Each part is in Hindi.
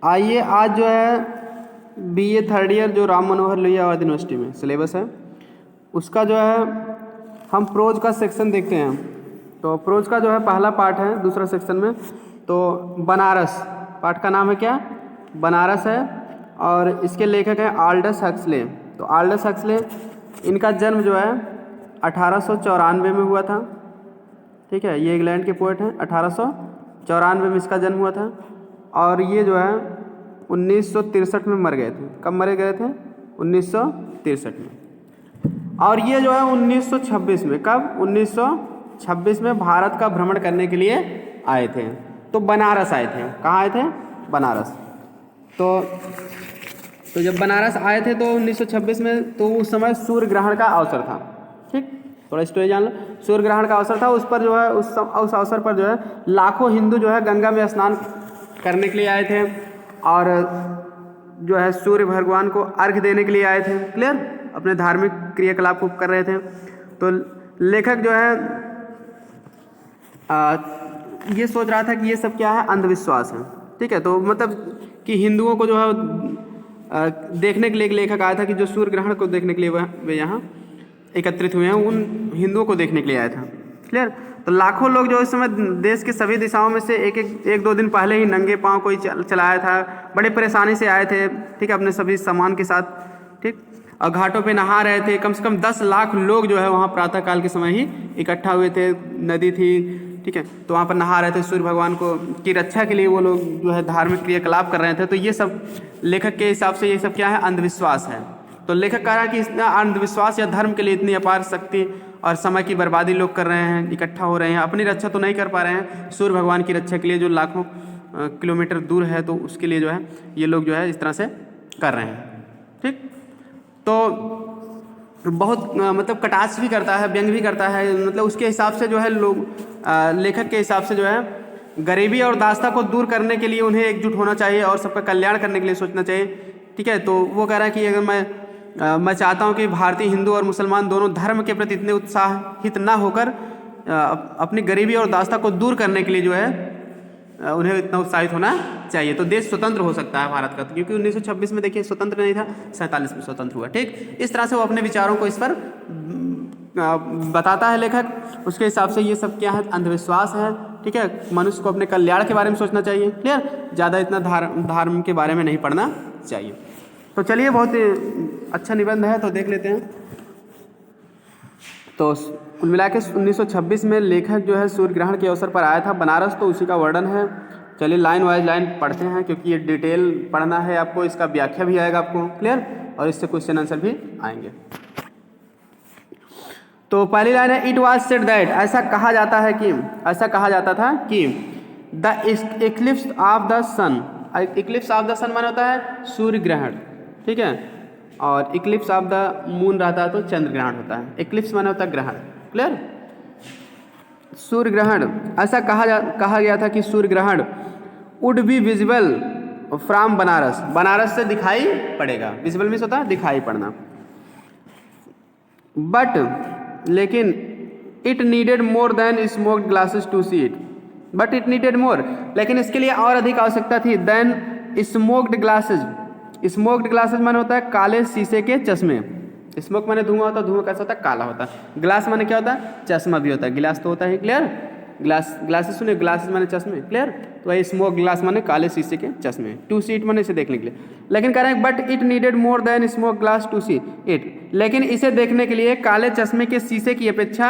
आइए आज जो है बीए थर्ड ईयर जो राम मनोहर लोहिया आवाज यूनिवर्सिटी में सिलेबस है उसका जो है हम प्रोज का सेक्शन देखते हैं। तो प्रोज का जो है पहला पार्ट है दूसरा सेक्शन में। तो बनारस पार्ट का नाम है क्या? बनारस है और इसके लेखक हैं आल्डस हक्सले। तो आल्डस हक्सले इनका जन्म जो है 1894 में हुआ था। ठीक है, ये इंग्लैंड के पोएट हैं। 1894 में इसका जन्म हुआ था और ये जो है 1963 में मर गए थे। कब मरे गए थे? 1963 में। और ये जो है 1926 में, कब? 1926 में भारत का भ्रमण करने के लिए आए थे। तो बनारस आए थे। कहाँ आए थे? बनारस। तो जब बनारस आए थे तो 1926 में, तो उस समय सूर्य ग्रहण का अवसर था। ठीक, थोड़ा स्टोरी जान लो। सूर्य ग्रहण का अवसर था। उस पर जो है उस अवसर पर जो है लाखों हिंदू जो है गंगा में स्नान करने के लिए आए थे और जो है सूर्य भगवान को अर्घ्य देने के लिए आए थे। क्लियर? अपने धार्मिक क्रियाकलाप को कर रहे थे। तो लेखक जो है ये सोच रहा था कि ये सब क्या है? अंधविश्वास है। ठीक है, तो मतलब कि हिंदुओं को जो है देखने के लिए एक लेखक आया था कि जो सूर्य ग्रहण को देखने के लिए वे यहाँ एकत्रित हुए हैं, उन हिंदुओं को देखने के लिए आया था। क्लियर? तो लाखों लोग जो इस समय देश के सभी दिशाओं में से एक दो दिन पहले ही नंगे पांव कोई चलाया था। बड़े परेशानी से आए थे। ठीक है, अपने सभी सामान के साथ। ठीक, और घाटों पे नहा रहे थे। कम से कम 10 लाख लोग जो है वहाँ प्रातःकाल के समय ही इकट्ठा हुए थे। नदी थी। ठीक है, तो वहाँ पर नहा रहे थे। सूर्य भगवान को की रक्षा के लिए वो लोग जो है धार्मिक क्रियाकलाप कर रहे थे। तो ये सब लेखक के हिसाब से ये सब क्या है? अंधविश्वास है। तो लेखक कह रहा है कि इस अंधविश्वास या धर्म के लिए इतनी अपार शक्ति और समय की बर्बादी लोग कर रहे हैं, इकट्ठा हो रहे हैं, अपनी रक्षा तो नहीं कर पा रहे हैं, सूर्य भगवान की रक्षा के लिए जो लाखों किलोमीटर दूर है, तो उसके लिए जो है ये लोग जो है इस तरह से कर रहे हैं। ठीक, तो बहुत मतलब कटाक्ष भी करता है, व्यंग भी करता है। मतलब उसके हिसाब से जो है लोग लेखक के हिसाब से जो है गरीबी और दास्ता को दूर करने के लिए उन्हें एकजुट होना चाहिए और सबका कल्याण करने के लिए सोचना चाहिए। ठीक है, तो वो कह रहा है कि अगर मैं चाहता हूँ कि भारतीय हिंदू और मुसलमान दोनों धर्म के प्रति इतने उत्साहित ना होकर अपनी गरीबी और दास्ता को दूर करने के लिए जो है उन्हें इतना उत्साहित होना चाहिए। तो देश स्वतंत्र हो सकता है भारत का, क्योंकि 1926 में देखिए स्वतंत्र नहीं था, 47 में स्वतंत्र हुआ। ठीक, इस तरह से वो अपने विचारों को इस पर बताता है लेखक। उसके हिसाब से ये सब क्या है? अंधविश्वास है। ठीक है, मनुष्य को अपने कल्याण के बारे में सोचना चाहिए। क्लियर? ज़्यादा इतना धर्म के बारे में नहीं पढ़ना चाहिए। तो चलिए, बहुत अच्छा निबंध है, तो देख लेते हैं। तो कुल मिला के 1926 में लेखक जो है सूर्य ग्रहण के अवसर पर आया था बनारस, तो उसी का वर्णन है। चलिए लाइन वाइज लाइन पढ़ते हैं, क्योंकि ये डिटेल पढ़ना है आपको, इसका व्याख्या भी आएगा आपको। क्लियर? और इससे क्वेश्चन आंसर भी आएंगे। तो पहली लाइन है, इट वॉज सेड दैट, ऐसा कहा जाता है कि, ऐसा कहा जाता था कि the eclipse of the sun, eclipse of the sun माने होता है सूर्य ग्रहण। ठीक है, और इक्लिप्स ऑफ द मून रहता है तो चंद्र ग्रहण होता है। इक्लिप्स माने होता है ग्रहण। क्लियर? सूर्य ग्रहण, ऐसा कहा गया था कि सूर्य ग्रहण would be visible from Banaras, Banaras से दिखाई पड़ेगा। विजिबल मीन्स होता है दिखाई पड़ना। बट लेकिन it needed more than smoked glasses to see it, but it needed more, लेकिन इसके लिए और अधिक आवश्यकता थी। Than smoked glasses, smoked glasses माने होता है काले शीशे के चश्मे। स्मोक माने धुआं होता है, धुआं कैसा होता है? काला होता है। ग्लास माने क्या होता है? चश्मा भी होता है। गिलास तो होता है। क्लियर? ग्लासेस सुने, ग्लासेस माने चश्मे। क्लियर? तो वही स्मोक ग्लास माने काले शीशे के चश्मे। टू सी इट माने इसे देखने के लिए। लेकिन कह रहे हैं but it needed more than smoke glass to see it, लेकिन इसे देखने के लिए काले चश्मे के शीशे की अपेक्षा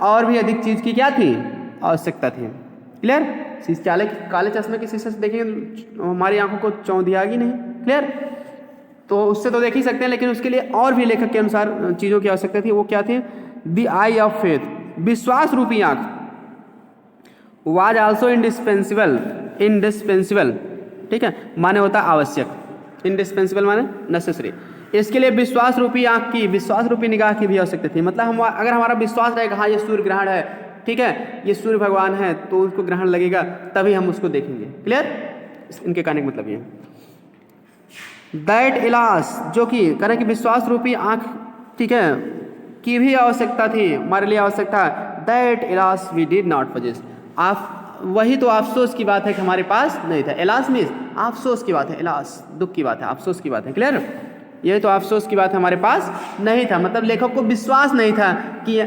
और भी अधिक चीज़ की क्या थी? आवश्यकता थी। क्लियर? काले चश्मे के शीशे से देखेंगे हमारी आंखों को चौंधियागी नहीं। क्लियर? तो उससे तो देख ही सकते हैं, लेकिन उसके लिए और भी लेखक के अनुसार चीज़ों की आवश्यकता थी। वो क्या थी? द आई ऑफ फेथ, विश्वास रूपी आंख। Was also indispensable. ठीक है, माने होता आवश्यक। इंडिस्पेंसिबल माने नेसेसरी। इसके लिए विश्वास रूपी आंख की, विश्वास रूपी निगाह की भी आवश्यकता थी। मतलब हम अगर हमारा विश्वास रहेगा, हाँ ये सूर्य ग्रहण है, ठीक है, ये सूर्य भगवान है, तो उसको ग्रहण लगेगा, तभी हम उसको देखेंगे। क्लियर? इनके कहने का मतलब ये दैट इलास, जो कि करें कि विश्वास रूपी आंख, ठीक है, की भी आवश्यकता थी, हमारे लिए आवश्यकता। That alas we did not possess, आप वही तो अफसोस की बात है कि हमारे पास नहीं था। एलास मीन्स अफसोस की बात है, एलास दुख की बात है, अफसोस की बात है। क्लियर? यही तो अफसोस की बात है, हमारे पास नहीं था, मतलब लेखक को विश्वास नहीं था कि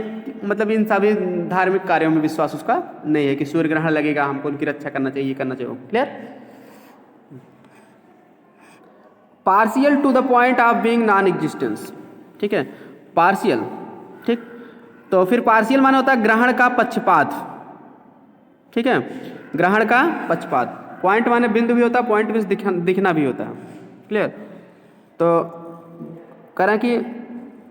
मतलब इन सभी धार्मिक कार्यों में विश्वास उसका नहीं है कि सूर्य ग्रहण लगेगा, हमको उनकी रक्षा करना चाहिए, करना चाहिए। Clear? Partial two the point of being non existence. ठीक है, पार्शियल। ठीक, तो फिर पार्शियल माने होता है ग्रहण का पक्षपात। ठीक है, ग्रहण का पक्षपात। पॉइंट माने बिंदु भी होता है, पॉइंट में दिखना भी होता है। क्लियर? तो करें कि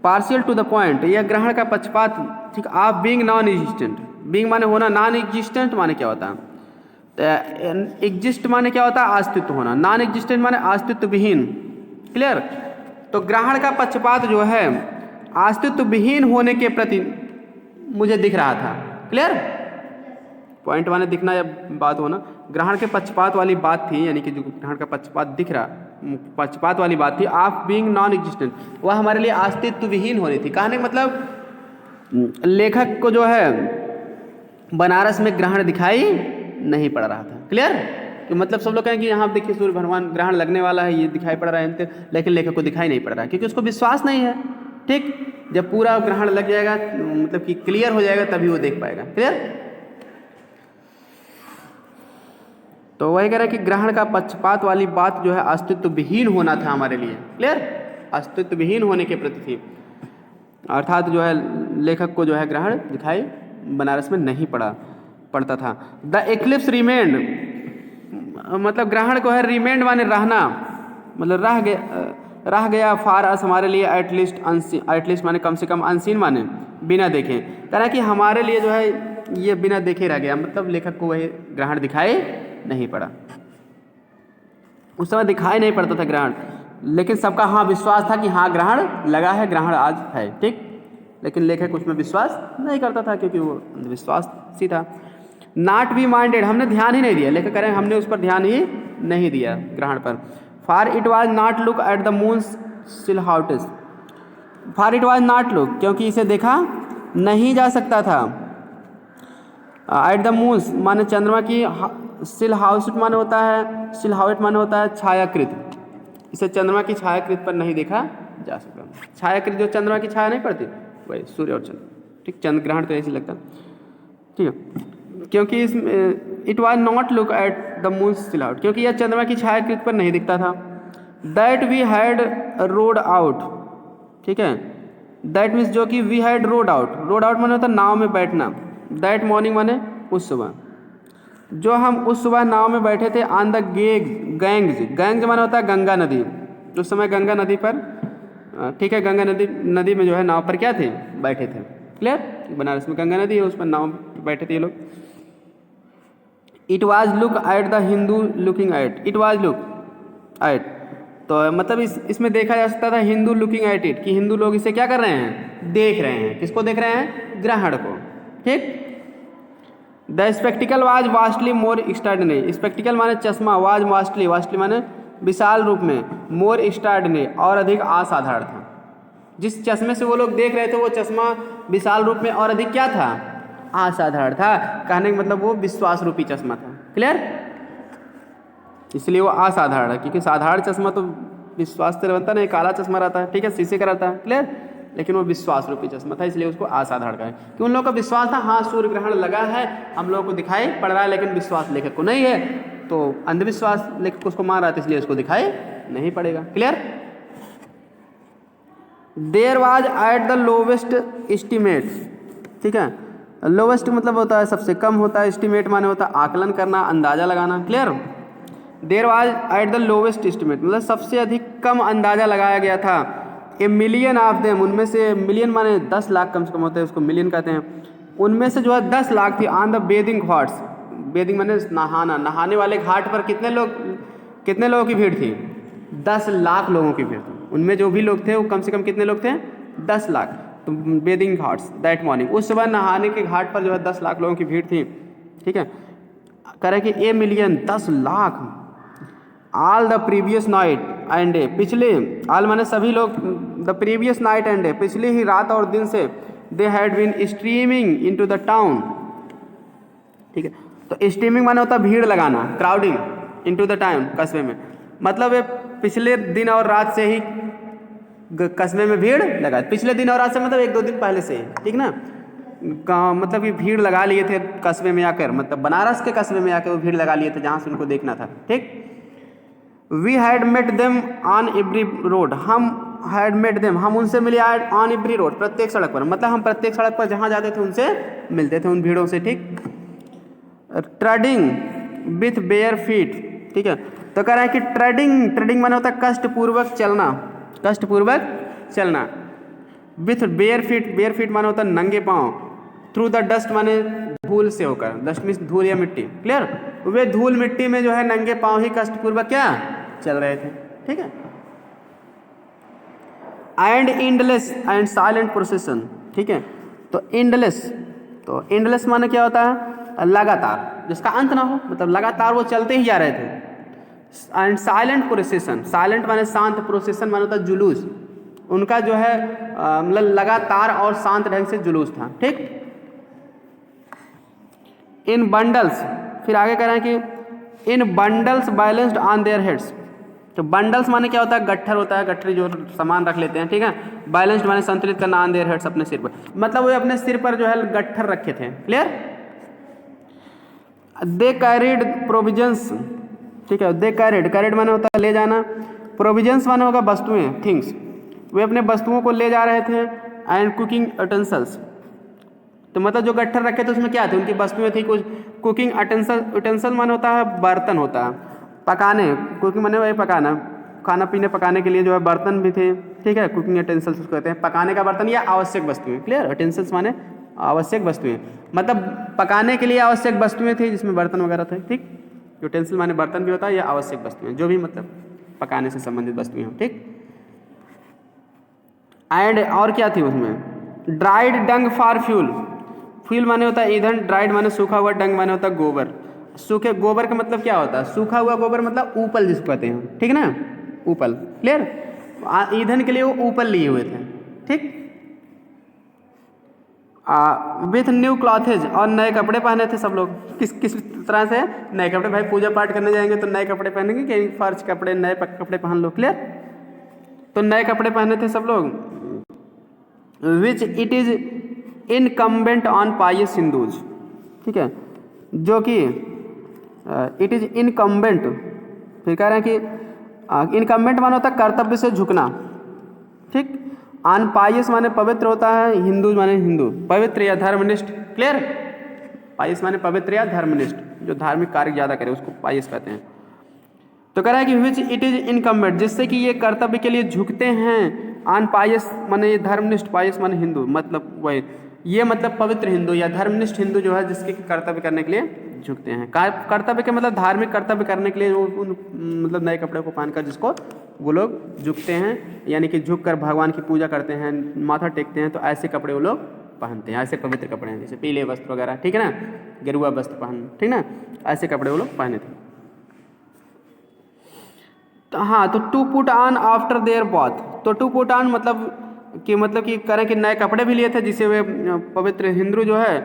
पार्शियल टू द पॉइंट, यह ग्रहण का पक्षपात, ठीक, आप बीइंग नॉन एग्जिस्टेंट। बीइंग माने होना, नॉन एग्जिस्टेंट माने क्या होता है? तो एग्जिस्ट माने क्या होता है? अस्तित्व होना। नॉन एग्जिस्टेंट माने अस्तित्व विहीन। क्लियर? तो ग्रहण का पक्षपात जो है अस्तित्व विहीन होने के प्रति मुझे दिख रहा था। क्लियर? पॉइंट माने दिखना या बात होना, ग्रहण के पक्षपात वाली बात थी, यानी कि जो ग्रहण का पक्षपात दिख रहा, पक्षपात वाली बात थी, ऑफ बीइंग नॉन एग्जिस्टेंट, वह हमारे लिए अस्तित्व विहीन होनी थी। कहने का मतलब लेखक को जो है बनारस में ग्रहण दिखाई नहीं पड़ रहा था। क्लियर? कि मतलब सब लोग कहें कि यहाँ देखिए सूर्य भगवान ग्रहण लगने वाला है, ये दिखाई पड़ रहा है, लेकिन लेखक को दिखाई नहीं पड़ रहा है क्योंकि उसको विश्वास नहीं है। ठीक, जब पूरा ग्रहण लग जाएगा, मतलब कि क्लियर हो जाएगा, तभी वो देख पाएगा। क्लियर? तो वही कह रहा है कि ग्रहण का पक्षपात वाली बात जो है अस्तित्व विहीन होना था हमारे लिए। क्लियर? अस्तित्व विहीन होने के प्रति थी, अर्थात जो है लेखक को जो है ग्रहण दिखाई बनारस में नहीं पड़ता था। द एक्लिप्स रिमेंड, मतलब ग्रहण को है रिमेंड माने रहना, मतलब रह गया फॉर अस, हमारे लिए एटलीस्ट माने कम से कम, अनसीन माने बिना देखे। तरह कि हमारे लिए जो है ये बिना देखे रह गया, मतलब लेखक को वही ग्रहण दिखाई नहीं पड़ा। उस समय दिखाई नहीं पड़ता था ग्रहण, लेकिन सबका हाँ विश्वास था कि हाँ ग्रहण लगा है, ग्रहण आज है। ठीक, लेकिन लेखक उसमें विश्वास नहीं करता था क्योंकि वो विश्वास सी था। नॉट बी माइंडेड, हमने ध्यान ही नहीं दिया, लेखक करें हमने उस पर ध्यान ही नहीं दिया ग्रहण पर। For it was not look at the moon silhouettes, for it was not look, क्योंकि इसे देखा नहीं जा सकता था। एट द मून माने चंद्रमा की, सिलहाउट माने होता है, सिलहाउट माने होता है छायाकृत, इसे चंद्रमा की छायाकृत पर नहीं देखा जा सकता। छायाकृत जो चंद्रमा की छाया नहीं पड़ती, वही सूर्य और चंद्र। ठीक, चंद्र ग्रहण तो ऐसे लगता। ठीक है, क्योंकि इस it was not look at the moon silhouette, क्योंकि यह चंद्रमा की छायाकृत पर नहीं दिखता था। That we had rode out, ठीक है, दैट मीन्स जो कि we had rode out, rode out माने होता है नाव में बैठना। दैट मॉर्निंग माने उस सुबह, जो हम उस सुबह नाव में बैठे थे। ऑन द गैंग्स माने होता है गंगा नदी, उस समय गंगा नदी पर, ठीक है, गंगा नदी में जो है नाव पर क्या थे, बैठे थे। क्लियर? बनारस में गंगा नदी है, उस पर नाव बैठे थे ये लोग। It was look at the Hindu looking at, it was look at, तो मतलब इसमें देखा जा सकता था हिंदू लुकिंग एट इट, कि हिंदू लोग इसे क्या कर रहे हैं, देख रहे हैं। किसको देख रहे हैं? ग्रहण को। ठीक, the spectacled was vastly more extraordinary, spectacled माने चश्मा, वाज वास्टली, वास्टली माने विशाल रूप में, मोर एक्स्ट्राऑर्डिनरी और अधिक असाधारण था। जिस चश्मे से वो लोग देख रहे थे वो चश्मा विशाल रूप में और अधिक क्या था, असाधारण था। कहने का मतलब वो विश्वास रूपी चश्मा था। क्लियर? इसलिए वो असाधारण है, क्योंकि साधारण चश्मा तो विश्वास से बनता नहीं, काला चश्मा रहता है, ठीक है, शीशे का रहता है। क्लियर? लेकिन वो विश्वास रूपी चश्मा था, इसलिए उसको असाधारण कहा है कि उन लोगों का विश्वास था, हाँ सूर्य ग्रहण लगा है, हम लोगों को दिखाई पड़ रहा है, लेकिन विश्वास लेखक को नहीं है, तो अंधविश्वास लेखक उसको मान रहा था, इसलिए उसको दिखाई नहीं पड़ेगा। Clear? There was at the lowest estimate, ठीक है, लोवेस्ट मतलब होता है सबसे कम होता है, एस्टिमेट माने होता है आकलन करना, अंदाजा लगाना। Clear? There was at the lowest estimate मतलब सबसे अधिक कम अंदाजा लगाया गया था। ए मिलियन ऑफ देम, उनमें से मिलियन माने 10 लाख कम से कम होते हैं, उसको मिलियन कहते हैं। उनमें से जो है 10 लाख थी on the bathing Ghats, bathing माने नहाना, नहाने वाले घाट पर कितने लोगों की भीड़ थी? 10 लाख लोगों की भीड़ थी। उनमें जो भी लोग थे वो कम से कम कितने लोग थे? 10 लाख। तो बेदिंग घाट्स दैट मॉर्निंग, उस सुबह नहाने के घाट पर जो है 10 लाख लोगों की भीड़ थी। ठीक है, कह रहे कि a million 10 lakh, all the previous night and day, पिछले, ऑल माने सभी लोग, the previous night and day, पिछले ही रात और दिन से, they had been streaming into the town. ठीक है, तो स्टीमिंग माने होता है भीड़ लगाना, क्राउडिंग इनटू द टाउन, कस्बे में। मतलब ये पिछले दिन और रात से ही कस्बे में भीड़ लगा, पिछले दिन और रात से मतलब 1-2 दिन पहले से ही, ठीक ना। मतलब कि भीड़ लगा लिए थे कस्बे में आकर, मतलब बनारस के कस्बे में आकर वो भीड़ लगा लिए थे जहाँ से उनको देखना था, ठीक। We had met them on every road, हम हैड मेट देम, हम उनसे मिले ऑन एवरी रोड, प्रत्येक सड़क पर, मतलब हम प्रत्येक सड़क पर जहाँ जाते थे उनसे मिलते थे, उन भीड़ों से, ठीक। ट्रेडिंग विथ बेयर फीट, ठीक है। तो कह रहा है कि ट्रेडिंग माने होता है कष्टपूर्वक चलना, कष्टपूर्वक चलना। विथ बेयर फीट माने होता है नंगे पाँव। थ्रू द डस्ट माने धूल से होकर, डस्ट मीन्स धूल या मिट्टी, क्लियर। वे धूल मिट्टी में जो है नंगे पाँव ही कष्टपूर्वक क्या चल रहे थे, ठीक है। एंड एंडलेस एंड साइलेंट प्रोसेसन, ठीक है। तो एंडलेस माने क्या होता है, लगातार, जिसका अंत ना हो, मतलब लगातार वो चलते ही जा रहे थे। एंड साइलेंट प्रोसेसन, साइलेंट माने शांत, प्रोसेसन माने होता है जुलूस, उनका जो है मतलब लगातार और शांत ढंग से जुलूस था, ठीक। इन बंडल्स, फिर आगे कह रहे हैं कि in bundles balanced on their heads. तो बंडल्स माने क्या होता है, गट्ठर होता है, गट्ठरी जो सामान रख लेते हैं, ठीक है। बैलेंस्ड माने संतुलित करना, ऑन देयर हेड्स अपने सिर पर, मतलब वो अपने सिर पर जो है गट्ठर रखे थे, क्लियर। दे कैरिड प्रोविजंस, ठीक है। दे कैरिड माने होता है ले जाना, प्रोविजंस माने होगा वस्तुएं, थिंग्स, वे अपने वस्तुओं को ले जा रहे थे। एंड कुकिंग यूटेंसिल्स, तो मतलब जो गट्ठर रखे थे उसमें क्या थे, उनकी वस्तुएं थी कुछ। कुकिंग यूटेंसिल माने होता है बर्तन होता है, पकाने, कुकिंग माने वही पकाना, खाना पीने पकाने के लिए जो है बर्तन भी थे, ठीक है। कुकिंग यूटेंसिल्स उसको कहते हैं, पकाने का बर्तन या आवश्यक वस्तुएं, क्लियर। यूटेंसिल्स माने आवश्यक वस्तुएं, मतलब पकाने के लिए आवश्यक वस्तुएं थी जिसमें बर्तन वगैरह थे, ठीक। यूटेंसिल माने बर्तन भी होता है या आवश्यक वस्तुएं, जो भी मतलब पकाने से संबंधित वस्तुएं हो, ठीक। एंड और क्या थी उसमें, dried dung for fuel, fuel माने होता है ईंधन, ड्राइड माने सूखा हुआ, डंग माने होता है गोबर। सूखे गोबर का मतलब क्या होता है, सूखा हुआ गोबर मतलब ऊपल जिसको कहते हैं, ठीक ना, ऊपल, क्लियर। ईंधन के लिए वो ऊपल लिए हुए थे, ठीक। विथ न्यू क्लॉथेज, और नए कपड़े पहने थे सब लोग। किस तरह से नए कपड़े, भाई पूजा पाठ करने जाएंगे तो नए कपड़े पहनेंगे कि फर्श कपड़े, नए कपड़े पहन लो, क्लियर। तो नए कपड़े पहने थे सब लोग। Which it is incumbent on pious Hindus, ठीक है, जो कि इट इज इनकम्बेंट, फिर कह रहे हैं कि इनकम्बेंट माने होता है कर्तव्य से झुकना, ठीक। ऑन पायस माने पवित्र होता है, हिंदू माने हिंदू, पवित्र या धर्मनिष्ठ, क्लियर। पायस माने पवित्र या धर्मनिष्ठ, जो धार्मिक कार्य ज़्यादा करे उसको पायस कहते हैं। तो कह रहा है कि विच इट इज इनकम्बेंट, जिससे कि ये कर्तव्य के लिए झुकते हैं। ऑन पायस माने धर्मनिष्ठ, पायस माने हिंदू, मतलब वही ये मतलब पवित्र हिंदू या धर्मनिष्ठ हिंदू जो है जिसके कर्तव्य करने के लिए झुकते हैं। कर्तव्य के मतलब धार्मिक कर्तव्य करने के लिए वो मतलब नए कपड़े को पहनकर जिसको वो लोग झुकते हैं, यानी कि झुक कर भगवान की पूजा करते हैं, माथा टेकते हैं, तो ऐसे कपड़े वो लोग पहनते हैं, ऐसे पवित्र कपड़े हैं, जैसे पीले वस्त्र वगैरह, ठीक है ना, गेरुआ वस्त्र पहन, ठीक ना, ऐसे कपड़े वो लोग पहने थे। तो हाँ, तो to put on after their bath, तो टू पुट ऑन मतलब कि करें कि नए कपड़े भी लिए थे जिसे वे पवित्र हिंदू जो है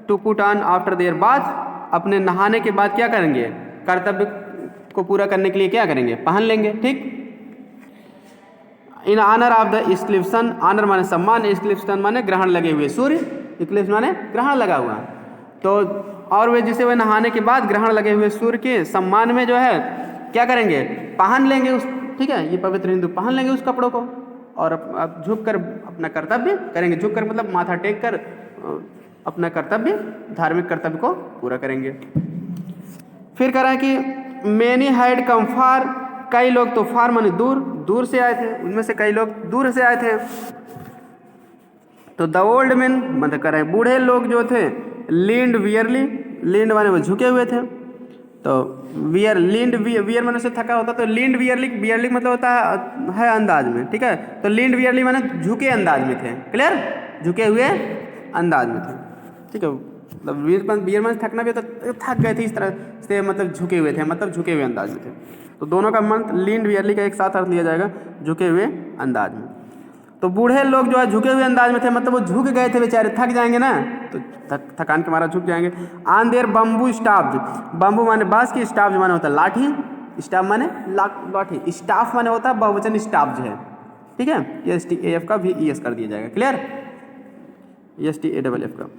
to put on after their bath, अपने नहाने के बाद क्या करेंगे, कर्तव्य को पूरा करने के लिए क्या करेंगे, पहन लेंगे, ठीक। In honour of the eclipse, honour माने सम्मान, इक्लिप्सन माने ग्रहण लगे हुए, सूर्य, इक्लिप्स माने ग्रहण लगा हुआ, तो और वे जिसे वे नहाने के बाद ग्रहण लगे हुए सूर्य के सम्मान में जो है क्या करेंगे, पहन लेंगे उस, ठीक है, ये पवित्र हिंदू पहन लेंगे उस कपड़ों को, और अब झुक कर अपना कर्तव्य करेंगे, झुक कर मतलब माथा टेक कर अपना कर्तव्य, धार्मिक कर्तव्य को पूरा करेंगे। फिर कह रहा है कि मैनी हैड कम फार, कई लोग तो फार माने दूर, दूर से आए थे, उनमें से कई लोग दूर से आए थे। तो द ओल्ड मैन मतलब कह रहे हैं बूढ़े लोग जो थे, लीन्ड वियरली, लीन्ड माने वो झुके हुए थे, तो वियर लीन्ड वियर माने से थका होता, तो लीन्ड वियरली मतलब होता है अंदाज में, ठीक है, तो लीन्ड वियरली माने झुके अंदाज में थे, क्लियर, झुके हुए अंदाज में थे, ठीक है, मतलब वियर माने थकना भी होता, थक गए थे इस तरह से, मतलब झुके हुए थे, मतलब झुके हुए अंदाज में थे, तो दोनों का मंथ लीन्ड वियरली का एक साथ अर्थ लिया जाएगा, झुके हुए अंदाज में। तो बूढ़े लोग जो है झुके हुए अंदाज में थे, मतलब वो झुक गए थे बेचारे, थक जाएंगे ना, तो थकान के मारा झुक जाएंगे। On their bamboo staff, bamboo माने बांस की, स्टाफ माने होता है लाठी, स्टाफ माने लाठी, स्टाफ माने होता है बहुवचन स्टाफ जो है, ठीक है। STAF का भी ES कर दिया जाएगा, क्लियर, STAFF का।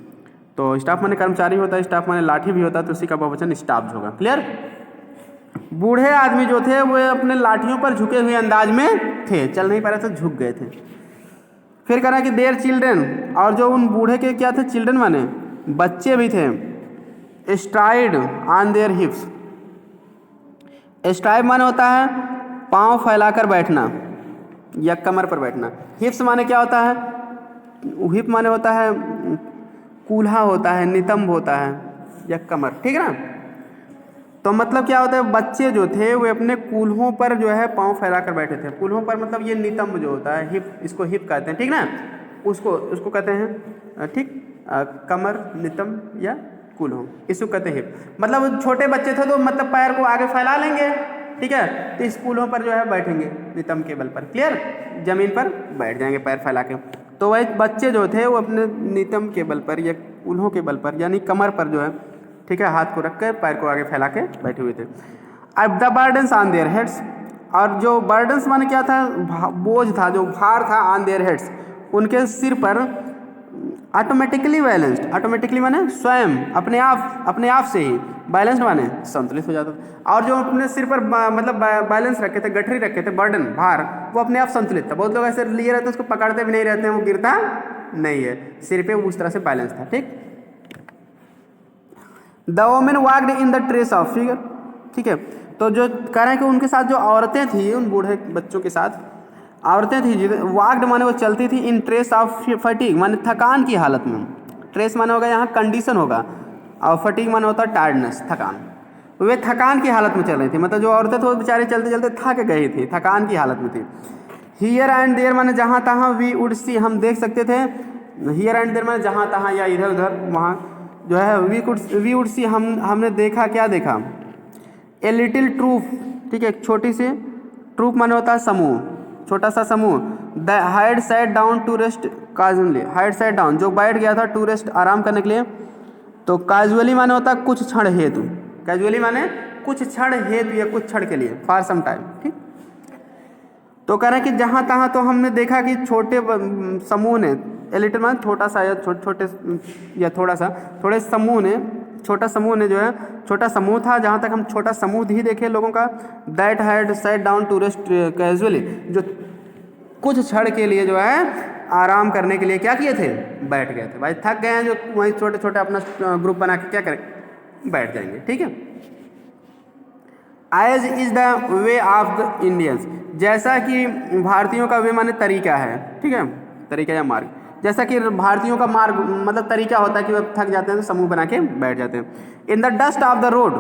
तो स्टाफ माने कर्मचारी होता है, स्टाफ माने लाठी भी होता है, तो उसी का बहुवचन स्टाफ होगा, क्लियर। बूढ़े आदमी जो थे वो अपने लाठियों पर झुके हुए अंदाज में थे, चल नहीं पा रहे थे, झुक गए थे। फिर कह रहा है कि देयर चिल्ड्रन, और जो उन बूढ़े के क्या थे, चिल्ड्रन माने बच्चे भी थे, स्ट्राइड ऑन देयर हिप्स, स्ट्राइड माने होता है पांव फैलाकर बैठना या कमर पर बैठना, हिप्स माने क्या होता है, हिप माने होता है कूल्हा होता है, नितंब होता है या कमर, ठीक है ना। तो मतलब क्या होता है, बच्चे जो थे वे अपने कूल्हों पर जो है पांव फैला कर बैठे थे। कूल्हों पर मतलब ये नितंब जो होता है, हिप, इसको हिप कहते हैं, ठीक ना, उसको कहते हैं, ठीक, कमर, नितंब या कूल्हों, इसको कहते हैं हिप। मतलब छोटे बच्चे थे तो मतलब पैर को आगे फैला लेंगे, ठीक है, तो इस कूल्हों पर जो है बैठेंगे, नितंब के बल पर, क्लियर, जमीन पर बैठ जाएंगे पैर फैला के। तो वही बच्चे जो थे वो अपने नितंब के बल पर या कूल्हों के बल पर यानी कमर पर जो है, ठीक है, हाथ को रख कर पैर को आगे फैला के बैठे हुए थे। अब the burdens on their heads, और जो बर्डन्स माने क्या था, बोझ था, जो भार था, ऑन देयर हेड्स, उनके सिर पर, ऑटोमेटिकली बैलेंस्ड, ऑटोमेटिकली माने स्वयं अपने आप से ही, बैलेंस्ड माने संतुलित हो जाता था। और जो अपने सिर पर मतलब बैलेंस रखे थे, गठरी रखे थे, बर्डन भार, वो अपने आप संतुलित था। बहुत लोग ऐसे लिए रहते हैं, उसको पकड़ते भी नहीं रहते हैं, वो गिरता नहीं है, सिर पे उस तरह से बैलेंस था, ठीक। The women walked in the trace of figure, ठीक है। तो जो कह रहे हैं कि उनके साथ जो औरतें थी, उन बूढ़े बच्चों के साथ औरतें थी, वॉक्ड माने वो चलती थी, इन ट्रेस ऑफ फटीग माने थकान की हालत में, ट्रेस माने होगा यहाँ कंडीशन होगा, और फटीग माने होता है टायर्डनेस, थकान, वे थकान की हालत में चल रही थी। मतलब जो औरतें थी वो बेचारे चलते चलते थक गई थी, थकान की हालत में थी। हियर एंड देयर माने जहाँ तहाँ, वी वुड सी हम देख सकते थे, हियर एंड देयर माने जहाँ तहाँ या इधर उधर, वहाँ जो है वी वुड सी हमने देखा, क्या देखा, ए लिटिल ट्रूप, ठीक है, एक छोटी सी, ट्रूप माने होता है समूह, छोटा सा समूह। The hide side down to rest casually, hide side down जो बैठ गया था टू रेस्ट आराम करने के लिए। तो काजुअली माने होता है कुछ क्षण हेतु, कैजुअली माने कुछ क्षण हेतु या कुछ क्षण के लिए, फॉर सम टाइम, ठीक। तो कह रहे हैं कि जहाँ तहाँ तो हमने देखा कि छोटे समूह ने, ए लिटिल माने छोटा सा या छोटे या थोड़ा सा, थोड़े समूह ने, छोटा समूह ने जो है, छोटा समूह था, जहाँ तक हम छोटा समूह ही देखे लोगों का। That had set down to rest casually, जो कुछ क्षण के लिए जो है आराम करने के लिए क्या किए थे, बैठ गए थे। भाई थक गए हैं जो वहीं छोटे छोटे अपना ग्रुप बना के क्या करें, बैठ जाएंगे, ठीक है। As is the way of the Indians, जैसा कि भारतीयों का वे माने तरीका है, ठीक है, तरीका या मार्ग, जैसा कि भारतीयों का मार्ग मतलब तरीका होता है कि वह थक जाते हैं तो समूह बना के बैठ जाते हैं। In the dust of the road,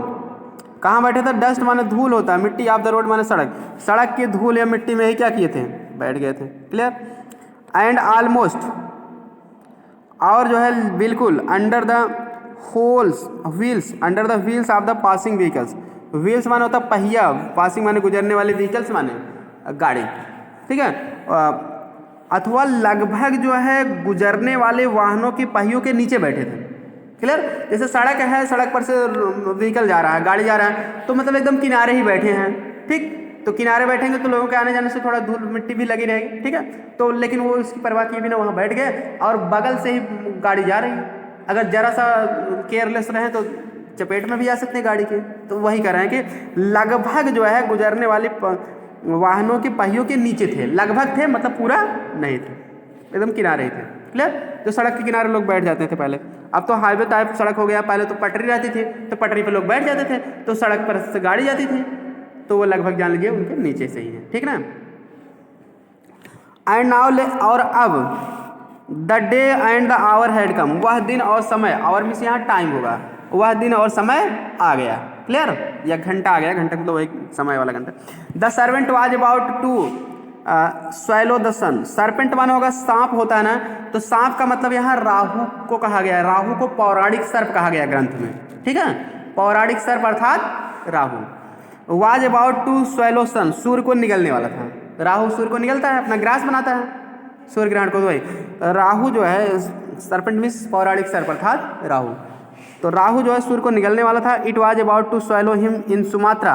कहाँ बैठे थे, डस्ट माने धूल होता है, मिट्टी, ऑफ द रोड माने सड़क, सड़क की धूल या मिट्टी में ही क्या किए थे, बैठ गए थे, क्लियर। एंड ऑलमोस्ट, और जो है बिल्कुल, under the holes wheels, under the wheels of the passing vehicles, wheels माने होता पहिया, पासिंग माने गुजरने वाले, व्हीकल्स माने गाड़ी, ठीक है, अथवा लगभग जो है गुजरने वाले वाहनों के पहियों के नीचे बैठे थे, क्लियर। जैसे सड़क है, सड़क पर से व्हीकल जा रहा है, गाड़ी जा रहा है, तो मतलब एकदम किनारे ही बैठे हैं, ठीक। तो किनारे बैठेंगे तो लोगों के आने जाने से थोड़ा धूल मिट्टी भी लगी रहेगी, ठीक है। तो लेकिन वो इसकी परवाह किए बिना वहाँ बैठ गए और बगल से ही गाड़ी जा रही है, अगर जरा सा केयरलेस रहे तो चपेट में भी जा सकते हैं गाड़ी के। तो वही कह रहे हैं कि लगभग जो है गुजरने वाले वाहनों के पहियों के नीचे थे, लगभग थे मतलब पूरा नहीं थे, एकदम किनारे ही थे, क्लियर। जो सड़क के किनारे लोग बैठ जाते थे पहले, अब तो हाईवे टाइप सड़क हो गया, पहले तो पटरी रहती थी, तो पटरी पे लोग बैठ जाते थे, तो सड़क पर से गाड़ी जाती थी, तो वो लगभग जान लीजिए उनके नीचे से ही है, ठीक ना। एंड नाउ और अब the day and the our had come, वह दिन और समय, आवर मीन्स यहाँ टाइम होगा, वह दिन और समय आ गया, क्लियर, या घंटा आ गया, घंटा तो वही समय वाला घंटा। The servant was about to swallow the sun, serpent माना होगा सांप होता है ना, तो सांप का मतलब यहाँ राहु को कहा गया है, राहु को पौराणिक सर्प कहा गया ग्रंथ में, ठीक है, पौराणिक सर्प अर्थात Rahu. Was about to swallow sun, सूर्य को निगलने वाला था, राहु सूर्य को निगलता है, अपना ग्रास बनाता है, सूर्य ग्रहण को, तो वही राहु जो है, सरपेंट मीन्स पौराणिक सर्प अर्थात राहु। तो राहु जो है सूर्य को निगलने वाला था। It was about to swallow him in Sumatra,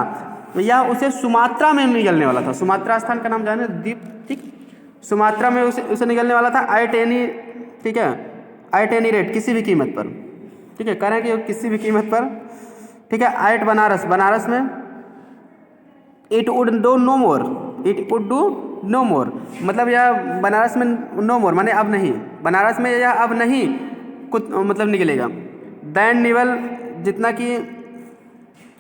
या उसे सुमात्रा में निगलने वाला था। सुमात्रा स्थान का नाम जाने, द्वीप, ठीक, सुमात्रा में उसे निगलने वाला था। एट एनी, ठीक है, एट एनी रेट, किसी भी कीमत पर, ठीक है, कह रहे हैं कि किसी भी कीमत पर, ठीक है। एट बनारस, बनारस में। It would do no more, it would do no more, मतलब यह बनारस में नो मोर माने अब नहीं, बनारस में यह अब नहीं मतलब निकलेगा। दैन निवल, जितना कि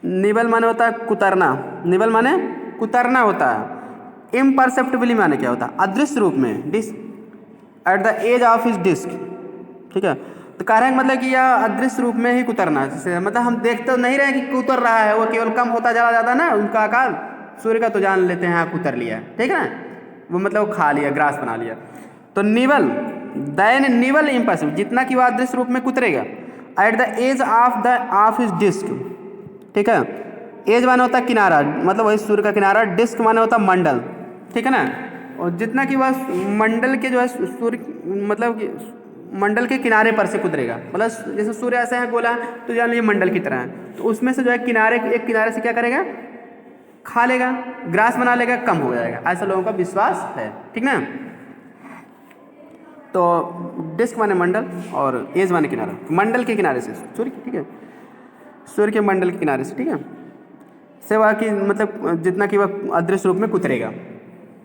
निवल माने होता है कुतरना, निवल माने कुतरना होता है। इम्परसेप्टिबली माने क्या होता है, अदृश्य रूप में, disc at the edge of his disc, ठीक है। तो कह रहे हैं मतलब कि यह अदृश्य रूप में ही कुतरना, जैसे मतलब हम देख तो नहीं रहे कि कुतर रहा है, वो केवल कम होता चला जाता ना उनका आकार, सूर्य का तो जान लेते हैं हाँ कुतर लिया है, ठीक है ना, वो मतलब वो खा लिया, ग्रास बना लिया। तो निवल, दैन निवल इम्पॉसिबल, जितना कि वह अदृश्य रूप में कुतरेगा। At the edge of his disc, ठीक है। एज माने होता है किनारा, मतलब वही सूर्य का किनारा। डिस्क माने होता है मंडल, ठीक है ना। और जितना कि वह मंडल के जो है सूर्य, मतलब कि मंडल के किनारे पर से कुतरेगा, मतलब जैसे सूर्य ऐसे है गोला, तो जान लीजिए मंडल की तरह है, तो उसमें से जो है किनारे, एक किनारे से क्या करेगा, खा लेगा, ग्रास बना लेगा, कम हो जाएगा, ऐसा लोगों का विश्वास है, ठीक ना। तो डिस्क माने मंडल और एज माने किनारा, मंडल के किनारे से सूर्य, ठीक है, सूर्य के मंडल के किनारे से, ठीक है, से वह की मतलब जितना कि वह अदृश्य रूप में कुतरेगा,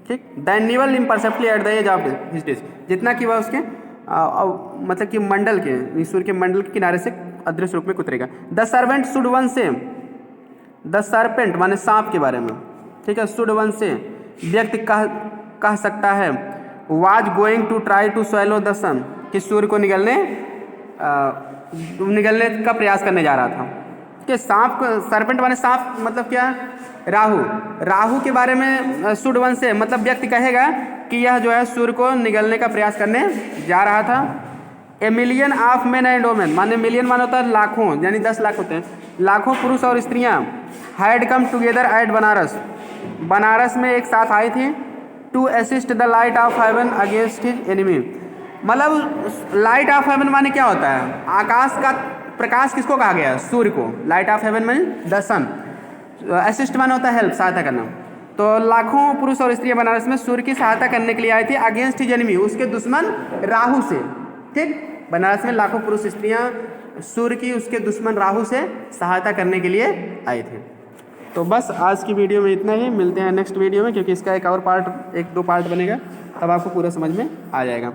ठीक। Then nibble imperceptibly at the edge of his disc, जितना कि वह उसके मतलब कि मंडल के, सूर्य के मंडल के किनारे से अदृश्य रूप में कुतरेगा। द सर्वेंट शुड वन से, द सर्पेंट माने सांप के बारे में, ठीक है, शुड वन से व्यक्ति कह सकता है। Was going to try to swallow the sun, कि सूर्य को निगलने का प्रयास करने जा रहा था, कि सांप, सर्पेंट माने सांप, मतलब क्या, राहु, राहु के बारे में शुड वन से मतलब व्यक्ति कहेगा कि यह जो है सूर्य को निगलने का प्रयास करने जा रहा था। ए million of man and women, माने मिलियन माने होता है लाखों, यानी 10 लाख होते हैं, लाखों पुरुष और स्त्रियां had come together at Banaras, Banaras में एक साथ आई थी। To assist the light of heaven against his enemy, मतलब लाइट ऑफ हेवन माने क्या होता है, आकाश का प्रकाश किसको कहा गया है, सूर्य को। लाइट ऑफ हेवन माने द सन, असिस्ट माने होता है हेल्प, सहायता करना। तो लाखों पुरुष और स्त्रियां बनारस में सूर्य की सहायता करने के लिए आई थी, अगेंस्ट हिज एनिमी, उसके दुश्मन राहु से, ठीक। बनारस में लाखों पुरुष स्त्रियां सूर्य की उसके दुश्मन राहु से सहायता करने के लिए आए थे। तो बस आज की वीडियो में इतना ही, मिलते हैं नेक्स्ट वीडियो में, क्योंकि इसका एक और पार्ट, 1-2 पार्ट बनेगा, तब आपको पूरा समझ में आ जाएगा।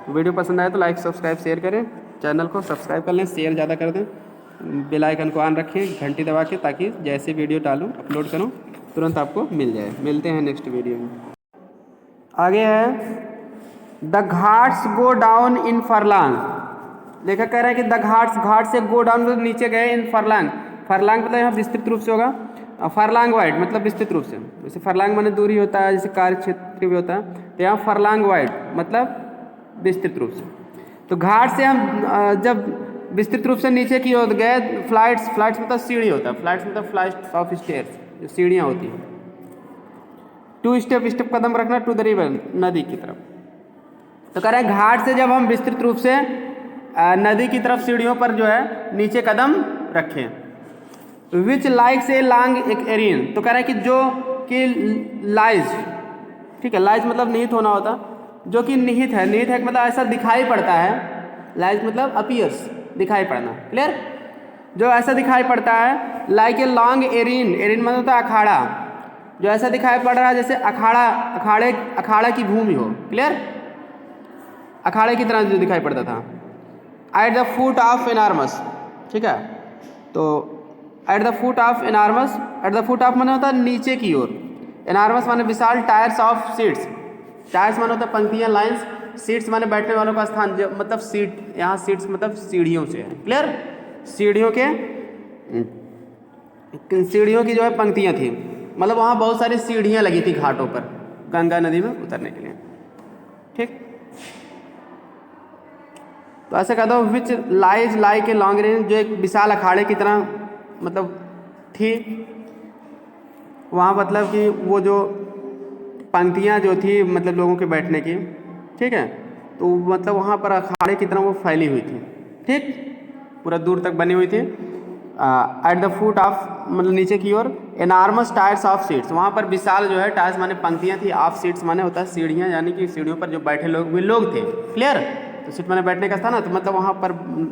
वीडियो पसंद आए तो लाइक, सब्सक्राइब, शेयर करें, चैनल को सब्सक्राइब कर लें, शेयर ज़्यादा कर दें, बेल आइकन को ऑन रखें घंटी दबा के, ताकि जैसे वीडियो डालूँ, अपलोड करूँ, तुरंत आपको मिल जाए। मिलते हैं नेक्स्ट वीडियो में। आगे है the Ghats go down in furlong, लेखक कह रहे हैं कि द घाट्स, घाट से गो डाउन मतलब नीचे गए, इन फरलांग, फरलांग मतलब यहाँ विस्तृत रूप से होगा, फरलांग वाइड मतलब विस्तृत रूप से, जैसे फरलांग माने दूरी होता है, जैसे कार्य क्षेत्र भी होता है, तो यहाँ फरलांग वाइड मतलब विस्तृत रूप से। तो घाट से हम जब विस्तृत रूप से नीचे की ओर गए, फ्लाइट्स, फ्लाइट्स मतलब सीढ़ी होता है, फ्लाइट्स मतलब फ्लाइट्स ऑफ स्टेयर्स, जो सीढ़ियाँ होती हैं। टू स्टेप, स्टेप कदम रखना, टू द रिवर, नदी की तरफ। तो कह रहे हैं घाट से जब हम विस्तृत रूप से नदी की तरफ सीढ़ियों पर जो है नीचे कदम रखें। विच लाइक से लॉन्ग एक एरियन, तो कह रहे हैं कि जो कि लाइज, ठीक है, लाइज मतलब निहित होना होता, जो कि निहित है, निहित है मतलब ऐसा दिखाई पड़ता है, लाइज मतलब अपीयर्स, दिखाई पड़ना, क्लियर, जो ऐसा दिखाई पड़ता है। Like a long heron, heron मतलब होता है अखाड़ा, जो ऐसा दिखाई पड़ रहा है जैसे अखाड़े की भूमि हो, क्लियर, अखाड़े की तरह जो दिखाई पड़ता था। एट द फुट ऑफ एनार्मस, ठीक है, तो at the foot of एनार्मस, at the foot of माने होता है नीचे की ओर, एनार्मस माने विशाल, टायर्स ऑफ सीट्स, टायर्स माने होता है पंक्तियाँ, लाइन्स, सीट्स माने बैठने वालों का स्थान, जो मतलब सीट, यहाँ सीट्स मतलब सीढ़ियों से है, क्लियर, सीढ़ियों की जो है पंक्तियाँ थी, मतलब वहाँ बहुत सारी सीढ़ियाँ लगी थी घाटों पर गंगा नदी में उतरने के लिए, ठीक। तो ऐसे कह दो which lies like a long range, जो एक विशाल अखाड़े की तरह मतलब थी, वहाँ मतलब कि वो जो पंक्तियाँ जो थी मतलब लोगों के बैठने की, ठीक है। तो मतलब वहाँ पर अखाड़े की तरह वो फैली हुई थी, ठीक, पूरा दूर तक बनी हुई थी। एट द फुट ऑफ, मतलब नीचे की ओर, एनार्मस टायर्स ऑफ सीट्स, वहाँ पर विशाल जो है टायर्स माने पंक्तियाँ थी, ऑफ सीट्स माने होता है सीढ़ियाँ, यानी कि सीढ़ियों पर जो बैठे लोग हुए लोग थे, क्लियर। तो सीट माने बैठने का स्थान ना, तो मतलब वहाँ पर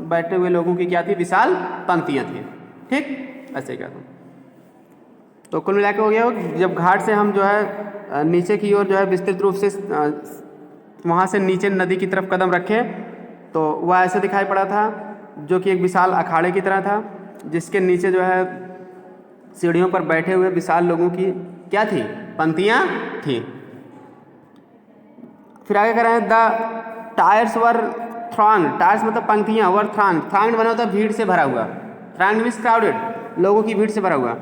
बैठे हुए लोगों की क्या थी, विशाल पंक्तियाँ थी, ठीक, ऐसे क्या था। तो कुल मिला के हो गया, जब घाट से हम जो है नीचे की ओर जो है विस्तृत रूप से वहाँ से नीचे नदी की तरफ कदम रखे तो वह ऐसे दिखाई पड़ा था, जो कि एक विशाल अखाड़े की तरह था, जिसके नीचे जो है सीढ़ियों पर बैठे हुए विशाल लोगों की क्या थी, पंक्तियाँ थी। फिर आगे कह रहे हैं the tyres were throng, tyres मतलब पंक्तियाँ, वर थ्रॉन्ग, थ्रॉन्ग बना होता है भीड़ से भरा हुआ, थ्रॉन्ग मीन्स क्राउडेड, लोगों की भीड़ से भरा हुआ।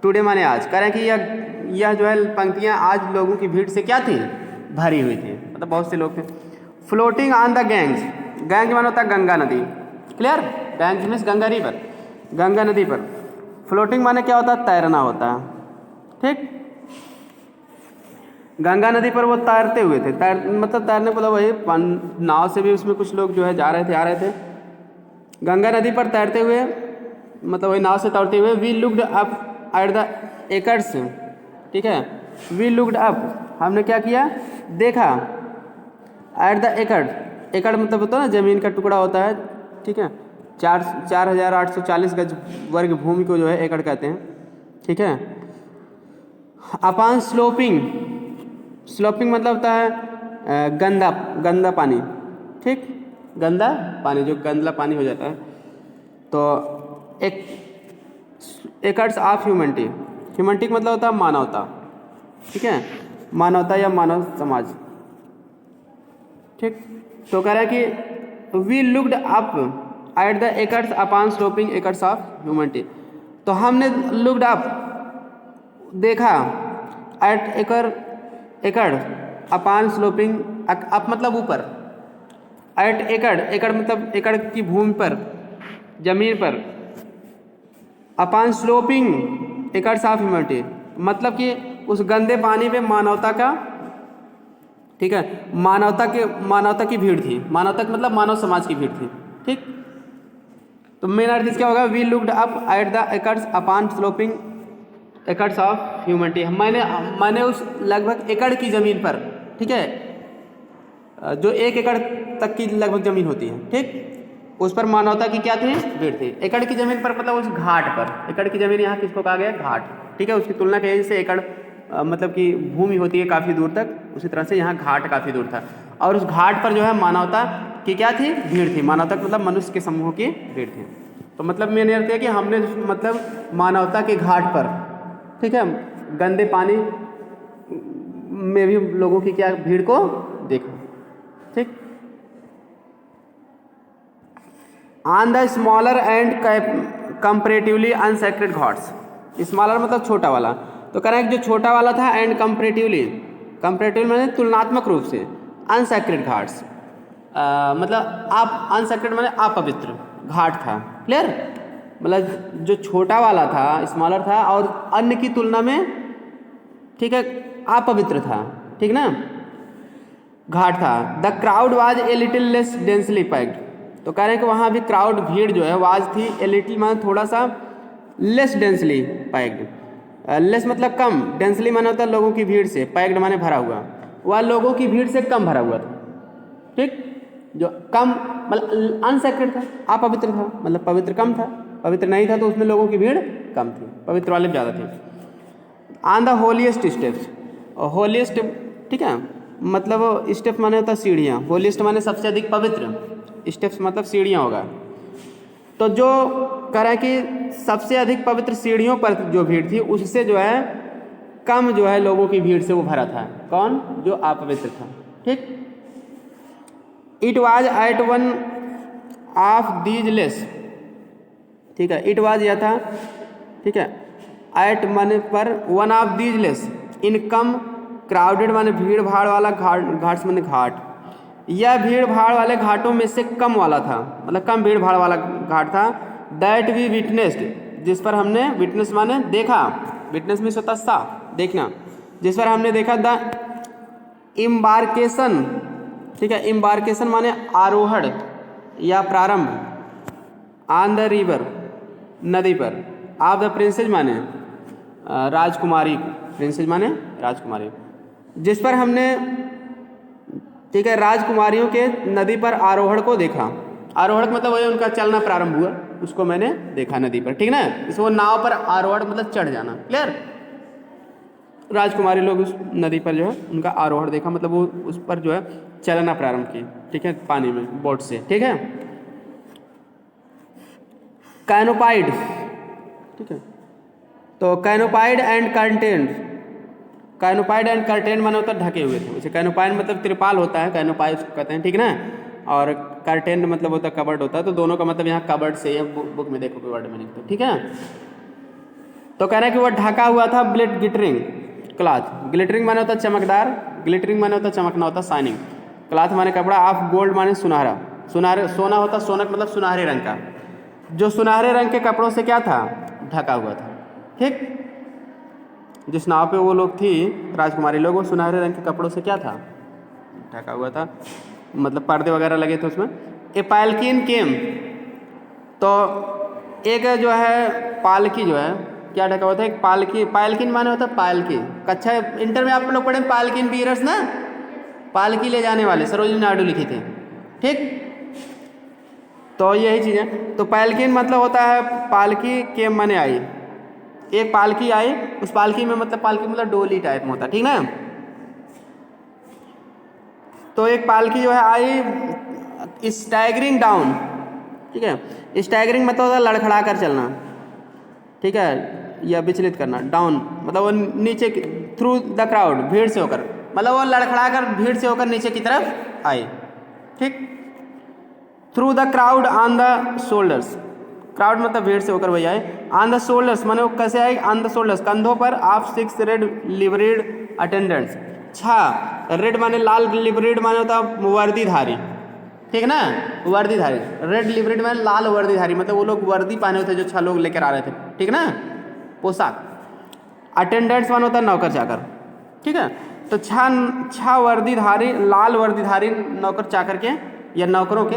टुडे माने आज, कह रहे हैं कि यह जो है पंक्तियाँ आज लोगों की भीड़ से क्या थी, भरी हुई थी, मतलब बहुत से लोग थे। Floating on the gangs, gang माना होता है गंगा नदी, clear, gangs means Ganga river, Ganga नदी पर। फ्लोटिंग माने क्या होता है, तैरना होता है, ठीक। गंगा नदी पर वो तैरते हुए थे, मतलब तैरने मतलब वही नाव से भी उसमें कुछ लोग जो है जा रहे थे आ रहे थे, गंगा नदी पर तैरते हुए, मतलब वही नाव से तैरते हुए। We looked up at the acres, ठीक है, वी लुक्ड अप, हमने क्या किया, देखा, एट द एकड़, एकड़ मतलब होता है ना जमीन का टुकड़ा होता है, ठीक है, 4,840 गज वर्ग भूमि को जो है एकड़ कहते हैं, ठीक है। अपॉन स्लोपिंग, स्लोपिंग मतलब होता है गंदा, गंदा पानी, ठीक, गंदा पानी, जो गंदा पानी हो जाता है। तो एक एकर्स ऑफ ह्यूमनिटी, ह्यूमनिटी मतलब होता है मानवता, ठीक है, मानवता या मानव समाज, ठीक। तो कह रहा है कि we looked up at the acres upon sloping acres of humanity, तो हमने लुक्ड अप देखा, एट एकड़, एकड़ अपॉन स्लोपिंग, अप मतलब ऊपर, एट एकड़, एकड़ मतलब एकड़ की भूमि पर, जमीन पर, upon sloping acres of humanity मतलब कि उस गंदे पानी में मानवता का, ठीक है, मानवता की भीड़ थी, मानवता मतलब मानव समाज की भीड़ थी, ठीक। तो मेन अर्थ क्या होगा, we looked up at the acres upon sloping acres of humanity, मैंने उस लगभग एकड़ की ज़मीन पर, ठीक है, जो 1 एकड़ तक की लगभग ज़मीन होती है, ठीक, उस पर मानवता की क्या थी, भीड़ थी। एकड़ की ज़मीन पर मतलब उस घाट पर, एकड़ की ज़मीन यहाँ किसको कहा गया, घाट, ठीक है, उसकी तुलना कहीं से एकड़ मतलब कि भूमि होती है काफ़ी दूर तक, उसी तरह से यहाँ घाट काफ़ी दूर था, और उस घाट पर जो है मानवता की क्या थी, भीड़ थी, मानवता मतलब मनुष्य के समूह की भीड़ थी। तो मतलब मेन अर्थ है कि हमने मतलब मानवता के घाट पर, ठीक है, गंदे पानी में भी लोगों की क्या भीड़ को देखा, ठीक। On the smaller and comparatively unsacred ghats, smaller मतलब छोटा वाला, तो कह रहे हैं जो छोटा वाला था, एंड कंपेरेटिवली, कंपेरेटिवली माने तुलनात्मक रूप से, अनसेक्रेड घाट्स मतलब आप, अनसेक्रेड माने अपवित्र घाट था, क्लियर, मतलब जो छोटा वाला था, स्मॉलर था, और अन्य की तुलना में, ठीक है, अपवित्र था, ठीक ना, घाट था। The crowd was a little less densely packed, तो कह रहे हैं कि वहाँ भी क्राउड भीड़ जो है वाज थी, ए लिटिल माने थोड़ा सा, लेस डेंसली पैक्ड, लेस मतलब कम, डेंसली माने होता है लोगों की भीड़ से, पैक्ड माने भरा हुआ, वह लोगों की भीड़ से कम भरा हुआ था, ठीक, जो कम मतलब अनसेक्रेड था, अपवित्र था, मतलब पवित्र कम था, पवित्र नहीं था तो उसमें लोगों की भीड़ कम थी, पवित्र वाले ज़्यादा थे। On the holiest steps, holiest, ठीक है, मतलब स्टेप माने होता है सीढ़ियाँ, होलीएस्ट माने सबसे अधिक पवित्र, स्टेप्स मतलब सीढ़ियाँ होगा। तो जो कह रहा है कि सबसे अधिक पवित्र सीढ़ियों पर जो भीड़ थी, उससे जो है कम जो है लोगों की भीड़ से वो भरा था, कौन, जो अपवित्र था, ठीक। It was at one of these less, ठीक है, इट वाज यह था, ठीक है, एट माने पर, one of these less, in come, crowded माने भीड़ भाड़ वाला, घाट्स माने घाट, यह भीड़ भाड़ वाले घाटों में से कम वाला था, मतलब कम भीड़ भाड़ वाला घाट था। दैट वी विटनेस्ड, जिस पर हमने, विटनेस माने देखा, विटनेस में होता सा, देखना, जिस पर हमने देखा, द इम्बार्केशन ठीक है। एम्बार्केशन माने आरोहण या प्रारंभ, ऑन द रिवर नदी पर, ऑफ द प्रिंसेस माने राजकुमारी, प्रिंसेस माने राजकुमारी, जिस पर हमने, ठीक है, राजकुमारियों के नदी पर आरोहण को देखा। आरोहण मतलब वही उनका चलना प्रारंभ हुआ, उसको मैंने देखा नदी पर, ठीक ना। इसको वो नाव पर आरोहण मतलब चढ़ जाना, क्लियर। राजकुमारी लोग उस नदी पर जो है उनका आरोहण देखा, मतलब वो उस पर जो है चलना प्रारंभ किए, ठीक है, पानी में बोट से, ठीक है। कैनोपाइड, ठीक है, तो कैनोपाइड एंड कंटेंट, कैनोपाइड एंड कर्टेन माने होता है ढके हुए थे। जैसे कैनोपाइड मतलब त्रिपाल होता है, कैनोपाइड उसको कहते हैं, ठीक ना। और कर्टेन मतलब होता है कवर्ड होता है, तो दोनों का मतलब यहाँ कवर्ड से है, बुक में देखो वर्ड में लिखते, ठीक है। तो कह रहे हैं कि वह ढका हुआ था ब्लिट गिटरिंग क्लॉथ, ग्लिटरिंग माने होता है चमकदार, ग्लिटरिंग माने होता है चमकना होता है, शाइनिंग, क्लॉथ माने कपड़ा, ऑफ गोल्ड माने सुनहरा, सुनहरे सोना होता सोनक मतलब सुनहरे रंग का, जो सुनहरे रंग के कपड़ों से क्या था, ढका हुआ था, ठीक। जिस नाव पे वो लोग थी राजकुमारी लोग, वो सुनहरे रंग के कपड़ों से क्या था, ढका हुआ था, मतलब पर्दे वगैरह लगे थे उसमें। ए पालकिन केम, तो एक जो है पालकी जो है क्या ढका हुआ था, एक पालकी, पालकिन माने होता है पालकी, कक्षा इंटर में आप लोग पढ़े पालकिन बीयरर्स ना, पालकी ले जाने वाले, सरोजिनी नायडू लिखे थे, ठीक। तो यही चीज़ है। तो पालकिन मतलब होता है पालकी, केम माने आई, एक पालकी आई, उस पालकी में मतलब पालकी मतलब डोली टाइप में होता है, ठीक ना। तो एक पालकी जो है आई स्टैगरिंग डाउन, ठीक है, स्टैगरिंग मतलब होता है लड़खड़ा कर चलना, ठीक है, या विचलित करना, डाउन मतलब वो नीचे थ्रू द क्राउड, भीड़ से होकर, मतलब वो लड़खड़ा कर भीड़ से होकर नीचे की तरफ आई, ठीक। Through the crowd on the shoulders, crowd मतलब भीड़ से होकर वही आए, ऑन द शोल्डर्स माने वो कैसे आए, ऑन द शोल्डर्स कंधों पर, ऑफ 6 रेड लिवरीड अटेंडेंट्स, 6 रेड माने लाल, लिवरीड माने होता वर्दीधारी, ठीक है ना, वर्दीधारी, रेड लिवरीड माने लाल वर्दीधारी, मतलब वो लोग वर्दी पहने हुए थे जो 6 लोग लेकर आ रहे थे, ठीक ना, पोशाक। अटेंडेंट्स माने होता नौकर चाकर, ठीक है। तो 6 वर्दीधारी, लाल वर्दीधारी नौकर चाकर के या नौकरों के,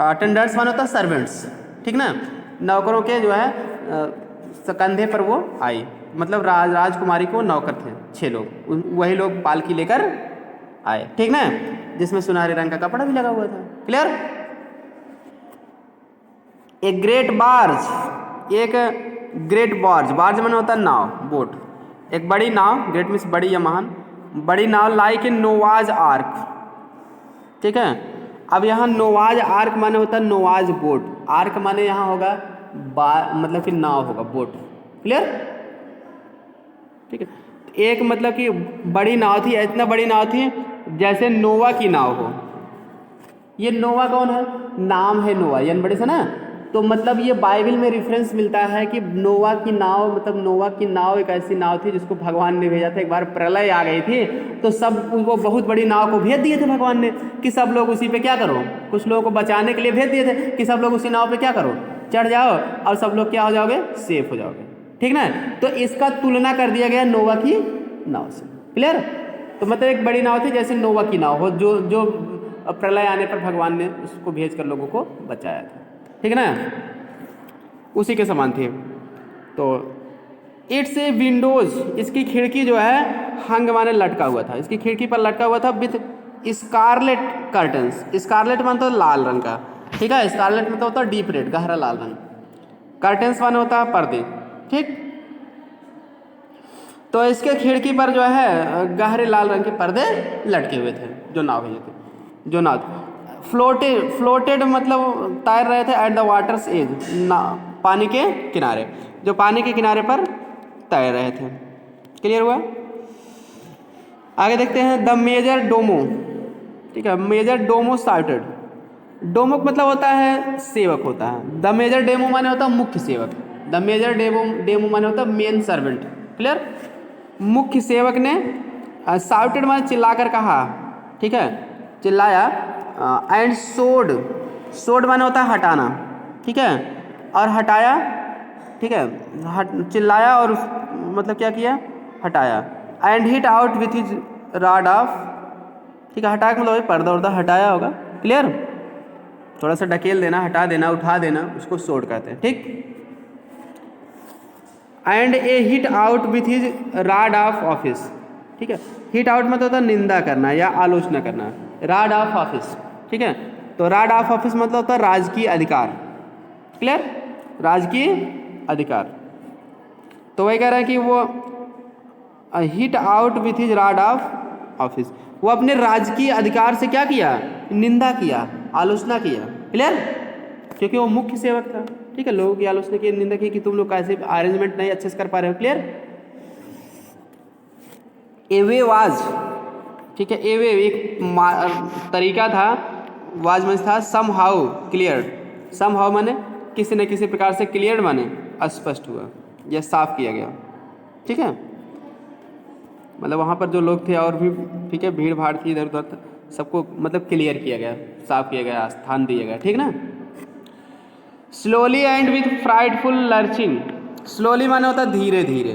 अटेंडेंट्स माने होता सर्वेंट्स, ठीक ना, नौकरों के जो है कंधे पर वो आई, मतलब राजकुमारी को नौकर थे 6 लोग, वही लोग पालकी लेकर आए, ठीक ना, जिसमें सुनहरे रंग का कपड़ा भी लगा हुआ था, क्लियर। एक ग्रेट बार्ज, एक ग्रेट बार्ज, बार्ज माने होता है नाव, बोट, एक बड़ी नाव, ग्रेट मीन्स बड़ी या महान, बड़ी नाव, लाइक इन नोवाज आर्क, ठीक है। अब यहाँ नोवाज आर्क माने होता है नोवाज बोट, आर्क माने यहाँ होगा मतलब कि नाव होगा, बोट, क्लियर, ठीक है। एक मतलब कि बड़ी नाव थी, इतना बड़ी नाव थी जैसे नोवा की नाव हो। ये नोवा कौन है, नाम है नोवा, यानी बड़े से ना, तो मतलब ये बाइबल में रेफरेंस मिलता है कि नोवा की नाव, मतलब नोवा की नाव एक ऐसी नाव थी जिसको भगवान ने भेजा था, एक बार प्रलय आ गई थी तो सब वो बहुत बड़ी नाव को भेज दिए थे भगवान ने कि सब लोग उसी पे क्या करो, कुछ लोगों को बचाने के लिए भेज दिए थे कि सब लोग उसी नाव पे क्या करो, चढ़ जाओ और सब लोग क्या हो जाओगे, सेफ हो जाओगे, ठीक ना। तो इसका तुलना कर दिया गया नोवा की नाव से, क्लियर। तो मतलब एक बड़ी नाव थी जैसे नोवा की नाव हो, जो प्रलय आने पर भगवान ने उसको भेज कर लोगों को बचाया था, ठीक है ना, उसी के समान थी। तो इट्स ए विंडोज, इसकी खिड़की जो है हंग माने लटका हुआ था, इसकी खिड़की पर लटका हुआ था विथ स्कारलेट कर्टन्स, स्कारलेट माने तो लाल रंग का, ठीक है, स्कारलेट मतलब होता है डीप रेड, गहरा लाल रंग, कर्टन्स माने होता है पर्दे, ठीक। तो इसके खिड़की पर जो है गहरे लाल रंग के पर्दे लटके हुए थे, जो नाव भेजे थे, जो नाव फ्लोटेड मतलब तैर रहे थे एट द वाटर्स एज, पानी के किनारे, जो पानी के किनारे पर तैर रहे थे, क्लियर हुआ। आगे देखते हैं द मेजर डोमो, ठीक है, मेजर डोमो स्टार्टेड, डोमो मतलब होता है सेवक होता है, द मेजर डेमो माने होता है मुख्य सेवक, द मेजर डेमो माने होता है मेन सर्वेंट, क्लियर। मुख्य सेवक ने साउटेड माने चिल्लाकर कहा, ठीक है, चिल्लाया, एंड सोड माने होता है हटाना, ठीक है, और हटाया, ठीक है, चिल्लाया और मतलब क्या किया, हटाया, and hit out with his rod of ठीक है, हटा के मतलब वही पर्दा उर्दा हटाया होगा, क्लियर। थोड़ा सा ढकेल देना, हटा देना, उठा देना, उसको सोड कहते हैं, ठीक। And a hit out with his rod of office, ठीक है। हिट आउट मतलब होता है निंदा करना या आलोचना करना, राड ऑफ ऑफिस, ठीक है। तो राड ऑफ ऑफिस मतलब होता है राजकीय अधिकार, क्लियर, राजकीय अधिकार। तो वही कह रहा है कि वो hit out with his rod of office, वो अपने राजकीय अधिकार से क्या किया, निंदा किया, आलोचना किया, क्लियर, क्योंकि वो मुख्य सेवक था, ठीक है। लोगों की आलोचना की, निंदा की कि तुम लोग कैसे अरेंजमेंट नहीं अच्छे से कर पा रहे हो, क्लियर। एवे वाज, ठीक है, एवे एक तरीका था, वाज में था somehow clear, somehow माने किसी न किसी प्रकार से, क्लियर माने स्पष्ट हुआ या साफ किया गया, ठीक है। मतलब वहाँ पर जो लोग थे और भी, ठीक है, भीड़ भाड़ थी इधर उधर, सबको मतलब क्लियर किया गया, साफ किया गया, स्थान दिया गया, ठीक ना। Slowly and with frightful lurching, slowly माने होता है धीरे धीरे,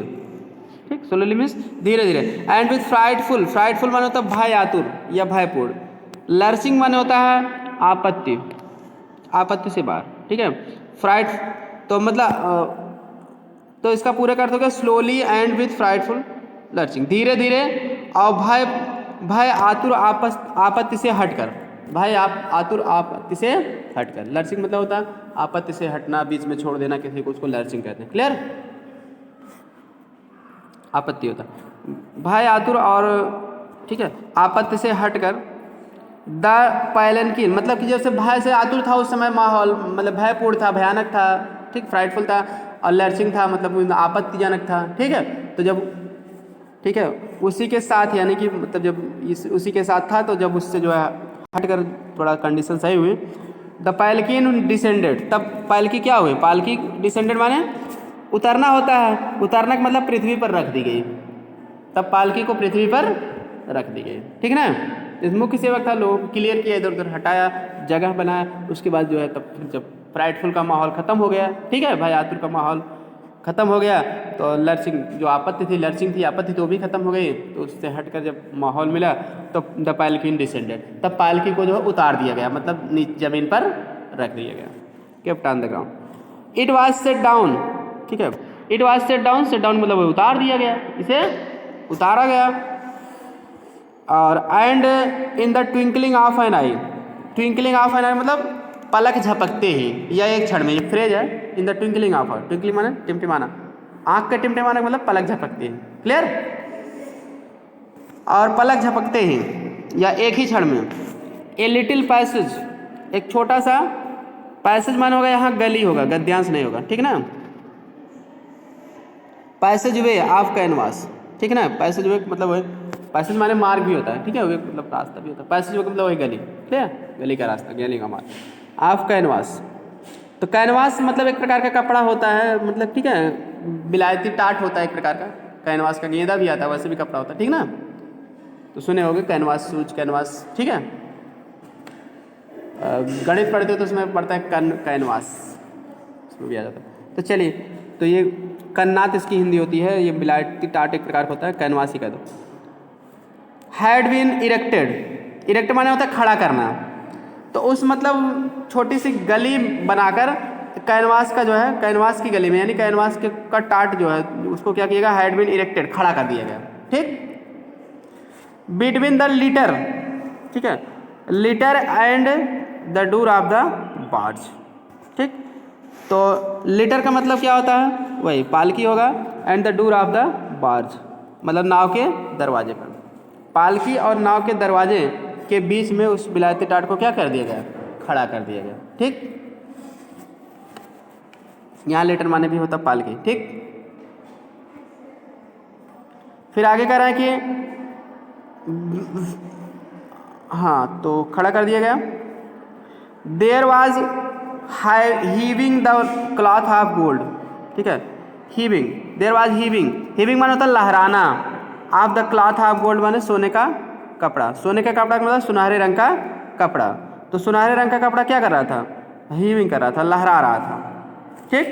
ठीक, स्लोली मीन्स धीरे धीरे। एंड विथ फ्राइटफुल, फ्राइटफुल माने होता है भय आतुर या भयपूर्ण। लर्चिंग माने होता है आपत्ति, आपत्ति से बाहर, ठीक है। फ्राइट तो मतलब तो इसका पूरा अर्थ हो गया स्लोली एंड विथ फ्राइटफुल लर्चिंग, धीरे धीरे और भय भय आतुर आपत्ति से हटकर, भय आतुर आपत्ति से हटकर। लर्चिंग मतलब होता है आपत्ति से हटना, बीच में छोड़ देना किसी को, उसको लर्चिंग कहते हैं, क्लियर। आपत्ति होता है भय आतुर और, ठीक है, आपत्ति से हटकर। द पैलेंकिन मतलब कि जैसे भय से आतुर था उस समय माहौल, मतलब भयपूर्ण था, भयानक था, ठीक, फ्राइटफुल था। और लर्चिंग था मतलब आपत्तिजनक था, ठीक है। तो जब, ठीक है, उसी के साथ यानी कि मतलब जब उसी के साथ था, तो जब उससे जो है हटकर थोड़ा कंडीशन सही हुई, द पालकिन डिसेंडेड, तब पालकी क्या हुई, पालकी डिसेंडेड माने उतरना होता है, उतरना का मतलब पृथ्वी पर रख दी गई, तब पालकी को पृथ्वी पर रख दी गई, ठीक ना। इस मुख्य सेवक था, लोगों को क्लियर किया, इधर उधर हटाया, जगह बनाया, उसके बाद जो है तब फिर जब फ्राइटफुल का माहौल ख़त्म हो गया, ठीक है, भाई आतुर का माहौल ख़त्म हो गया, तो लर्चिंग जो आपत्ति थी, लर्चिंग थी आपत्ति, तो भी ख़त्म हो गई। तो उससे हटकर जब माहौल मिला तो द पालकिन डिसेंडेड, तब पालकी को जो है उतार दिया गया, मतलब ज़मीन पर रख दिया गया, kept on the ground. It was set down, ठीक है, it was set down, set down मतलब उतार दिया गया, इसे उतारा गया। और and in the twinkling of an eye, twinkling of an eye मतलब पलक झपकते ही, या एक क्षण में, ये फ्रेज है, इन द ट्विंकलिंग ऑफ, ट्विंकलिंग माने टिमटिमाना, आँख का टिमटिमाना मतलब पलक झपकते ही, क्लियर। और पलक झपकते ही या एक ही क्षण में। ए लिटिल पैसेज, एक छोटा सा पैसेज माने होगा यहाँ गली होगा, गद्यांश नहीं होगा, ठीक ना। पैसेज वे ऑफ कैनवास, ठीक ना, पैसेज वे मतलब वही, पैसेज माने मार्ग भी होता है, ठीक है, वे मतलब रास्ता भी होता है, पैसेज वे मतलब वही गली, ठीक है, गली का रास्ता, गली का मार्ग। ऑफ कैनवास, तो कैनवास मतलब एक प्रकार का कपड़ा होता है, मतलब ठीक है, विलायती टाट होता है एक प्रकार का, कैनवास का गेंदा भी आता है, वैसे भी कपड़ा होता है, ठीक ना। तो सुने होंगे कैनवास शूज, कैनवास, ठीक है। गणित पढ़ते हो तो उसमें पढ़ता है कैनवास, उसमें भी आ जाता है। तो चलिए, तो ये कन्नात इसकी हिंदी होती है, ये विलायती टाट एक प्रकार का होता है, कैनवास ही कह दो। हैड बीन इरेक्टेड, इरेक्ट माने होता है खड़ा करना, तो उस मतलब छोटी सी गली बनाकर कैनवास का जो है, कैनवास की गली में, यानी कैनवास के का टाट जो है उसको क्या किया गया, हैड बीन इरेक्टेड, खड़ा कर दिया गया, ठीक। बिटवीन द लीटर, ठीक है, litre and the door of the barge, ठीक। तो लीटर का मतलब क्या होता है, वही पालकी होगा, and the door of the barge मतलब नाव के दरवाजे पर, पालकी और नाव के दरवाजे के बीच में उस विलायती टाट को क्या कर दिया गया, खड़ा कर दिया गया, ठीक। यहाँ लीटर माने भी होता पालकी, ठीक। फिर आगे कह रहा है कि हाँ, तो खड़ा कर दिया गया। There was heaving the cloth of gold, ठीक है, heaving, there was heaving, heaving माने होता है लहराना, of the cloth of gold माने सोने का कपड़ा, सोने का कपड़ा मतलब सुनहरे रंग का कपड़ा, तो सुनहरे रंग का कपड़ा क्या कर रहा था, हीविंग कर रहा था, लहरा रहा था, ठीक।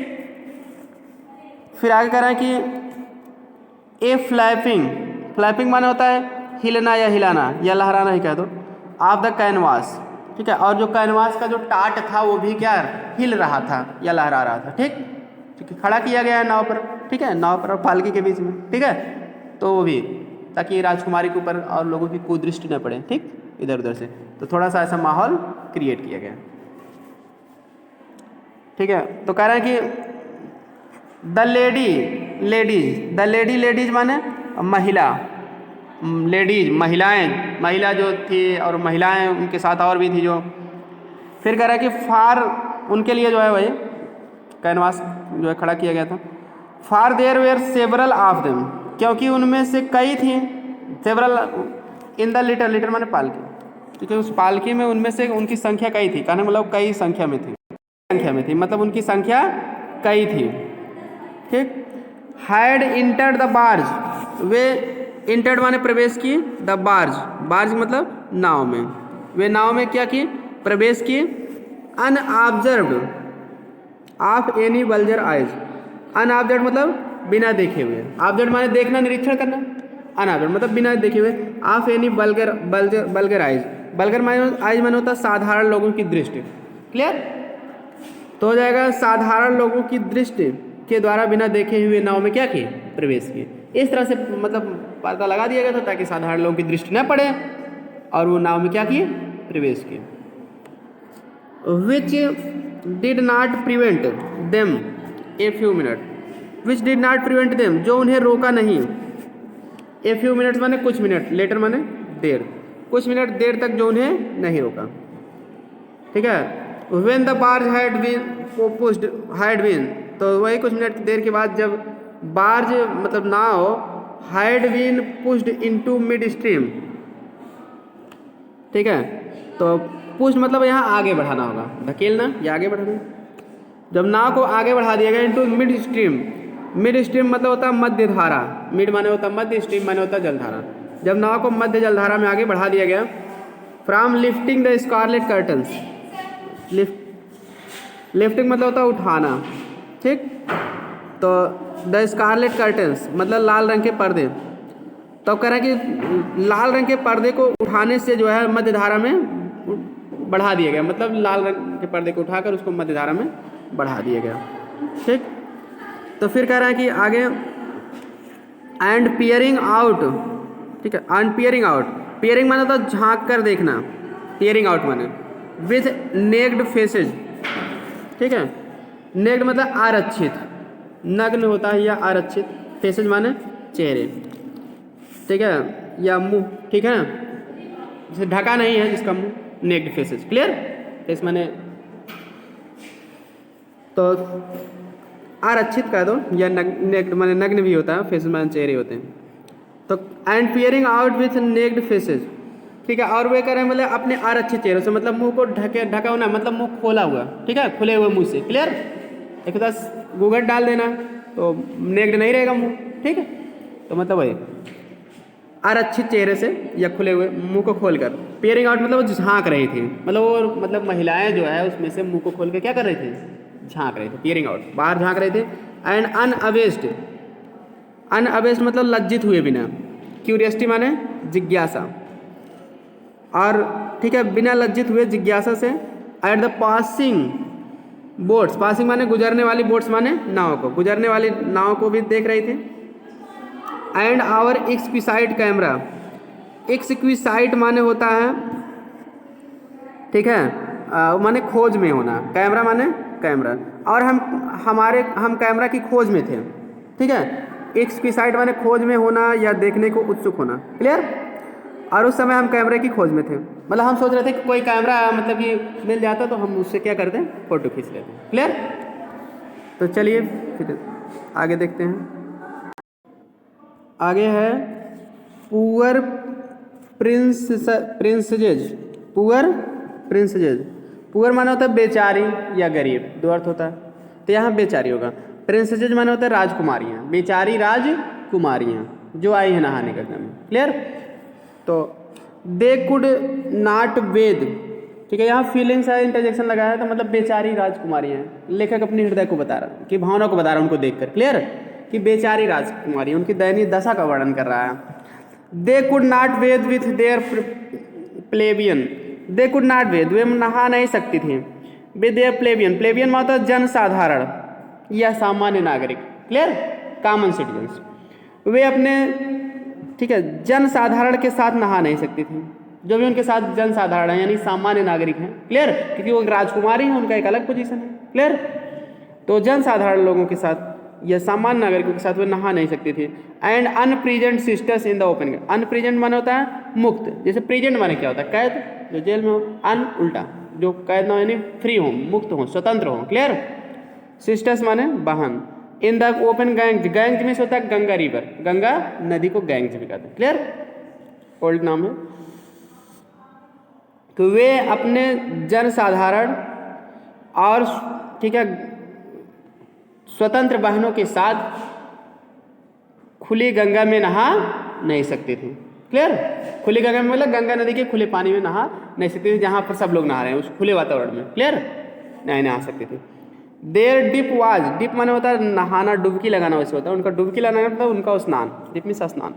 फिर आगे कह रहा है कि ए फ्लैपिंग, फ्लैपिंग माने होता है हिलना या हिलाना या लहराना ही कह दो, ऑफ द कैनवास, ठीक है। और जो कैनवास का जो टाट था वो भी क्या हिल रहा था या लहरा रहा था, ठीक, क्योंकि खड़ा किया गया है नाव पर, ठीक है, नाव पर और पालकी के बीच में, ठीक है। तो वो भी ताकि राजकुमारी के ऊपर और लोगों की कुदृष्टि न पड़े, ठीक, इधर उधर से, तो थोड़ा सा ऐसा माहौल क्रिएट किया गया, ठीक है। तो कह रहे हैं कि द लेडीज माने महिला, लेडीज महिलाएं, महिला जो थी और महिलाएं उनके साथ और भी थी जो, फिर कह रहा है कि फार उनके लिए जो है वही कैनवास जो है खड़ा किया गया था। For there were several of them, क्योंकि उनमें से कई थी, several in the litter, litter माने पालकी, क्योंकि उस पालकी में उनमें से उनकी संख्या कई थी, कहने मतलब कई संख्या में थी, मतलब उनकी संख्या कई थी, ठीक। Had entered the barge, way entered माने प्रवेश की, द बार्ज, बार्ज मतलब नाव में, वे नाव में क्या की प्रवेश की, अनऑब्जर्व्ड ऑफ एनी वल्जर आइज, अनऑब्जर्व्ड मतलब बिना देखे हुए, ऑब्जर्व माने देखना निरीक्षण करना, अनऑब्जर्व्ड मतलब बिना देखे हुए, of any vulgar eyes, vulgar माने आइज माने होता साधारण लोगों की दृष्टि, क्लियर। तो हो जाएगा साधारण लोगों की दृष्टि के द्वारा बिना देखे हुए नाव में क्या किए प्रवेश किए, इस तरह से मतलब पता लगा दिया गया था ताकि साधारण लोगों की दृष्टि न पड़े और वो नाव में क्या किए प्रवेश किए। Which did not prevent them a few minute, which did not prevent them जो उन्हें रोका नहीं, ए फ्यू मिनट्स माने कुछ मिनट, लेटर माने देर, कुछ मिनट देर तक जो उन्हें नहीं रोका, ठीक है। When the barge had been pushed, had been तो वही कुछ मिनट देर के बाद जब बार्ज मतलब नाव had been pushed into mid stream, ठीक है। तो पुश मतलब यहाँ आगे बढ़ाना होगा, धकेलना या आगे बढ़ाना, जब नाव को आगे बढ़ा दिया गया into mid stream, mid stream मतलब होता है मध्य धारा, मिड माने होता है मध्य, स्ट्रीम माने होता है जलधारा, जब नाव को मध्य जलधारा में आगे बढ़ा दिया गया, from lifting the scarlet curtains, lifting मतलब होता है उठाना, ठीक। तो द स्कारलेट कर्टन्स मतलब लाल रंग के पर्दे, तो कह रहे हैं कि लाल रंग के पर्दे को उठाने से जो है मध्य धारा में बढ़ा दिया गया, मतलब लाल रंग के पर्दे को उठाकर उसको मध्य धारा में बढ़ा दिया गया, ठीक। तो फिर कह रहे हैं कि आगे एंड पियरिंग आउट, ठीक है, एंड पियरिंग आउट, पियरिंग माने तो झांक कर देखना, पियरिंग आउट माने विथ नेक्ड फेसेज, ठीक है, नेक्ड मतलब आरक्षित, नग्न होता है या आरक्षित, फेसेज माने चेहरे, ठीक है, या मुंह, ठीक है, जैसे ढका नहीं है जिसका मुंह, नेक्ड फेसेज, क्लियर, फेस माने तो आरक्षित कह दो, या नेक्ड माने नग्न भी होता है, फेसेज माने चेहरे होते हैं। तो and peering out with naked faces, ठीक है, और वे कह रहे हैं मतलब अपने आरक्षित चेहरे से, मतलब मुंह को ढका होना, मतलब मुंह खोला हुआ, ठीक है, खुले हुए मुंह से, क्लियर। एक 10 गूगल डाल देना तो नेक्ड नहीं रहेगा मुंह, ठीक है। तो मतलब वही आरक्षित चेहरे से या खुले हुए मुंह को खोलकर, पियरिंग आउट मतलब वो झांक रही थी, मतलब वो मतलब महिलाएं जो है उसमें से मुंह को खोल कर क्या कर रही थी, झांक रहे थे, पियरिंग आउट बाहर झांक रहे थे। एंड अनअवेस्ड, अनअवेस्ड मतलब लज्जित हुए बिना, क्यूरियसिटी माने जिज्ञासा, और ठीक है बिना लज्जित हुए जिज्ञासा से, at the passing boats, passing माने गुजरने वाली, बोट्स माने नाव को, गुजरने वाली नाव को भी देख रही थी। एंड आवर एक्सक्विसाइट कैमरा, एक्सक्विसाइट माने होता है, ठीक है, माने खोज में होना, कैमरा माने कैमरा, और हम कैमरा की खोज में थे, ठीक है। एक्सक्विसाइट माने खोज में होना या देखने को उत्सुक होना, क्लियर। और उस समय हम कैमरे की खोज में थे, मतलब हम सोच रहे थे कि कोई कैमरा मतलब कि मिल जाता तो हम उससे क्या करते हैं, फोटो खींच लेते हैं, क्लियर। तो चलिए फिर आगे देखते हैं। आगे है पुअर प्रिंसेजेज, पुअर प्रिंसेजेज, पुअर माना होता है बेचारी या गरीब, दो अर्थ होता है, तो यहाँ बेचारी होगा। प्रिंसेजेज माना होता है राजकुमारियाँ, बेचारी राजकुमारियाँ जो आई है नहाने गंगा में, क्लियर। तो दे कुड नॉट वेद, ठीक है, यहाँ फीलिंग्स है, इंटरजेक्शन लगाया है, तो मतलब बेचारी राजकुमारियाँ हैं, लेखक अपने हृदय को बता रहा है कि भावना को बता रहा है उनको देखकर, क्लियर, कि बेचारी राजकुमारी उनकी दयनीय दशा का वर्णन कर रहा है। They could not wade with their plebeian, they could not wade, वे नहा नहीं सकती थी विद देयर प्लेबियन, प्लेबियन मतलब जन साधारण या सामान्य नागरिक, क्लियर, कॉमन सिटीजन्स, वे अपने, ठीक है, जन साधारण के साथ नहा नहीं सकती थी, जो भी उनके साथ जन साधारण है यानी सामान्य नागरिक हैं, क्लियर, क्योंकि वो राजकुमारी है, उनका एक अलग पोजीशन है, क्लियर, तो जन साधारण लोगों के साथ या सामान्य नागरिकों के साथ वो नहा नहीं सकती थी। And unpleasant sisters in the open, unpleasant माने होता है मुक्त, जैसे प्रेजेंट माने क्या होता है, कैद, जो जेल में हो, अन उल्टा, जो कैद ना हो यानी फ्री हो, मुक्त हो, स्वतंत्र हो, क्लियर, सिस्टर्स माने बहन, in the open gang, gang में से होता है गंगा रिवर, गंगा नदी को गैंग भी कहते हैं, क्लियर, ओल्ड नाम है। तो वे अपने जन साधारण और, ठीक है, स्वतंत्र बहनों के साथ खुली गंगा में नहा नहीं सकती थी, क्लियर, खुली गंगा में मतलब गंगा नदी के खुले पानी में नहा नहीं सकती थी, जहाँ पर सब लोग नहा रहे हैं उस खुले वातावरण में, क्लियर, नहीं नहा सकती थी। देयर डिप वाज, डिप माने होता है नहाना, डुबकी लगाना वैसे होता है, उनका डुबकी लगाना मतलब उनका स्नान, डिप में स्नान,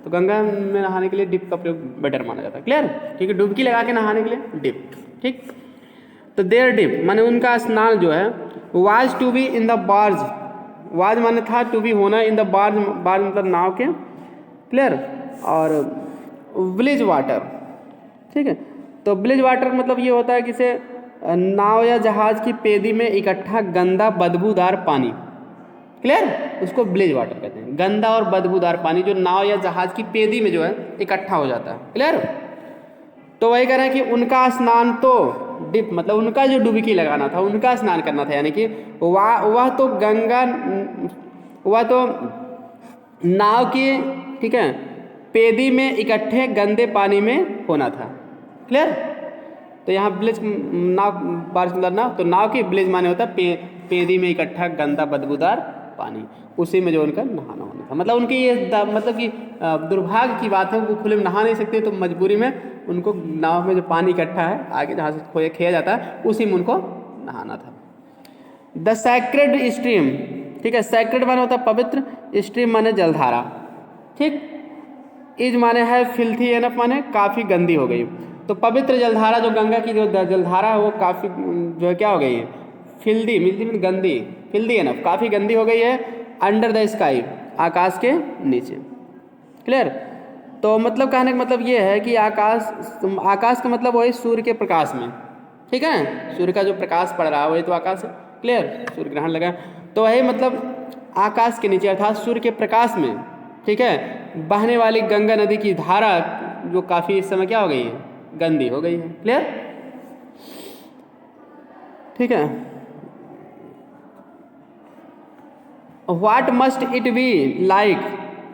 तो गंगा में नहाने के लिए डिप का प्रयोग बेटर माना जाता है, क्लियर, क्योंकि डुबकी लगा के नहाने के लिए डिप, ठीक, तो देयर डिप माने उनका स्नान जो है, was to be in the barge, was माने था, टू बी होना, इन द बार्ज, बार्ज मतलब नाव के, क्लियर, और विलेज वाटर, ठीक है, तो विलेज वाटर मतलब ये होता है कि से नाव या जहाज की पेदी में इकट्ठा गंदा बदबूदार पानी, क्लियर, उसको विलेज वाटर कहते हैं, गंदा और बदबूदार पानी जो नाव या जहाज की पेदी में जो है इकट्ठा हो जाता है, क्लियर, तो वही कह रहे हैं कि उनका स्नान तो डिप मतलब उनका जो डुबकी लगाना था, उनका स्नान करना था, यानी कि वह तो गंगा, वह तो नाव की, ठीक है, पेदी में इकट्ठे गंदे पानी में होना था, क्लियर, तो यहाँ ब्लेज नाव, बारिश मतलब नाव, तो नाव की ब्लेज माने होता है पेदी में इकट्ठा गंदा बदबूदार पानी, उसी में जो उनका नहाना होना था, मतलब उनकी ये मतलब कि दुर्भाग्य की बात है, वो खुले में नहा नहीं सकते, तो मजबूरी में उनको नाव में जो पानी इकट्ठा है आगे जहाँ से खेया जाता है उसी में उनको नहाना था। द सैक्रेड स्ट्रीम, ठीक है, सैक्रेड माने होता है पवित्र, स्ट्रीम माने जलधारा, ठीक, इज माने है फिल्थी एनफ माने काफ़ी गंदी हो गई, तो पवित्र जलधारा जो गंगा की जो जलधारा है वो काफ़ी जो है क्या हो गई है, फिल्दी, मिलती में गंदी, फिल्दी एनफ काफ़ी गंदी हो गई है, अंडर द स्काई आकाश के नीचे, क्लियर, तो मतलब कहने का मतलब ये है कि आकाश, आकाश का मतलब वही सूर्य के प्रकाश में, ठीक है, सूर्य का जो प्रकाश पड़ रहा है वही तो आकाश है, क्लियर, सूर्य ग्रहण लगा, तो वही मतलब आकाश के नीचे अर्थात सूर्य के प्रकाश में, ठीक है, बहने वाली गंगा नदी की धारा जो काफ़ी इस समय क्या हो गई है, गंदी हो गई है, क्लियर, ठीक है। What must it be like,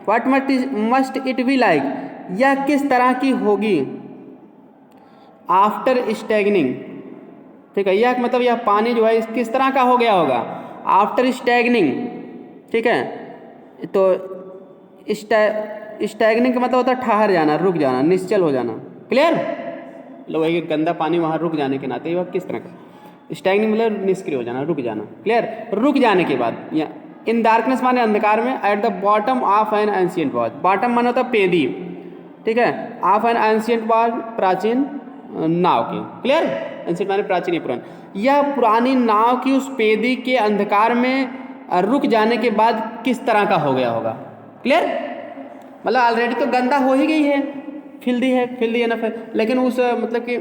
what must it be like, यह किस तरह की होगी, आफ्टर स्टैगनिंग, ठीक है, यह मतलब यह पानी जो है किस तरह का हो गया होगा, आफ्टर स्टैगनिंग, ठीक है, तो स्टैगनिंग का मतलब होता है ठहर जाना, रुक जाना, निश्चल हो जाना, क्लियर, मतलब वही गंदा पानी वहाँ रुक जाने के नाते वह किस तरह का, स्टैगनिंग मतलब निष्क्रिय हो जाना, रुक जाना, क्लियर, रुक जाने के बाद, या इन डार्कनेस माने अंधकार में, at the bottom of N ancient was, bottom माने होता है पेदी, ठीक है, ऑफ एन एंशिएंट वॉज प्राचीन नाव की, क्लियर, एंशिएंट माने प्राचीन या पुरानी, यह पुरानी नाव की उस पेदी के अंधकार में रुक जाने के बाद किस तरह का हो गया होगा, क्लियर, मतलब ऑलरेडी तो गंदा हो ही गई है, फिल्दी एनफ है, लेकिन उस मतलब कि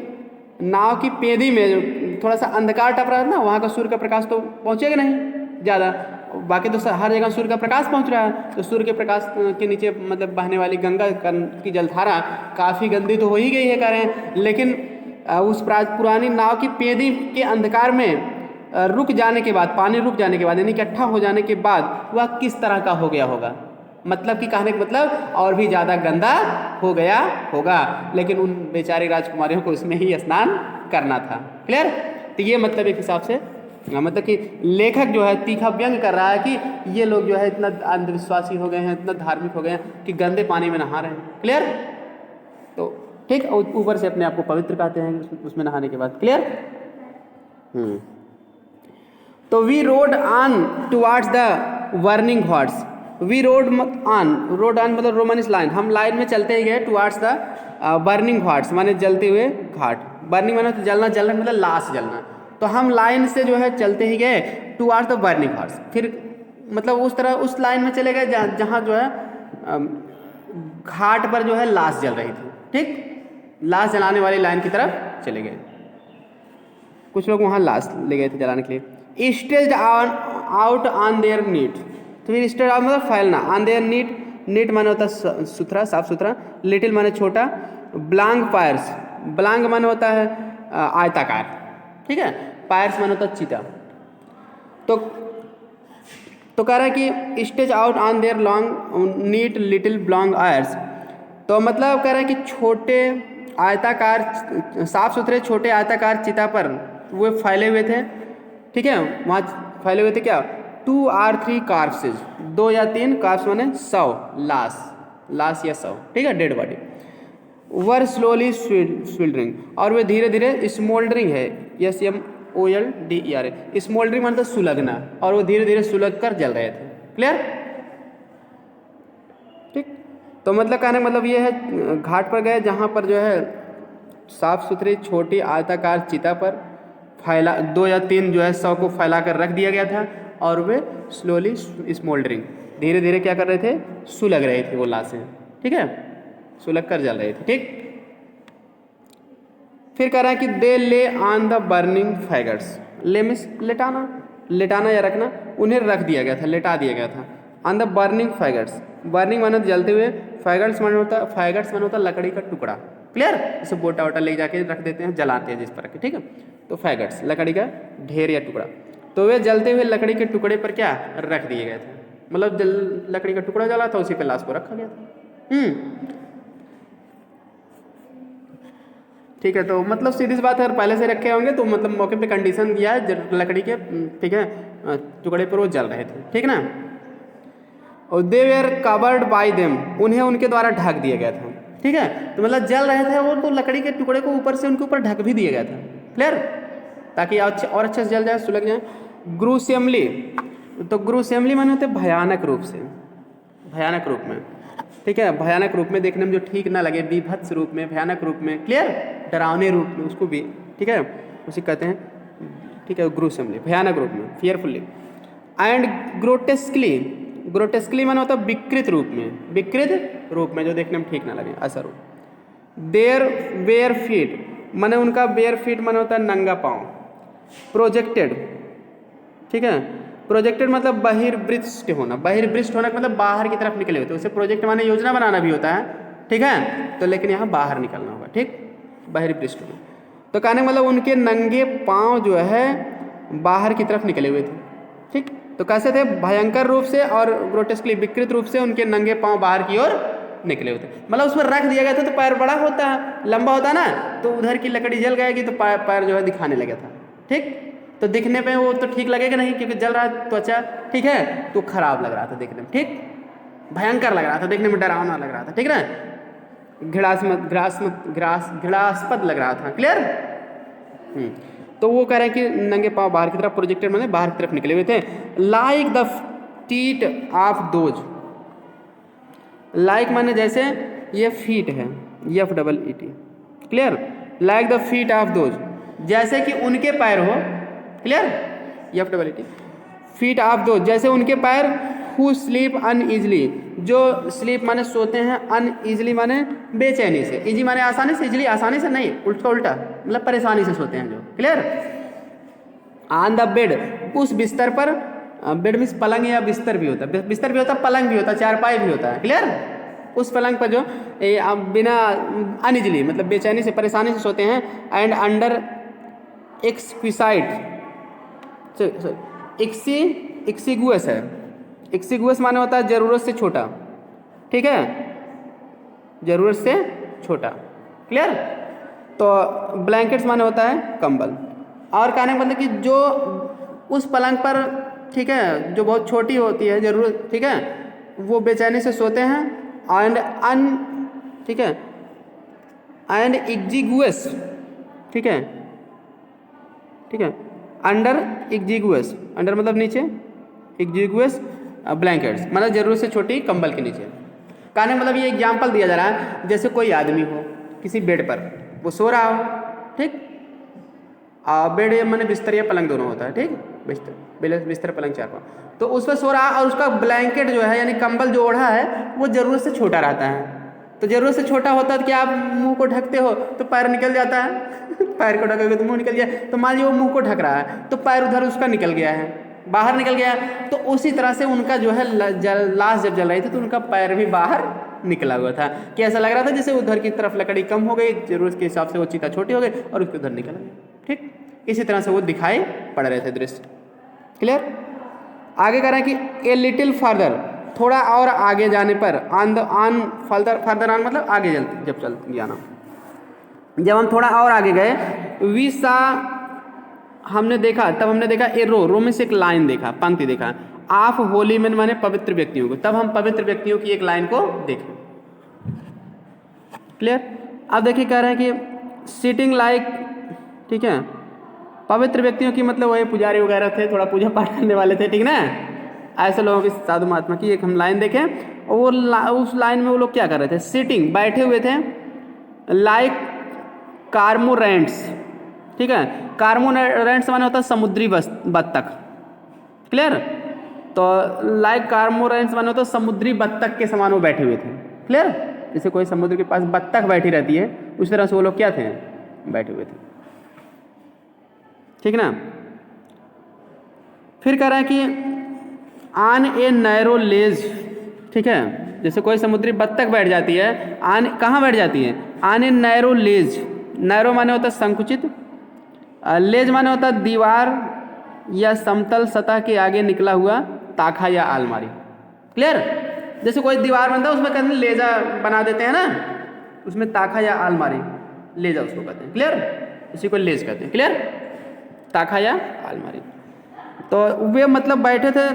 नाव की पेदी में थोड़ा सा अंधकार टप रहा है ना, वहाँ का सूर्य का प्रकाश तो पहुँचेगा नहीं ज़्यादा, बाकी तो हर जगह सूर्य का प्रकाश पहुँच रहा है, तो सूर्य के प्रकाश के नीचे मतलब बहने वाली गंगा की जलधारा काफ़ी गंदी तो हो ही गई है कह रहे हैं, लेकिन उस पुरानी नाव की पेदी के अंधकार में रुक जाने के बाद, पानी रुक जाने के बाद यानी इकट्ठा हो जाने के बाद वह किस तरह का हो गया होगा, मतलब कि कहने का मतलब और भी ज़्यादा गंदा हो गया होगा, लेकिन उन बेचारी राजकुमारियों को इसमें ही स्नान करना था, क्लियर, तो ये मतलब एक हिसाब से मतलब कि लेखक जो है तीखा व्यंग कर रहा है कि ये लोग जो है इतना अंधविश्वासी हो गए हैं, इतना धार्मिक हो गए हैं कि गंदे पानी में नहा रहे हैं, क्लियर, तो ठीक, ऊपर से अपने आप को पवित्र कहते हैं उसमें नहाने के बाद, क्लियर। तो we rode on towards the burning ghats, we rode on मतलब रोमनिश लाइन, हम लाइन में चलते ही गए टुवार्ड्स द बर्निंग घाट्स, माने जलते हुए घाट। बर्निंग माने तो जलना, जलना मतलब लाश जलना। तो हम लाइन से जो है चलते ही गए टुवार्ड्स द बर्निंग घाट्स, फिर मतलब उस तरह उस लाइन में चले गए जहाँ जो है घाट पर जो है लाश जल रही थी। ठीक, लाश जलाने वाली लाइन की तरफ चले गए। कुछ लोग वहाँ लाश ले गए थे जलाने के लिए। Stage out on their neat, तो फिर स्टेज आउट मतलब फैलना, ऑन देयर नीट, नीट माने होता है सुथरा, साफ सुथरा, लिटिल माने छोटा, ब्लांग पायर्स, ब्लांग माने होता है आयताकार, ठीक है, पायर्स माने होता है चीता। तो कह रहा है कि stage out on their long neat little oblong ears, तो मतलब कह रहा है कि छोटे आयताकार, साफ सुथरे छोटे आयताकार चिता पर वो फैले हुए थे। ठीक है, वहाँ फैले हुए थे क्या, 2 or 3 कार्प्सेज, 2 या 3 कार्प्स माने 100 लाश या 100, ठीक है, डेड बॉडी। वर स्लोली स्विल्डरिंग, और वे धीरे धीरे स्मोल्डरिंग है, SMOLDER, स्मोल्डरिंग मतलब सुलगना, और वो धीरे धीरे सुलग कर जल रहे थे। क्लियर, ठीक। तो मतलब कहने मतलब ये है, घाट पर गए जहाँ पर जो है साफ सुथरी छोटी आयताकार चिता पर फैला 2 या 3 जो है 100 को फैला कर रख दिया गया था, और वे स्लोली स्मोल्डरिंग, धीरे धीरे क्या कर रहे थे, सुलग रहे थे वो लाशें, ठीक है, सुलग कर जल रहे थे। ठीक, फिर कह रहा है कि दे ले ऑन द बर्निंग फैगट्स, ले मिस लेटाना, लेटाना या रखना, उन्हें रख दिया गया था, लेटा दिया गया था। ऑन द बर्निंग फैगट्स, बर्निंग माने जलते हुए, फैगट्स माने होता लकड़ी का टुकड़ा। क्लियर, जैसे बोटा वोटा ले जाके रख देते हैं, जलाते हैं जिस पर के, ठीक है, तो फैगट्स लकड़ी का ढेर या टुकड़ा, तो वे जलते हुए लकड़ी के टुकड़े पर क्या रख दिए गए थे, मतलब लकड़ी का टुकड़ा जला था, उसी पे लाश को रखा गया था। ठीक है, तो मतलब सीधी सी बात है, अगर पहले से रखे होंगे तो मतलब मौके पे कंडीशन दिया है लकड़ी के, ठीक है, टुकड़े पर वो जल रहे थे, ठीक ना। और दे वेयर कवर्ड बाय देम, उन्हें उनके द्वारा ढक दिया गया था। ठीक है, तो मतलब जल रहे थे वो, तो लकड़ी के टुकड़े को ऊपर से उनके ऊपर ढक भी दिया गया था। क्लियर, ताकि अच्छे से जल जाए, सुलग जाए। ग्रूसियमली, तो ग्रूसियमली माने होते भयानक रूप से, भयानक रूप में, ठीक है, भयानक रूप में, देखने में जो ठीक ना लगे, बीभत्स रूप में, भयानक रूप में, क्लियर, डरावने रूप में, उसको भी, ठीक है, उसे कहते हैं, ठीक है, ग्रूसियमली, भयानक रूप में, फियरफुली। एंड ग्रोटेस्कली, ग्रोटेस्कली माने होता है विकृत रूप में, विकृत रूप में, जो देखने में ठीक ना लगे, ऐसा रूप। देयर बेयर फीट, माने उनका बेयर फीट माने होता है नंगा पाँव। प्रोजेक्टेड, ठीक है, प्रोजेक्टेड मतलब बहिर्वृष्ट होना, बहिर्वृष्ट होना मतलब बाहर की तरफ निकले हुए, तो उसे प्रोजेक्ट माने योजना बनाना भी होता है, ठीक है, तो लेकिन यहाँ बाहर निकलना होगा, ठीक, बहिर्वृष्ट होना। तो कहने मतलब उनके नंगे पाँव जो है बाहर की तरफ निकले हुए थे। ठीक, तो कैसे थे, भयंकर रूप से और ग्रोटेस्कली विकृत रूप से उनके नंगे पाँव बाहर की ओर निकले हुए थे। मतलब उसमें रख दिया गया था तो पैर बड़ा होता है, लंबा होता है ना, तो उधर की लकड़ी जल गएगी तो पैर जो है दिखाने लगा था। ठीक, तो दिखने पे वो तो ठीक लगेगा नहीं, क्योंकि जल रहा है त्वचा, ठीक है, तो खराब लग रहा था देखने में, ठीक, भयंकर लग रहा था देखने में, डरावना लग रहा था, ठीक ना, घृणास्पद लग रहा था। क्लियर, तो वो कह रहे हैं कि नंगे पाँव बाहर की तरफ, प्रोजेक्टेड माने बाहर की तरफ निकले हुए थे। Like the feet of those, like माने जैसे, ये फीट है, FEET, clear, like the feet of those, जैसे कि उनके पैर हो, clear, FEET, feet of those, जैसे उनके पैर, हु स्लीप अनईजली, जो स्लीप माने सोते हैं, अनईजली माने बेचैनी से, इजी माने आसानी से, इजली आसानी से नहीं, उल्टा मतलब परेशानी से सोते हैं जो। क्लियर, ऑन द बेड, उस बिस्तर पर, बेड मीन्स पलंग या बिस्तर भी होता है, बिस्तर भी होता है, पलंग भी होता है, चारपाई भी होता है। क्लियर, उस पलंग पर जो बिना अनइजली मतलब बेचैनी से, परेशानी से सोते हैं। एंड अंडर एक्सक्विसाइट, एक्सिगुअस है, एक्सिगुअस माने होता है ज़रूरत से छोटा, ठीक है, ज़रूरत से छोटा। क्लियर, तो ब्लैंकेट्स माने होता है कंबल। और कहने का मतलब कि जो उस पलंग पर, ठीक है, जो बहुत छोटी होती है ज़रूरत, ठीक है, वो बेचैनी से सोते हैं। एंड ठीक है, एंड एक्जिगुअस, ठीक है, ठीक है, अंडर एक्जिगुअस, अंडर मतलब नीचे, एक्जिगुअस ब्लैंकेट्स, मतलब ज़रूरत से छोटी कंबल के नीचे। कहने मतलब ये एग्जाम्पल दिया जा रहा है, जैसे कोई आदमी हो किसी बेड पर, वो सो रहा हो, ठीक, बेड मैंने बिस्तर या पलंग दोनों होता है, ठीक, बिस्तर पलंग चार पाँच, तो उस पर सो रहा और उसका ब्लैंकेट जो है यानी कंबल जो ओढ़ा है वो ज़रूरत से छोटा रहता है। तो ज़रूरत से छोटा होता है तो क्या आप मुंह को ढकते हो तो पैर निकल जाता है पैर को ढकोगे तो मुंह निकल गया, तो मान लीजिए वो मुंह को ढक रहा है तो पैर उधर उसका निकल गया है, बाहर निकल गया है। तो उसी तरह से उनका जो है लाश जब जल रही थी तो उनका पैर भी बाहर निकला हुआ था, कि ऐसा लग रहा था जैसे उधर की तरफ लकड़ी कम हो गई, जरूरत के हिसाब से वो चिता छोटी हो गई और उसके उधर निकल गई, ठीक। इसी तरह से वो दिखाई पड़ रहे थे दृश्य। क्लियर। आगे कह रहे हैं कि ए लिटिल फर्दर, थोड़ा और आगे जाने पर, फर्दर ऑन मतलब आगे जब चल जाना, जब हम थोड़ा और आगे गए, वी सा हमने देखा, तब हमने देखा ए रो में से एक लाइन देखा, पंक्ति देखा, आप होली मैन माने पवित्र व्यक्तियों को, तब हम पवित्र व्यक्तियों की एक लाइन को देखें। क्लियर। अब देखिए कह रहे हैं कि सिटिंग लाइक, ठीक है, पवित्र व्यक्तियों की मतलब वही पुजारी वगैरह थे, थोड़ा पूजा पाठ करने वाले थे, ठीक ना, ऐसे लोगों की साधु महात्मा की एक हम लाइन देखें। और उस लाइन में वो लोग क्या कर रहे थे, सिटिंग बैठे हुए थे, लाइक कार्मोरेंट्स, ठीक है, कार्मोरेंट्स माने होता है समुद्री बत्तख। क्लियर। तो लाइक कार्मोरेंट्स माने होता है समुद्री बत्तख के समान वो बैठे हुए थे। क्लियर। जैसे कोई समुद्र के पास बत्तख बैठी रहती है उस तरह से वो लोग क्या थे, बैठे हुए थे, ठीक ना। फिर कह रहा है कि आन ए नैरो लेज, ठीक है, जैसे कोई समुद्री बत्तख बैठ जाती है, आन कहाँ बैठ जाती है, आन ए नैरो लेज, नैरो माने होता है संकुचित, लेज माने होता है दीवार या समतल सतह के आगे निकला हुआ ताखा या आलमारी। क्लियर। जैसे कोई दीवार बनता है उसमें कहते हैं लेजा बना देते हैं ना, उसमें ताखा या आलमारी, लेजा उसको कहते हैं। क्लियर। इसी को लेज कहते हैं। क्लियर। ताखा या आलमारी। तो वे मतलब बैठे थे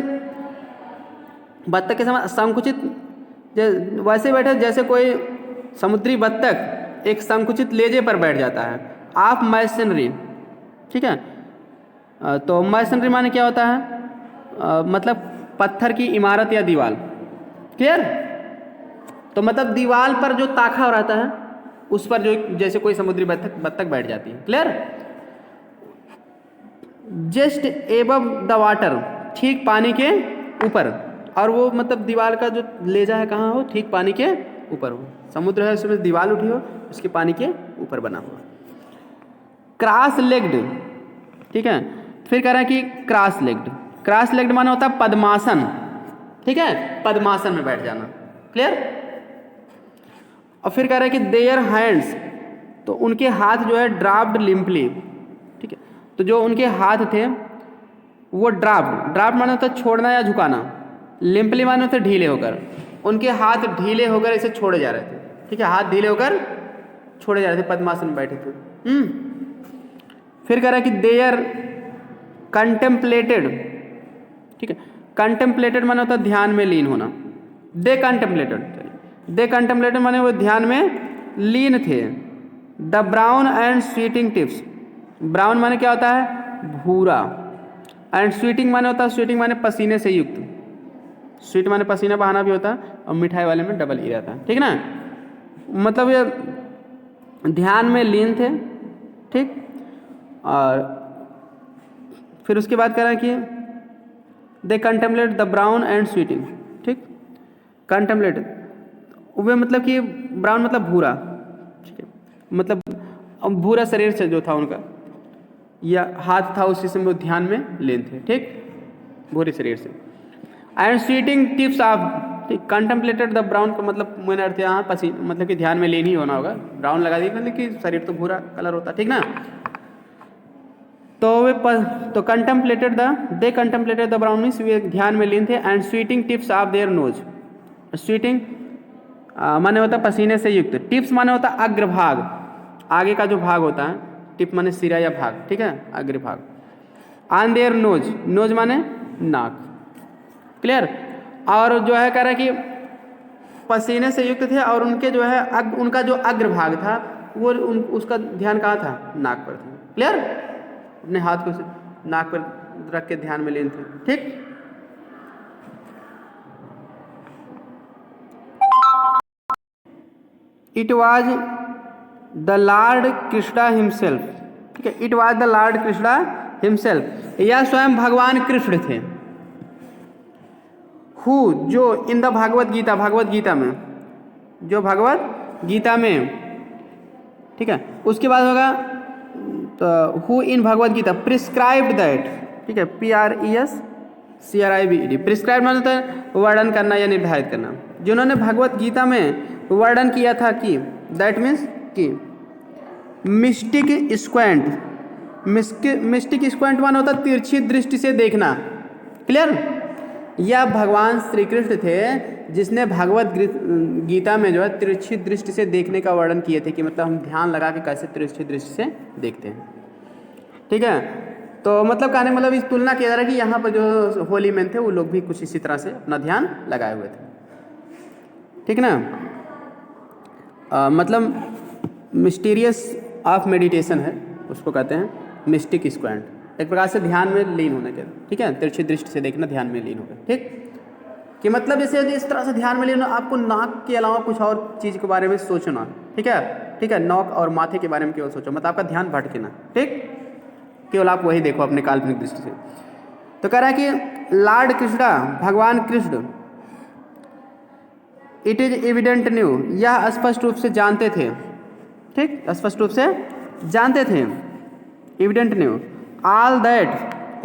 बत्तख के समान संकुचित, वैसे बैठे जैसे कोई समुद्री बत्तख एक संकुचित लेजे पर बैठ जाता है। आप मैसनरी, ठीक है, तो मैसनरी माने क्या होता है, मतलब पत्थर की इमारत या दीवार। क्लियर। तो मतलब दीवार पर जो ताखा रहता है उस पर जो जैसे कोई समुद्री बत्तख बैठ जाती है। Clear. Just above the water, ठीक पानी के ऊपर, और वो मतलब दीवार का जो लेजा है कहाँ हो, ठीक पानी के ऊपर हो, समुद्र है उसमें दीवार उठी हो उसके पानी के ऊपर बना हुआ। क्रॉस लेग्ड, ठीक है। फिर कह रहा है कि क्रॉस लेग्ड माना होता है पद्मासन, ठीक है, पद्मासन में बैठ जाना। क्लियर। और फिर कह रहा है कि देयर हैंड्स, तो उनके हाथ जो है ड्राफ्ट लिम्पली, ठीक है, तो जो उनके हाथ थे वो ड्राफ्ट माने होता है छोड़ना या झुकाना, लिम्पली माने होता है ढीले होकर, उनके हाथ ढीले होकर ऐसे छोड़े जा रहे थे, ठीक है, हाथ ढीले होकर छोड़े जा रहे थे, पद्मासन में बैठे थे। फिर कह रहा है कि देयर कंटेम्पलेटेड, ठीक है, कंटेम्पलेटेड माने होता है ध्यान में लीन होना, दे कंटेम्पलेटेड माने वो ध्यान में लीन थे। The brown and sweating tips, brown माने क्या होता है, भूरा, एंड स्वीटिंग माने होता है, स्वीटिंग माने पसीने से युक्त, स्वीट माने पसीना बहाना भी होता है, और मिठाई वाले में डबल ई रहता है, ठीक ना। मतलब ये ध्यान में लीन थे, ठीक। और फिर उसके बाद कह रहा है कि they contemplate the brown and sweating, ठीक, कंटेम्पलेट वे मतलब कि ब्राउन मतलब भूरा, ठीक है, मतलब भूरा शरीर से जो था उनका या हाथ था उसी से वो ध्यान में लीन थे, ठीक, भूरे शरीर से। एंड स्वीटिंग टिप्स ऑफ, ठीक, कंटेम्पलेटेड द ब्राउन का मतलब मैंने अर्थ यहाँ पसीना मतलब कि ध्यान में लीन ही होना होगा, ब्राउन लगा दी मतलब कि शरीर तो भूरा कलर होता, ठीक ना। तो वे तो contemplated they contemplated the brown means वे ध्यान में लीन थे। And sweating tips of their nose, sweating माने होता है पसीने से युक्त, टिप्स माने होता है अग्रभाग, आगे का जो भाग होता है, टिप माने सिरा या भाग, ठीक है, अग्रभाग। ऑन देयर नोज, नोज माने नाक। क्लियर। और जो है कह रहा है कि पसीने से युक्त थे और उनके जो है उनका जो अग्रभाग था वो उसका ध्यान कहाँ था, नाक पर था। क्लियर। अपने हाथ को नाक पर रख के ध्यान में लीन थे, ठीक। It was the Lord Krishna himself, ठीक है, it was the Lord Krishna himself, यह स्वयं भगवान कृष्ण थे। हु, जो इन द भागवत गीता, भगवत गीता में, जो भगवत गीता में, ठीक है, उसके बाद होगा तो who in Bhagavad Gita prescribed that, ठीक है, PRESCRIBED, प्रिस्क्राइब मतलब होता है वर्णन करना या निर्धारित करना, जिन्होंने भगवत गीता में वर्णन किया था कि दैट मीन्स कि मिस्टिक स्क्वेंट, मिस्टिक स्क्वेंट मान होता है तिरछी दृष्टि से देखना, क्लियर। यह भगवान श्री कृष्ण थे जिसने भगवत गीता में जो है तिरछी दृष्टि से देखने का वर्णन किए थे, कि मतलब हम ध्यान लगा के कैसे तिरछी दृष्टि से देखते हैं, ठीक है। तो मतलब कहने मतलब इस तुलना किया जा रहा है कि यहाँ पर जो होली मैन थे वो लोग भी कुछ इसी तरह से अपना ध्यान लगाए हुए थे, ठीक ना। मतलब मिस्टीरियस ऑफ मेडिटेशन है, उसको कहते हैं मिस्टिक स्क्वेंट, एक प्रकार से ध्यान में लीन होने के, ठीक है, तिरछी दृष्टि से देखना, ध्यान में लीन होकर, ठीक, कि मतलब जैसे यदि इस तरह से ध्यान में लीन, आपको नाक के अलावा कुछ और चीज़ के बारे में सोचना, ठीक है, नाक और माथे के बारे में केवल सोचो, मतलब आपका ध्यान भटके ना, ठीक, केवल आप वही देखो अपने काल्पनिक दृष्टि से। तो कह रहा है कि लॉर्ड कृष्णा, भगवान Krishna, it is evident new, यह स्पष्ट रूप से जानते थे, ठीक, स्पष्ट रूप से जानते थे, एविडेंट न्यू, ऑल दैट,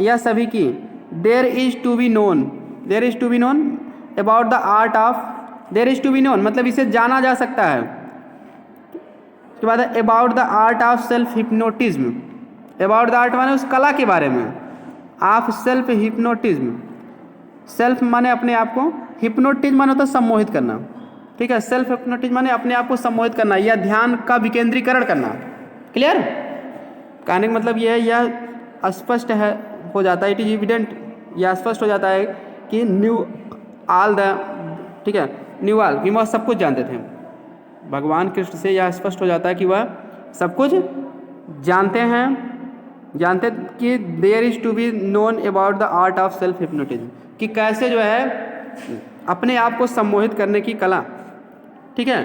यह सभी की, there is to be known, there is to be known about the art of, there is to be known मतलब इसे जाना जा सकता है, उसके बाद about the art of self hypnotism, about the art माने उस कला के बारे में, ऑफ सेल्फ हिप्नोटिज्म, सेल्फ माने अपने आप को, हिप्नोटिज्म माने होता है सम्मोहित करना, ठीक है, सेल्फ हिप्नोटिज्म माने अपने आप को सम्मोहित करना या ध्यान का विकेंद्रीकरण करना, क्लियर। कहने का मतलब यह है, यह स्पष्ट है, हो जाता है, इट इज एविडेंट, यह स्पष्ट हो जाता है कि न्यू ऑल द, ठीक है, न्यू ऑल, कि वह सब कुछ जानते थे, भगवान कृष्ण से यह स्पष्ट हो जाता है कि वह सब कुछ जानते हैं, जानते कि there is to be known about the art of self hypnotism, कि कैसे जो है अपने आप को सम्मोहित करने की कला, ठीक है,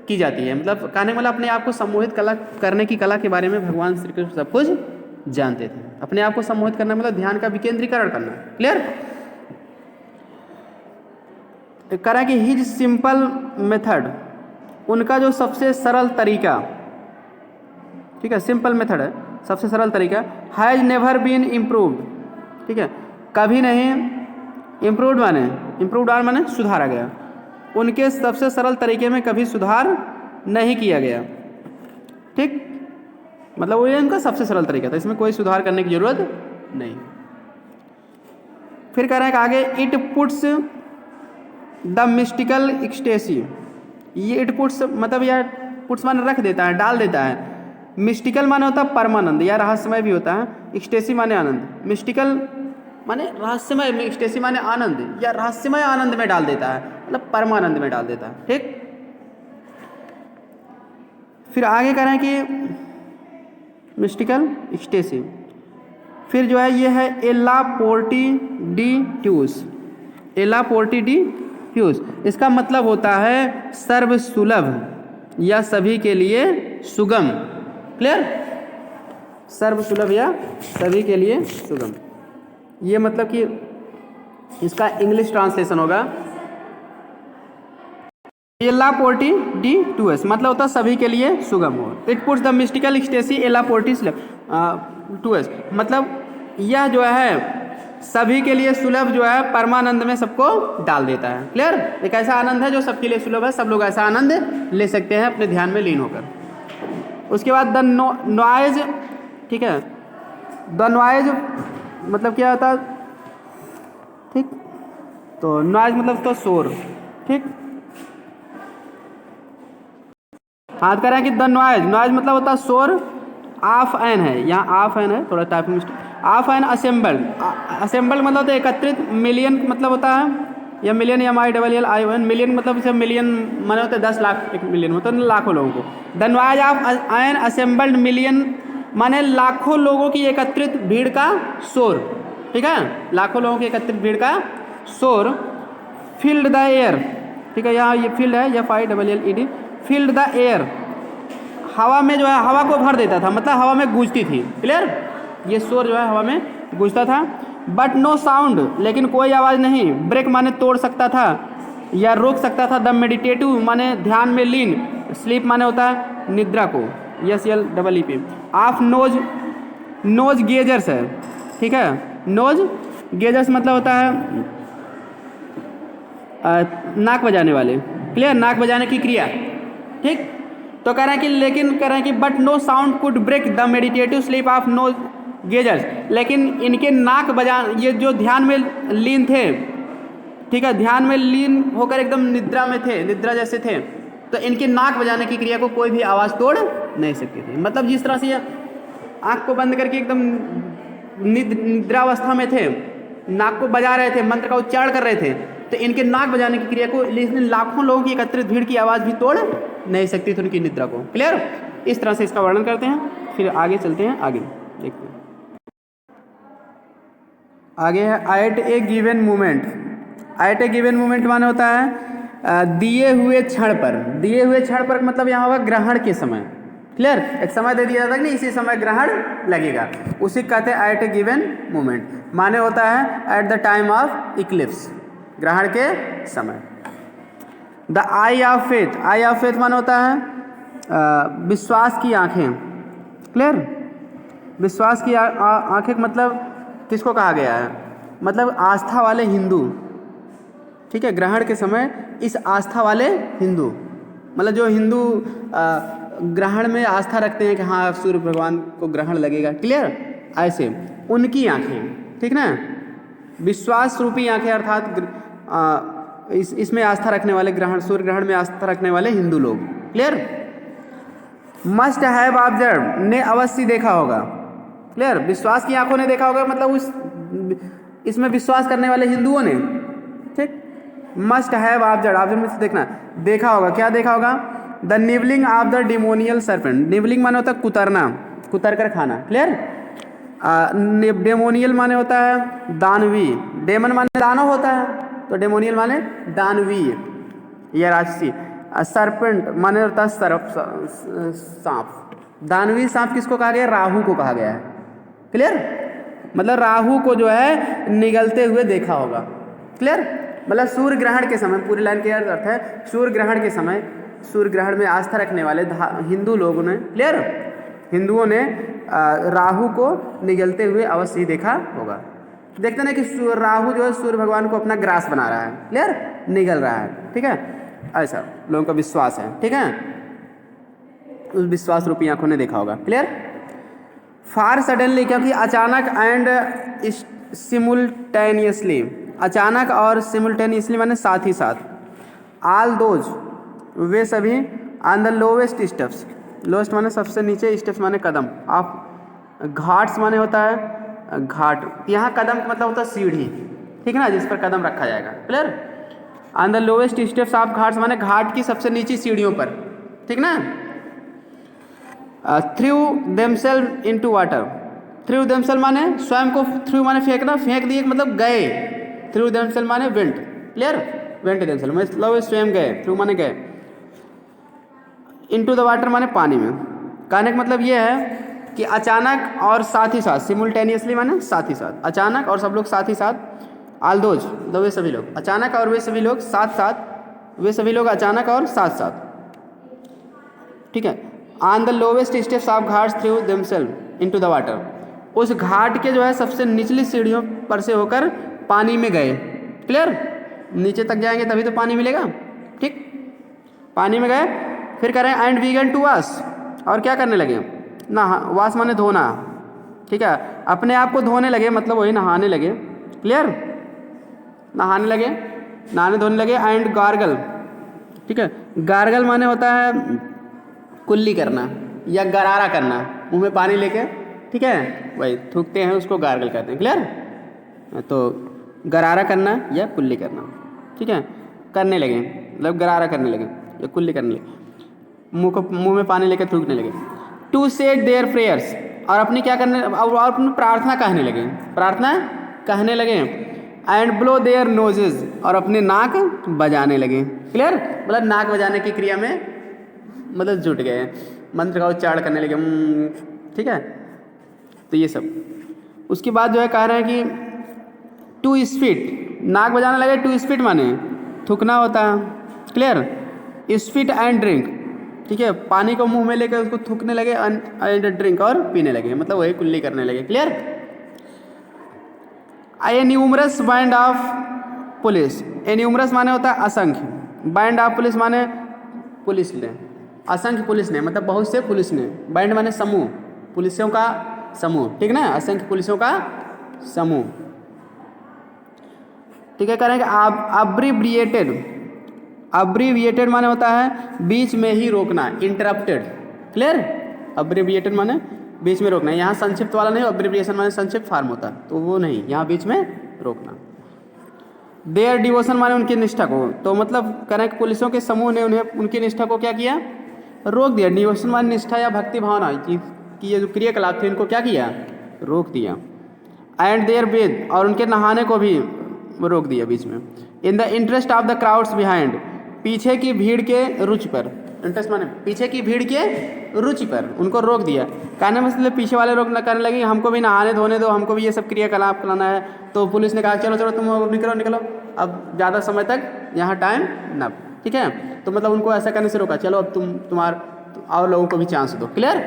की जाती है, मतलब कहने वाला अपने आप को सम्मोहित कला करने की कला के बारे में भगवान श्री कृष्ण सब कुछ जानते थे। अपने आप को सम्मोहित करना मतलब ध्यान का विकेंद्रीकरण करना, क्लियर। करा कि हिज सिंपल मेथड, उनका जो सबसे सरल तरीका, ठीक है, सिंपल मेथड है, सबसे सरल तरीका, हैज नेवर बीन इम्प्रूव्ड, ठीक है, कभी नहीं, इम्प्रूव्ड माने सुधारा गया, उनके सबसे सरल तरीके में कभी सुधार नहीं किया गया, ठीक, मतलब वो ये उनका सबसे सरल तरीका था, इसमें कोई सुधार करने की जरूरत नहीं। फिर कह रहे हैं कि आगे, it puts the mystical ecstasy, ये इट पुट्स मतलब यह पुट्स माने रख देता है, डाल देता है, मिस्टिकल माने होता है परमानंद या रहस्यमय भी होता है, एक्सटेसी माने आनंद, मिस्टिकल माने रहस्यमय, एक्सटेसी माने आनंद या रहस्यमय आनंद में डाल देता है, मतलब परमानंद में डाल देता है, ठीक। फिर आगे कह रहे हैं कि मिस्टिकल एक्सटेसी, फिर जो है ये है एला पोर्टी डी ट्यूस, एला पोर्टी डी ट्यूस, इसका मतलब होता है सर्व सुलभ या सभी के लिए सुगम, क्लियर, सर्व सुलभ या सभी के लिए सुगम, ये मतलब कि इसका इंग्लिश ट्रांसलेशन होगा एला पोर्टी डी टूएस, मतलब होता है सभी के लिए सुगम हो। It puts the mystical ecstasy एला पोर्टी टूएस, मतलब यह जो है सभी के लिए सुलभ जो है परमानंद में सबको डाल देता है, क्लियर। एक ऐसा आनंद है जो सबके लिए सुलभ है, सब लोग ऐसा आनंद ले सकते हैं अपने ध्यान में लीन होकर। उसके बाद द नॉइज, ठीक है, द नॉइज मतलब क्या होता है, ठीक, तो नॉइज मतलब तो शोर, ठीक, हाथ कह रहा है कि द नॉइज, नॉइज मतलब होता है शोर, ऑफ एन है, यहाँ ऑफ एन है, थोड़ा typing mistake, of an assembled, assembled मतलब होता है एकत्रित, मिलियन मतलब होता है, या मिलियन या MILLION, मिलियन मतलब जैसे मिलियन माने होते हैं 10 लाख, 1 मिलियन होता है लाखों लोगों को, the noise of an assembled million माने लाखों लोगों की एकत्रित भीड़ का शोर, ठीक है, लाखों लोगों की एकत्रित भीड़ का शोर, फील्ड द एयर, ठीक है, यहाँ ये फील्ड है, FILLED, फिल्ड द एयर, हवा में जो है हवा को भर देता था, मतलब हवा में गूंजती थी। क्लियर, ये शोर जो है हवा में गूंजता था। बट नो साउंड, लेकिन कोई आवाज़ नहीं। ब्रेक माने तोड़ सकता था या रोक सकता था। द मेडिटेटिव माने ध्यान में लीन। स्लीप माने होता है निद्रा को, SLEEP। Of nose, nose gazers है, ठीक है। नोज गेजर्स मतलब होता है नाक बजाने वाले। क्लियर, नाक बजाने की क्रिया, ठीक। तो कह रहे हैं कि लेकिन कह रहे हैं कि but no sound could break the meditative sleep of nose gazers, लेकिन इनके नाक बजा, ये जो ध्यान में लीन थे, ठीक है, ध्यान में लीन होकर एकदम निद्रा में थे, निद्रा जैसे थे, तो इनकी नाक बजाने की क्रिया को कोई भी आवाज़ तोड़ नहीं सकती थी। मतलब जिस तरह से ये आँख को बंद करके एकदम निद्रावस्था में थे, नाक को बजा रहे थे, मंत्र का उच्चारण कर रहे थे, तो इनके नाक बजाने की क्रिया को लाखों लोगों की एकत्रित भीड़ की आवाज़ भी तोड़ नहीं सकती थी उनकी निद्रा को। क्लियर, इस तरह से इसका वर्णन करते हैं। फिर आगे चलते हैं, आगे देखते हैं। आगे है एट ए गिवन मोमेंट। एट ए गिवन मोमेंट माने होता है दिए हुए क्षण पर। दिए हुए क्षण पर मतलब यहाँ होगा ग्रहण के समय। क्लियर, एक समय दे दिया जाता है कि इसी समय ग्रहण लगेगा, उसी कहते हैं एट ए गिवन मोमेंट। माने होता है at the time of Eclipse, ग्रहण के समय। The I of faith, I of faith माने होता है विश्वास की आंखें। क्लियर, विश्वास की आंखें मतलब किसको कहा गया है, मतलब आस्था वाले हिंदू, ठीक है। ग्रहण के समय इस आस्था वाले हिंदू, मतलब जो हिंदू ग्रहण में आस्था रखते हैं कि हाँ सूर्य भगवान को ग्रहण लगेगा, क्लियर, ऐसे उनकी आंखें, ठीक ना, विश्वास रूपी आंखें, अर्थात इसमें आस्था रखने वाले, ग्रहण, सूर्य ग्रहण में आस्था रखने वाले हिंदू लोग। क्लियर, मस्ट हैव ऑब्जर्व, ने अवश्य देखा होगा। क्लियर, विश्वास की आंखों ने देखा होगा, मतलब उस इसमें विश्वास करने वाले हिंदुओं ने, ठीक। मस्ट हैव ऑब्जर्व, ऑब्जर्व में से देखना, देखा होगा, क्या देखा होगा, द निवलिंग ऑफ द डिमोनियल सर्पेंट। निवलिंग माने होता है कुतरना, कुतर कर खाना। क्लियर, डेमोनियल माने होता है दानवी। डेमन माने दानव होता है, तो डेमोनियल माने दानवीय या राक्षसी। सरपेंट माने होता है सर्प, सांप। दानवी सांप किसको कहा गया, राहु को कहा गया है। क्लियर, मतलब राहु को जो है निगलते हुए देखा होगा। क्लियर, मतलब सूर्य ग्रहण के समय, पूरी लाइन का अर्थ है सूर्य ग्रहण के समय, सूर्य ग्रहण में आस्था रखने वाले हिंदू लोगों ने, क्लियर, हिंदुओं ने राहु को निगलते हुए अवश्य ही देखा होगा। देखते ना कि राहु जो है सूर्य भगवान को अपना ग्रास बना रहा है, क्लियर, निगल रहा है, ठीक है, ऐसा लोगों का विश्वास है, ठीक है। उस विश्वास रूपी आंखों ने देखा होगा। क्लियर, फार सडनली, क्योंकि अचानक, एंड सिमुल्टेनियसली, अचानक और सिमुल्टेनियसली माने साथ ही साथ। ऑल दोज, वे सभी, on the lowest steps, lowest माने सबसे नीचे, स्टेप्स माने कदम, ऑफ घाट्स माने होता है घाट, यहाँ कदम मतलब होता है सीढ़ी, ठीक है ना, जिस पर कदम रखा जाएगा। Clear, on the lowest steps of Ghats माने घाट की सबसे नीची सीढ़ियों पर, ठीक ना। Through themselves into water, through themselves माने स्वयं को, थ्रू माने फेंकना, फेंक दिए मतलब गए, थ्रू देमसेल्व माने वेंट। क्लियर, वेंट देमसेल्व मतलब स्वयं गए, थ्रू माने गए, इनटू द वाटर माने पानी में। कहने का मतलब ये है कि अचानक और साथ ही साथ, सिमुल्टेनियसली माने साथ ही साथ, अचानक और सब लोग साथ ही साथ, ऑल दोज मतलब वे सभी लोग, अचानक और वे सभी लोग साथ साथ, वे सभी लोग अचानक और साथ साथ, ठीक है। On the lowest steps of Ghats through themselves into the water, उस घाट के जो है सबसे निचली सीढ़ियों पर से होकर पानी में गए। क्लियर, नीचे तक जाएंगे तभी तो पानी मिलेगा, ठीक, पानी में गए। फिर कह रहे हैं एंड वीगन टू वाश, और क्या करने लगे, ना वाश माने धोना, ठीक है, अपने आप को धोने लगे, मतलब वही नहाने लगे। क्लियर, नहाने लगे, नहाने धोने लगे। एंड गार्गल, ठीक है, गार्गल माने होता है कुल्ली करना या गरारा करना, मुंह में पानी लेके, ठीक है, वही थूकते हैं उसको गार्गल कहते हैं। क्लियर, तो गरारा करना या कुल्ली करना, ठीक है, करने लगे, मतलब गरारा करने लगे या कुल्ली करने लगे, मुंह में पानी लेकर थूकने लगे। टू सेड देयर प्रेयर्स, और अपनी क्या करने, और अपनी प्रार्थना कहने लगे, प्रार्थना कहने लगे। एंड ब्लो देयर नोजेज, और अपने नाक बजाने लगे। क्लियर, मतलब नाक बजाने की क्रिया में मतलब जुट गए, मंत्र का उच्चारण करने लगे। ठीक है, तो ये सब। उसके बाद जो है कह रहे हैं कि टू स्पीट, नाक बजाने लगे। टू स्पीट माने थूकना होता है, क्लियर। स्पीट एंड ड्रिंक, ठीक है, पानी को मुंह में लेकर उसको थूकने लगे, एंड ड्रिंक और पीने लगे, मतलब वही कुल्ली करने लगे, clear. A numerous band of police, A numerous माने होता है असंख्य, बैंड ऑफ पुलिस माने पुलिस ने, असंख्य पुलिस ने मतलब बहुत से पुलिस ने, बैंड माने समूह, पुलिसों का समूह, ठीक ना, असंख्य पुलिसों का समूह। ठीक है, करेंगे अब्रीविएटेड, अब्रीविएटेड माने होता है बीच में ही रोकना, इंटरप्टेड, क्लियर। अब्रीविएटेड माने बीच में रोकना, यहाँ संक्षिप्त वाला नहीं, अब्रीविएशन माने संक्षिप्त फॉर्म होता तो वो नहीं, यहाँ बीच में रोकना। देयर डिवोशन माने उनकी निष्ठा को, तो मतलब करें कि पुलिसों के समूह ने उन्हें उनकी निष्ठा को क्या किया, रोक दिया। डिवोशन माने निष्ठा या भक्ति भावना कि ये जो क्रियाकलाप थे इनको क्या किया, रोक दिया। एंड देयर बेद, और उनके नहाने को भी रोक दिया बीच में। In the interest of the crowds behind, पीछे की भीड़ के रुचि पर, इंटरेस्ट माने पीछे की भीड़ के रुचि पर उनको रोक दिया। कहने मतलब पीछे वाले लोग न करने लगे हमको भी नहाने धोने दो, हमको भी ये सब क्रियाकलाप कराना है, तो पुलिस ने कहा चलो चलो तुम निकलो निकलो, अब ज़्यादा समय तक यहाँ टाइम ना, ठीक है। तो मतलब उनको ऐसा करने से रोका, चलो अब और लोगों को भी चांस दो, क्लियर,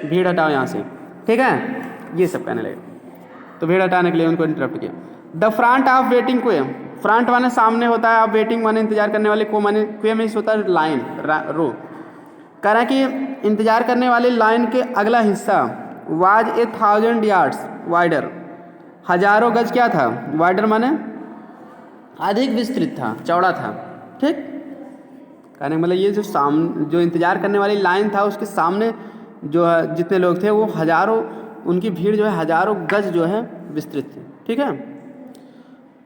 भीड़ हटाओ यहाँ से, ठीक है, ये सब कहने लगे। तो भीड़ हटाने के लिए उनको इंटरप्ट किया। द फ्रंट ऑफ वेटिंग क्वे, फ्रंट माने सामने होता है, अब वेटिंग माने इंतजार करने वाले, को माने क्वे में होता है लाइन, रो। कह रहा है कि इंतजार करने वाली लाइन के अगला हिस्सा वाज 1000 yards वाइडर, हजारों गज क्या था, वाइडर माने अधिक विस्तृत था, चौड़ा था, ठीक। कहने मतलब ये जो इंतजार करने वाली लाइन था उसके सामने जो है जितने लोग थे वो हजारों, उनकी भीड़ जो है हजारों गज जो है विस्तृत थी, ठीक है।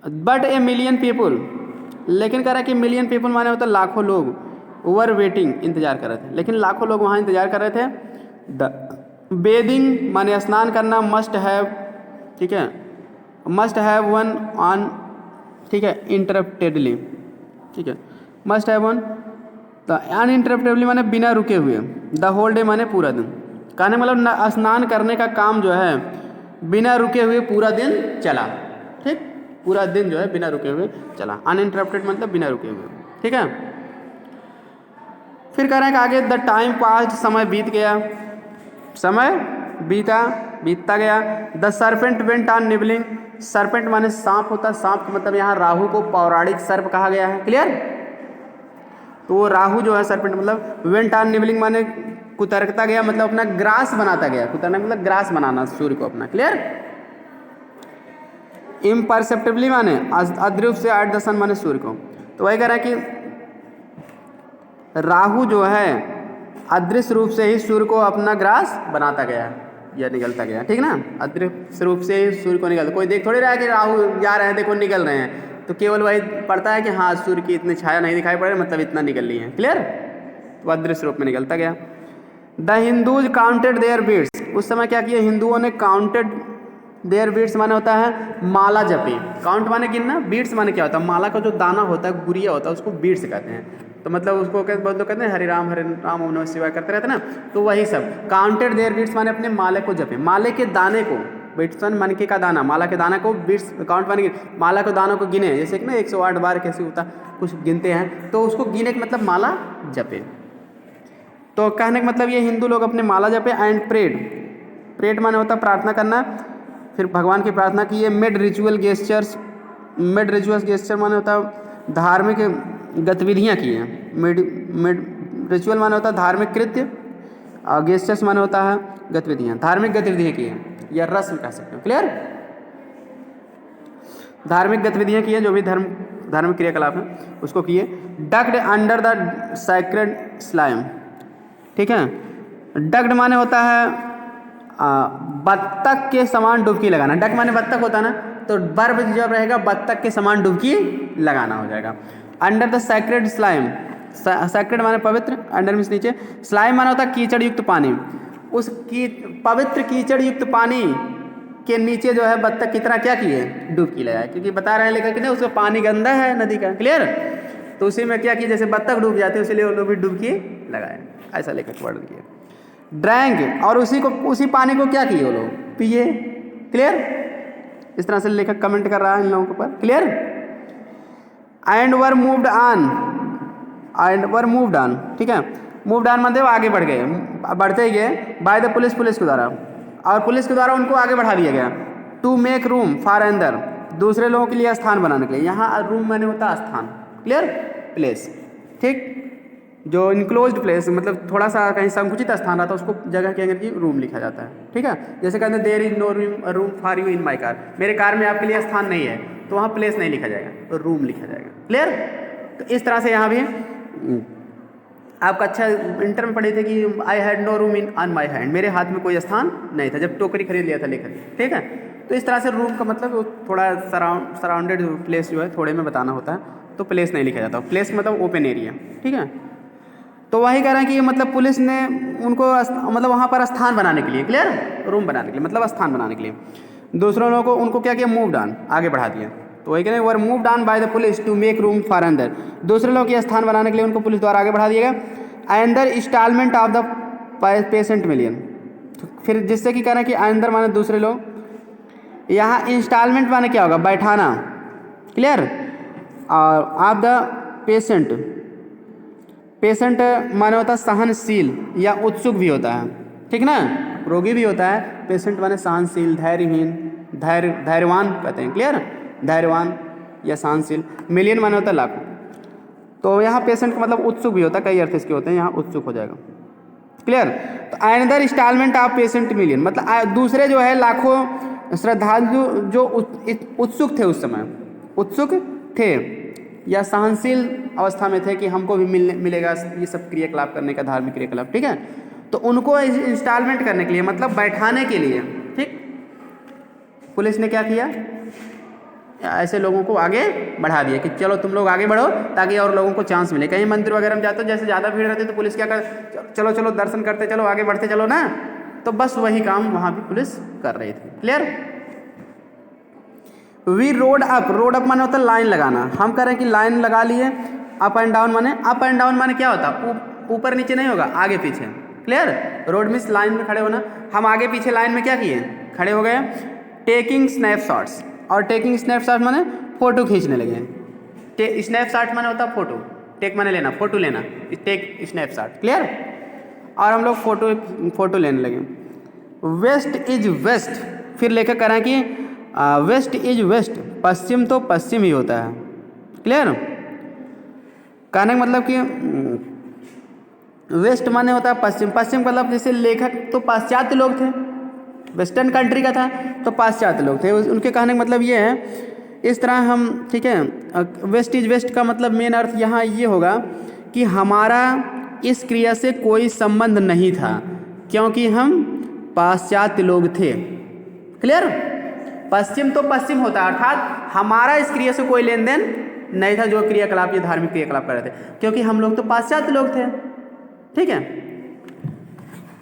बट ए मिलियन पीपुल, लेकिन कह रहा है कि मिलियन पीपुल माने होता है लाखों लोग, ओवर वेटिंग इंतजार कर रहे थे, लेकिन लाखों लोग वहाँ इंतजार कर रहे थे। द बेदिंग माने स्नान करना, मस्ट हैव, ठीक है, मस्ट हैव वन ऑन, ठीक है, इंटरप्टेडली, ठीक है, मस्ट हैव वन, तो अनइंटरप्टेबली माने बिना रुके हुए, द होल डे माने पूरा दिन। कहने मतलब स्नान करने का काम जो है बिना रुके हुए पूरा दिन चला, ठीक, पूरा दिन जो है बिना रुके हुए चला, अनइंटरप्टेड मतलब बिना रुके हुए, ठीक है। फिर कह रहे हैं कि आगे द टाइम पास्ट, समय बीत गया, समय बीतता गया। The serpent went on nibbling, serpent माने सांप होता है, सांप का मतलब यहाँ राहु को पौराणिक सर्प कहा गया है, क्लियर। तो वो राहु जो है सर्पेंट मतलब, वेंट ऑन निबलिंग माने कुतरकता गया, मतलब अपना ग्रास बनाता गया, कुतरना मतलब ग्रास बनाना सूर्य को अपना, क्लियर। इम्परसेप्टिबली माने अद्रूप से एट द सन माने सूर्य को, तो वही कह रहा है कि राहु जो है अदृश्य रूप से ही सूर्य को अपना ग्रास बनाता गया या निकलता गया, ठीक ना, अदृश्य रूप से ही सूर्य को निकलता। कोई देख थोड़ी रहा है कि राहु जा रहे हैं, देखो निकल रहे हैं, तो केवल वही पड़ता है कि हाँ सूर्य की इतनी छाया नहीं दिखाई पड़ रही, मतलब इतना निकल रही है, क्लियर। तो अदृश्य रूप में निकलता गया। The Hindus counted their beads, उस समय क्या किया हिंदुओं ने, काउंटेड देयर बीड्स माने होता है माला जपी, काउंट माने गिनना, बीड्स माने क्या होता है, माला का जो दाना होता है, गुड़िया होता है, उसको बीड्स कहते हैं। तो मतलब उसको बहुत लोग कहते हैं हरे राम ओम नमः शिवाय करते रहते ना, तो वही सब काउंटेड देयर बीड्स माने अपने माले को जपे, माले के दाने को, बीड्स मनके का दाना, माला के दाना को बीड्स काउंट माने, माला के दानों को गिने, जैसे कि ना 108 बार कैसे होता कुछ गिनते हैं, तो उसको गिने का मतलब माला जपे। तो कहने का मतलब ये हिंदू लोग अपने माला जपे। एंड प्रेड, प्रेड माने होता प्रार्थना करना, फिर भगवान की प्रार्थना की है। Made ritual gestures, made ritual gesture माने होता धार्मिक गतिविधियाँ की हैं, मेड रिचुअल माने होता है धार्मिक कृत्य, और गेस्चर्स माने होता है गतिविधियाँ, धार्मिक गतिविधियाँ की हैं या रस्म कह सकते हो, क्लियर। धार्मिक गतिविधियाँ की हैं, जो भी धार्मिक क्रियाकलाप है उसको किए। Ducked under the sacred slime, ठीक है, डक्ड माने होता है बत्तख के समान डुबकी लगाना, डक माने बत्तख होता है ना, तो वर्ब जब रहेगा बत्तख के समान डुबकी लगाना हो जाएगा। Under the sacred slime, sacred माने पवित्र, अंडर मीन्स नीचे, स्लाइम माने होता है कीचड़ युक्त पानी, उस पवित्र कीचड़ युक्त पानी के नीचे जो है बत्तख की तरह क्या किए, डुबकी लगाए, क्योंकि बता रहे हैं लेकर कि नहीं उसका पानी गंदा है नदी का, क्लियर। तो उसी में क्या किया, जैसे बत्तख डूब जाते हैं उसीलिए वो लोग भी डुबकी लगाए, ऐसा लेखक वर्णन किया। ड्रैंक, और उसी पानी को क्या किए वो लोग, पिए। क्लियर, इस तरह से लेखक कमेंट कर रहा है इन लोगों के ऊपर। Clear. And were moved on, ठीक है। मूव्ड ऑन मतलब आगे बढ़ गए, बढ़ते ही गए बाय द पुलिस के द्वारा, और पुलिस के द्वारा उनको आगे बढ़ा दिया गया। टू मेक रूम फॉर अंदर, दूसरे लोगों के लिए स्थान बनाने के लिए। यहाँ रूम माने होता है स्थान। क्लियर, प्लेस, ठीक। जो इनक्लोज्ड प्लेस मतलब थोड़ा सा कहीं संकुचित स्थान रहता है उसको जगह के अंदर की रूम लिखा जाता है, ठीक है। जैसे कहते हैं there is no room for you in my car, मेरे कार में आपके लिए स्थान नहीं है, तो वहाँ प्लेस नहीं लिखा जाएगा, तो रूम लिखा जाएगा। क्लियर। तो इस तरह से यहाँ भी आपका अच्छा इंटर में पढ़े थे कि I had no room in on my hand, मेरे हाथ में कोई स्थान नहीं था जब टोकरी खरीद लिया था लेखक, ठीक है। तो इस तरह से रूम का मतलब थोड़ा सराउंडेड प्लेस जो है थोड़े में बताना होता है, तो प्लेस नहीं लिखा जाता। प्लेस मतलब ओपन एरिया, ठीक है। तो वही कह रहे हैं कि मतलब पुलिस ने उनको मतलब वहाँ पर स्थान बनाने के लिए, क्लियर, रूम बनाने के लिए मतलब स्थान बनाने के लिए दूसरों लोगों को उनको क्या किया, मूव डाउन, आगे बढ़ा दिया। तो वही कह रहे हैं were move down by the police to make room for अंदर, दूसरे लोगों के स्थान बनाने के लिए उनको पुलिस द्वारा आगे बढ़ा दिया गया। Another installment of the patient million, फिर जिससे कि कह रहे हैं कि अंदर माने दूसरे लोग, यहाँ इंस्टॉलमेंट माने क्या होगा, बैठाना। क्लियर। और ऑफ द पेशेंट माने होता है सहनशील या उत्सुक भी होता है, ठीक ना, रोगी भी होता है। पेशेंट माने सहनशील, धैर्यहीन, धैर्यवान कहते हैं। क्लियर, धैर्यवान या सहनशील। मिलियन माने होता है लाखों, तो यहाँ पेशेंट का मतलब उत्सुक भी होता है, कई अर्थ इसके होते हैं, यहाँ उत्सुक हो जाएगा। क्लियर। तो another installment of patient million मतलब दूसरे जो है लाखों श्रद्धालु जो उत्सुक थे, उस समय उत्सुक थे या सहनशील अवस्था में थे कि हमको भी मिलेगा ये सब क्रियाकलाप करने का, धार्मिक क्रियाकलाप, ठीक है। तो उनको इंस्टॉलमेंट करने के लिए मतलब बैठाने के लिए, ठीक, पुलिस ने क्या किया, ऐसे लोगों को आगे बढ़ा दिया कि चलो तुम लोग आगे बढ़ो ताकि और लोगों को चांस मिले। कहीं मंदिर वगैरह में जाते हो, जैसे ज़्यादा भीड़ रहती है तो पुलिस क्या कर, चलो चलो दर्शन करते चलो, आगे बढ़ते चलो ना, तो बस वही काम वहाँ भी पुलिस कर रही थी। क्लियर। वी रोड अप माने होता है लाइन लगाना। हम कह रहे हैं कि लाइन लगा लिए। अप एंड डाउन माने क्या होता है, ऊपर नीचे नहीं होगा, आगे पीछे। क्लियर। रोड मीन्स लाइन में खड़े होना। हम आगे पीछे लाइन में क्या किए, खड़े हो गए। टेकिंग स्नैपशॉट्स, और टेकिंग स्नैपशॉट माने फोटो खींचने लगे। स्नैपशॉट माने होता है फोटो, टेक माने लेना, फोटो लेना, टेक स्नैपशॉट। क्लियर। और हम लोग फोटो लेने लगे। वेस्ट इज वेस्ट, फिर लेकर करें कि वेस्ट इज वेस्ट, पश्चिम तो पश्चिम ही होता है। क्लियर। कहने का मतलब कि वेस्ट माने होता है पश्चिम, पश्चिम मतलब जैसे लेखक तो पाश्चात्य लोग थे, वेस्टर्न कंट्री का था तो पाश्चात्य लोग थे, उनके कहने का मतलब ये है। इस तरह हम, ठीक है, वेस्ट इज वेस्ट का मतलब मेन अर्थ यहाँ ये होगा कि हमारा इस क्रिया से कोई संबंध नहीं था क्योंकि हम पाश्चात्य लोग थे। क्लियर। पश्चिम तो पश्चिम होता है, अर्थात हमारा इस क्रिया से कोई लेन देन नहीं था, जो क्रियाकलाप ये धार्मिक क्रियाकलाप कर रहे थे, क्योंकि हम लोग तो पाश्चात्य लोग थे। ठीक है।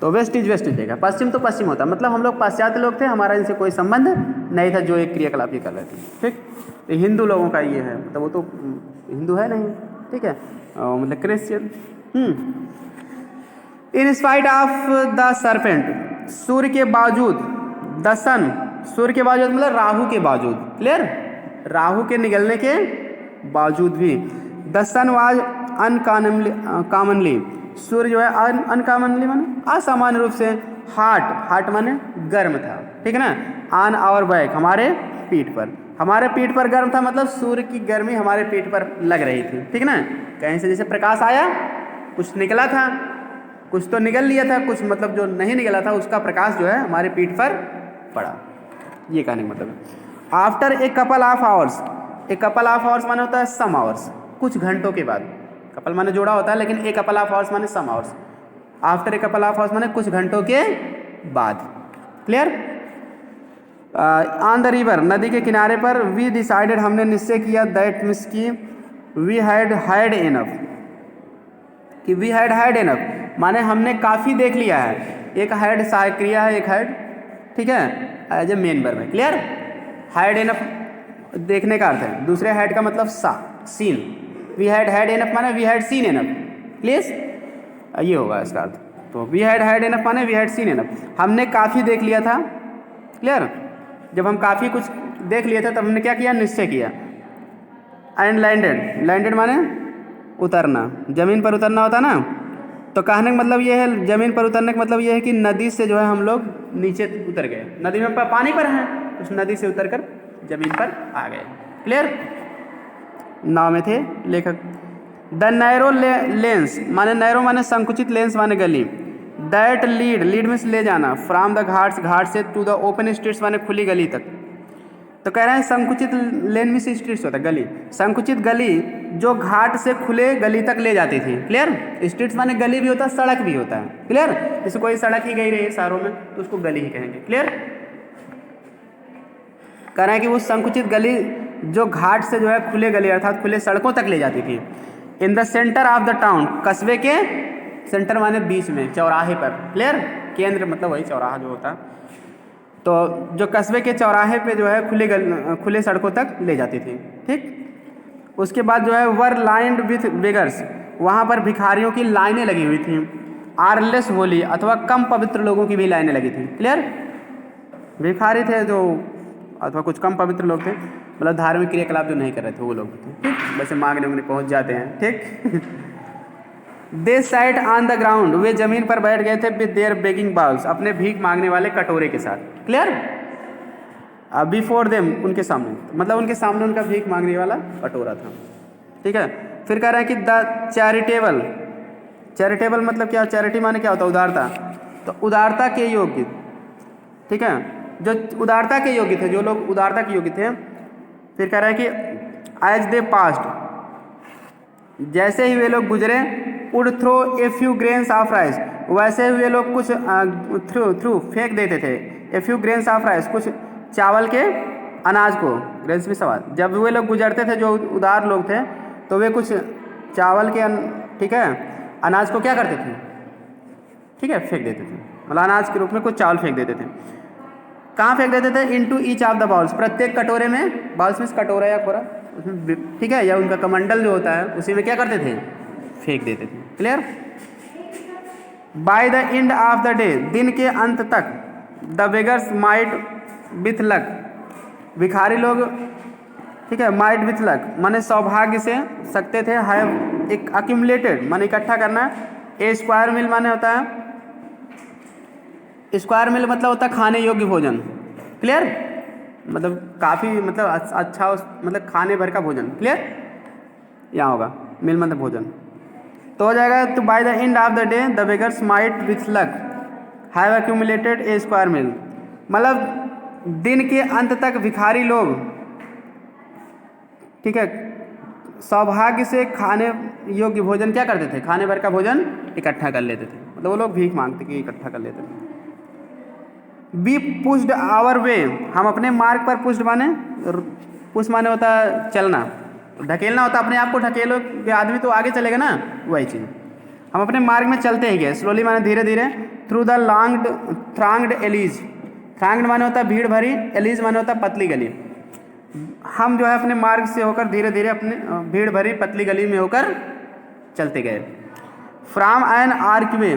तो वेस्ट इज वेस्ट देगा, पश्चिम तो पश्चिम होता मतलब हम लोग पाश्चात्य लोग थे, हमारा इनसे कोई संबंध नहीं था जो एक क्रियाकलाप ये कर रहे थे। ठीक। तो हिंदू लोगों का ये है, मतलब वो तो हिंदू है नहीं, ठीक है, मतलब Christian. In spite of the serpent, सूर्य के बावजूद, द सन, सूर्य के बावजूद मतलब राहु के बावजूद। क्लियर। राहु के निकलने के बावजूद भी द सन वाज अनकॉमनली, सूर्य जो है अनकॉमनली माने असामान्य रूप से हाट माने गर्म था। ठीक है ना। ऑन आवर बैक, हमारे पीठ पर, हमारे पीठ पर गर्म था मतलब सूर्य की गर्मी हमारे पीठ पर लग रही थी। ठीक है ना। कहीं से जैसे प्रकाश आया, कुछ निकला था, कुछ तो निकल लिया था, कुछ मतलब जो नहीं निकला था उसका प्रकाश जो है हमारे पीठ पर पड़ा, ये कहने का मतलब है। After a couple of hours, A couple of hours माने होता है सम आवर्स, कुछ घंटों के बाद। कपल माने जोड़ा होता है, लेकिन ए कपल ऑफ आवर्स माने some hours. After a couple of hours माने कुछ घंटों के बाद। क्लियर। ऑन द रिवर, नदी के किनारे पर, वी डिसाइडेड, हमने निश्चय किया, दैट मीन्स की वी हैड हैड इनफ, कि वी हैड हैड इनफ माने हमने काफ़ी देख लिया है। एक हैड सहायक क्रिया है, एक हैड, ठीक है, एज ए मेन वर्ब है। क्लियर। हैड इनफ देखने का अर्थ है, दूसरे हैड का मतलब सा, seen. We had had enough माने we had seen enough. Clear. ये होगा इसका अर्थ। तो वी हैड एनफ माने वी हैड सीन एनफ, हमने काफ़ी देख लिया था। क्लियर? जब हम काफ़ी कुछ देख लिए थे तब हमने क्या किया, निश्चय किया। एंड लैंडेड माने उतरना, ज़मीन पर उतरना होता ना। तो कहने का मतलब ये है, ज़मीन पर उतरने का मतलब ये है कि नदी से जो है हम लोग नीचे उतर गए, नदी में पानी पर हैं, उस नदी से उतर कर ज़मीन पर आ गए। क्लियर? नाव में थे लेखक। द नैरो लेंस माने, नैरो माने संकुचित, लेंस माने गली। दैट लीड में ले जाना, फ्रॉम द घाट से टू द ओपन स्ट्रीट्स माने खुली गली तक। तो कह रहे हैं संकुचित लेन में से स्ट्रीट्स होता है गली, संकुचित गली जो घाट से खुले गली तक ले जाती थी। क्लियर? स्ट्रीट्स माने गली भी होता है, सड़क भी होता है। क्लियर? जैसे कोई सड़क ही गई रही है शहरों में तो उसको गली ही कहेंगे। क्लियर? कह रहे हैं कि वो संकुचित गली जो घाट से जो है खुले गली अर्थात खुले सड़कों तक ले जाती थी। In the centre of the town, कस्बे के सेंटर माने बीच में, चौराहे पर। क्लियर? केंद्र मतलब वही चौराहा जो होता है। तो जो कस्बे के चौराहे पे जो है खुले सड़कों तक ले जाती थी। ठीक? उसके बाद जो है वर लाइंड विथ बेगर्स, वहाँ पर भिखारियों की लाइनें लगी हुई थी। आरलेस होली अथवा कम पवित्र लोगों की भी लाइनें लगी थी। क्लियर? भिखारी थे जो अथवा कुछ कम पवित्र लोग थे, मतलब धार्मिक क्रियाकलाप जो नहीं कर रहे थे वो लोग थे। ठीक? वैसे मांगने उंगने पहुँच जाते हैं। ठीक? दे साइड ऑन द ग्राउंड, वे जमीन पर बैठ गए थे विद देयर बेगिंग बाउल्स, अपने भीख मांगने वाले कटोरे के साथ। क्लियर? बिफोर देम, उनके सामने, मतलब उनके सामने उनका भीख मांगने वाला कटोरा था। ठीक है? फिर कह रहा है कि द चैरिटेबल मतलब क्या, चैरिटी माने क्या होता है, उदारता। तो उदारता के योग्य, ठीक है, जो उदारता के योग्य थे, जो लोग उदारता के योग्य थे। फिर कह रहा है कि एज दे पास्ड, जैसे ही वे लोग गुजरे, would throw a few grains of rice, वैसे वे लोग कुछ थ्रू फेंक देते थे। A few grains of rice, कुछ चावल के अनाज को, ग्रेन्स भी सवाल, जब वे लोग गुजरते थे जो उदार लोग थे तो वे कुछ चावल के ठीक है अनाज को क्या करते थे, ठीक है, फेंक देते थे, मतलब अनाज के रूप में कुछ चावल फेंक देते थे। कहाँ फेंक देते थे? Into each of the bowls, प्रत्येक कटोरे में, बाउल्स में कटोरा या खोरा उसमें, ठीक है, या उनका कमंडल जो होता है उसी में क्या करते थे, फेंक देते थे। Clear? Bye the end of the day, दिन के अंत तक, the beggars might with luck, भिखारी लोग, ठीक है, माइट विथ लक माने सौभाग्य से सकते थे, हैव एक अक्यूमुलेटेड माने इकट्ठा करना, ए स्क्वायर मील माने होता है, स्क्वायर मील मतलब होता है खाने योग्य भोजन। क्लियर? मतलब काफ़ी, मतलब अच्छा, मतलब खाने भर का भोजन। क्लियर? यहाँ होगा मील मतलब भोजन, तो हो जाएगा। तो by the end of the day the beggars might with luck have accumulated a square meal, मतलब दिन के अंत तक भिखारी लोग, ठीक है, सौभाग्य से खाने योग्य भोजन क्या करते थे, खाने भर का भोजन इकट्ठा कर लेते थे, मतलब वो लोग भीख मांगते कि इकट्ठा कर लेते थे। बी पुश्ड आवर वे, हम अपने मार्ग पर, पुश्ड माने, पुश माने होता है चलना, ढकेलना होता है, अपने आप को ढकेलो आदमी तो आगे चलेगा ना, वही चीज़। हम अपने मार्ग में चलते ही गए, स्लोली माने धीरे धीरे, थ्रू द लॉन्ग थ्रांग्ड एलीज, थ्रांग्ड माने होता है भीड़ भरी, एलीज माने होता है पतली गली। हम जो है अपने मार्ग से होकर धीरे धीरे अपने भीड़ भरी पतली गली में होकर चलते गए। फ्रॉम एन आर्क वे,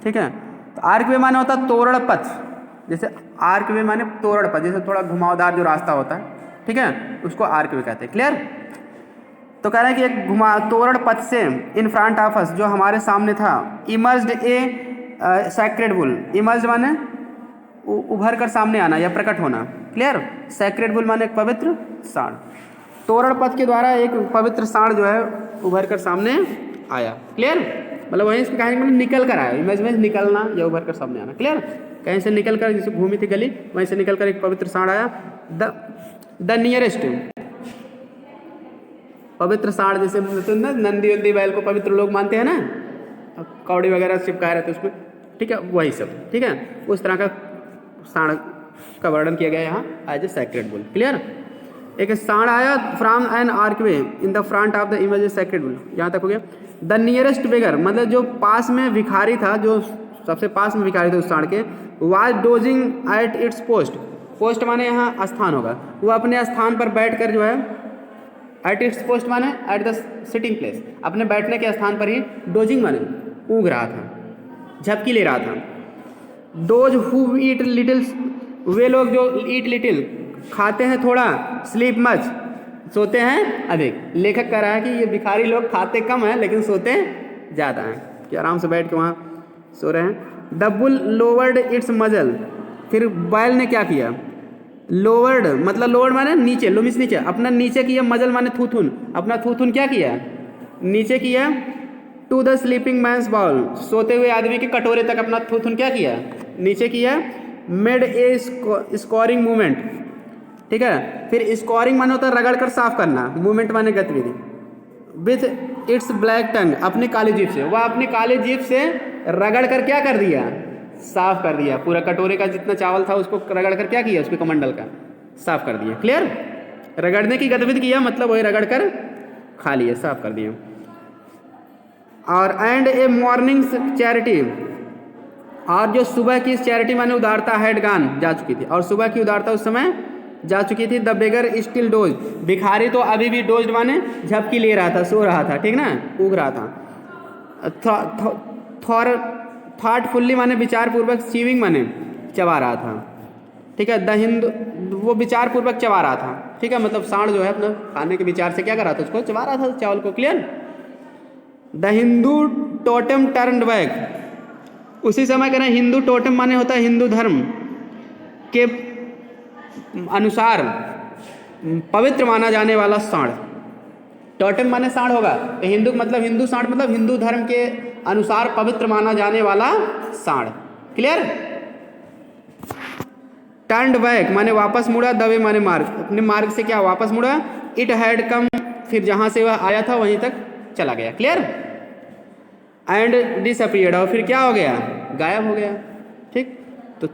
ठीक है, तो आर्क वे माने होता है तोरण पथ, जैसे आर्क वे माने तोरण पथ, जैसे थोड़ा घुमावदार जो रास्ता होता है, ठीक है, उसको आर्क वे कहते हैं। क्लियर? तो कह रहे हैं कि एक तोरण पथ से, इन फ्रंट ऑफ अस, जो हमारे सामने था, इमर्ज्ड ए सैक्रेड बुल, इमर्ज्ड माने उभर कर सामने आना या प्रकट होना। क्लियर? सैक्रेड बुल माने एक पवित्र सांड, तोरण पथ के द्वारा एक पवित्र सांड जो है उभर कर सामने आया। क्लियर? मतलब वहीं से कहेंगे निकल कर आया, इमेज में निकलना या उभर कर सामने आना। क्लियर? कहीं से निकल कर, जैसे घूमी थी गली, वहीं से निकल कर एक पवित्र सांड आया। द नियरेस्ट, पवित्र सांड, जैसे तो ना नंदी वंदी बैल को पवित्र लोग मानते हैं ना, कौड़ी वगैरह चिपकाए रहते उसमें, ठीक है, वही सब, ठीक है, उस तरह का सांड का वर्णन किया गया यहाँ as a sacred bull. Clear? एक सांड आया from an archway in the front of the image a sacred bull, यहाँ तक हो गया। द नियरेस्ट बेगर, मतलब जो पास में भिखारी था, जो सबसे पास में भिखारी थे उस सांड के, was dosing at its post, post माने यहाँ स्थान होगा, वो अपने स्थान पर बैठ कर जो है, एट इट्स पोस्ट माने एट द सिटिंग प्लेस, अपने बैठने के स्थान पर ही, डोजिंग माने ऊँघ रहा था, झपकी ले रहा था। दोज हु ईट लिटिल, वे लोग जो ईट लिटिल खाते हैं थोड़ा, स्लीप मच सोते हैं अधिक। लेखक कह रहा है कि ये भिखारी लोग खाते कम हैं लेकिन सोते ज़्यादा हैं, कि आराम से बैठ के वहाँ सो रहे हैं। द बुल लोवर्ड इट्स मजल, फिर बैल ने क्या किया, लोवर्ड मतलब लोवर्ड माने नीचे, लुमिस नीचे, अपना नीचे किया, मजल माने थूथुन, अपना थूथुन क्या किया, नीचे किया। To the sleeping man's bowl, सोते हुए आदमी के कटोरे तक अपना थूथुन क्या किया, नीचे किया। मेड ए स्कोरिंग मूवमेंट, ठीक है। फिर स्कोरिंग माने होता है रगड़ कर साफ करना, मूवमेंट माने गतिविधि। विथ इट्स ब्लैक टंग, अपनी काली जीभ से, वह अपनी काली जीभ से रगड़ कर क्या कर दिया, साफ कर दिया। पूरा कटोरे का जितना चावल था उसको रगड़ कर क्या किया, उसके कमंडल का साफ कर दिया। क्लियर, रगड़ने की गतिविधि किया मतलब वही रगड़ कर खा लिया, साफ कर दिया। और एंड ए मॉर्निंग चैरिटी, और जो सुबह की चैरिटी माने उदारता हैड गान, जा चुकी थी, और सुबह की उदारता उस समय जा चुकी थी। द बेगर स्टिल डोज, भिखारी तो अभी भी डोज माने झपकी ले रहा था, सो रहा था, ठीक ना, ऊँघ रहा था। थॉटफुल्ली माने विचार पूर्वक, चीविंग माने चबा रहा था, ठीक है। द हिंदू, वो विचार पूर्वक चबा रहा था, ठीक है, मतलब सांड जो है अपना खाने के विचार से क्या कर रहा था, उसको चबा रहा था चावल को। Clear. The Hindu totem turned back, उसी समय कह रहे हैं हिंदू टोटम माने होता है हिंदू धर्म के अनुसार पवित्र माना जाने वाला सांड। टोटम माने सांड होगा, तो हिंदू मतलब हिंदू, सांड मतलब हिंदू धर्म के अनुसार पवित्र माना जाने वाला सांड। क्लियर। टर्न्ड बैक माने वापस मुड़ा, दवे माने मार्ग, अपने मार्ग से क्या वापस मुड़ा। इट हैड कम, फिर जहाँ से वह आया था वहीं तक चला गया। क्लियर। एंड डिसअपीयर्ड, और फिर क्या हो गया, गायब हो गया। ठीक, तो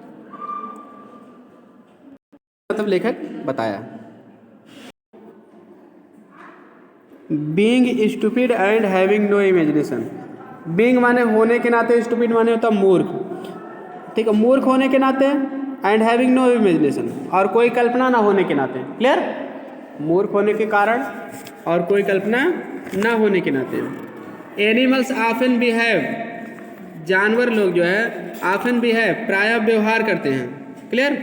मतलब लेखक बताया। Being stupid and having no imagination, being माने होने के नाते, स्टूपिड माने होता मूर्ख, ठीक है, मूर्ख होने के नाते, एंड हैविंग नो इमेजिनेशन, और कोई कल्पना ना होने के नाते। क्लियर, मूर्ख होने के कारण और कोई कल्पना ना होने के नाते। एनिमल्स ऑफन बिहेव, जानवर लोग जो है ऑफन बिहेव प्रायः व्यवहार करते हैं। क्लियर।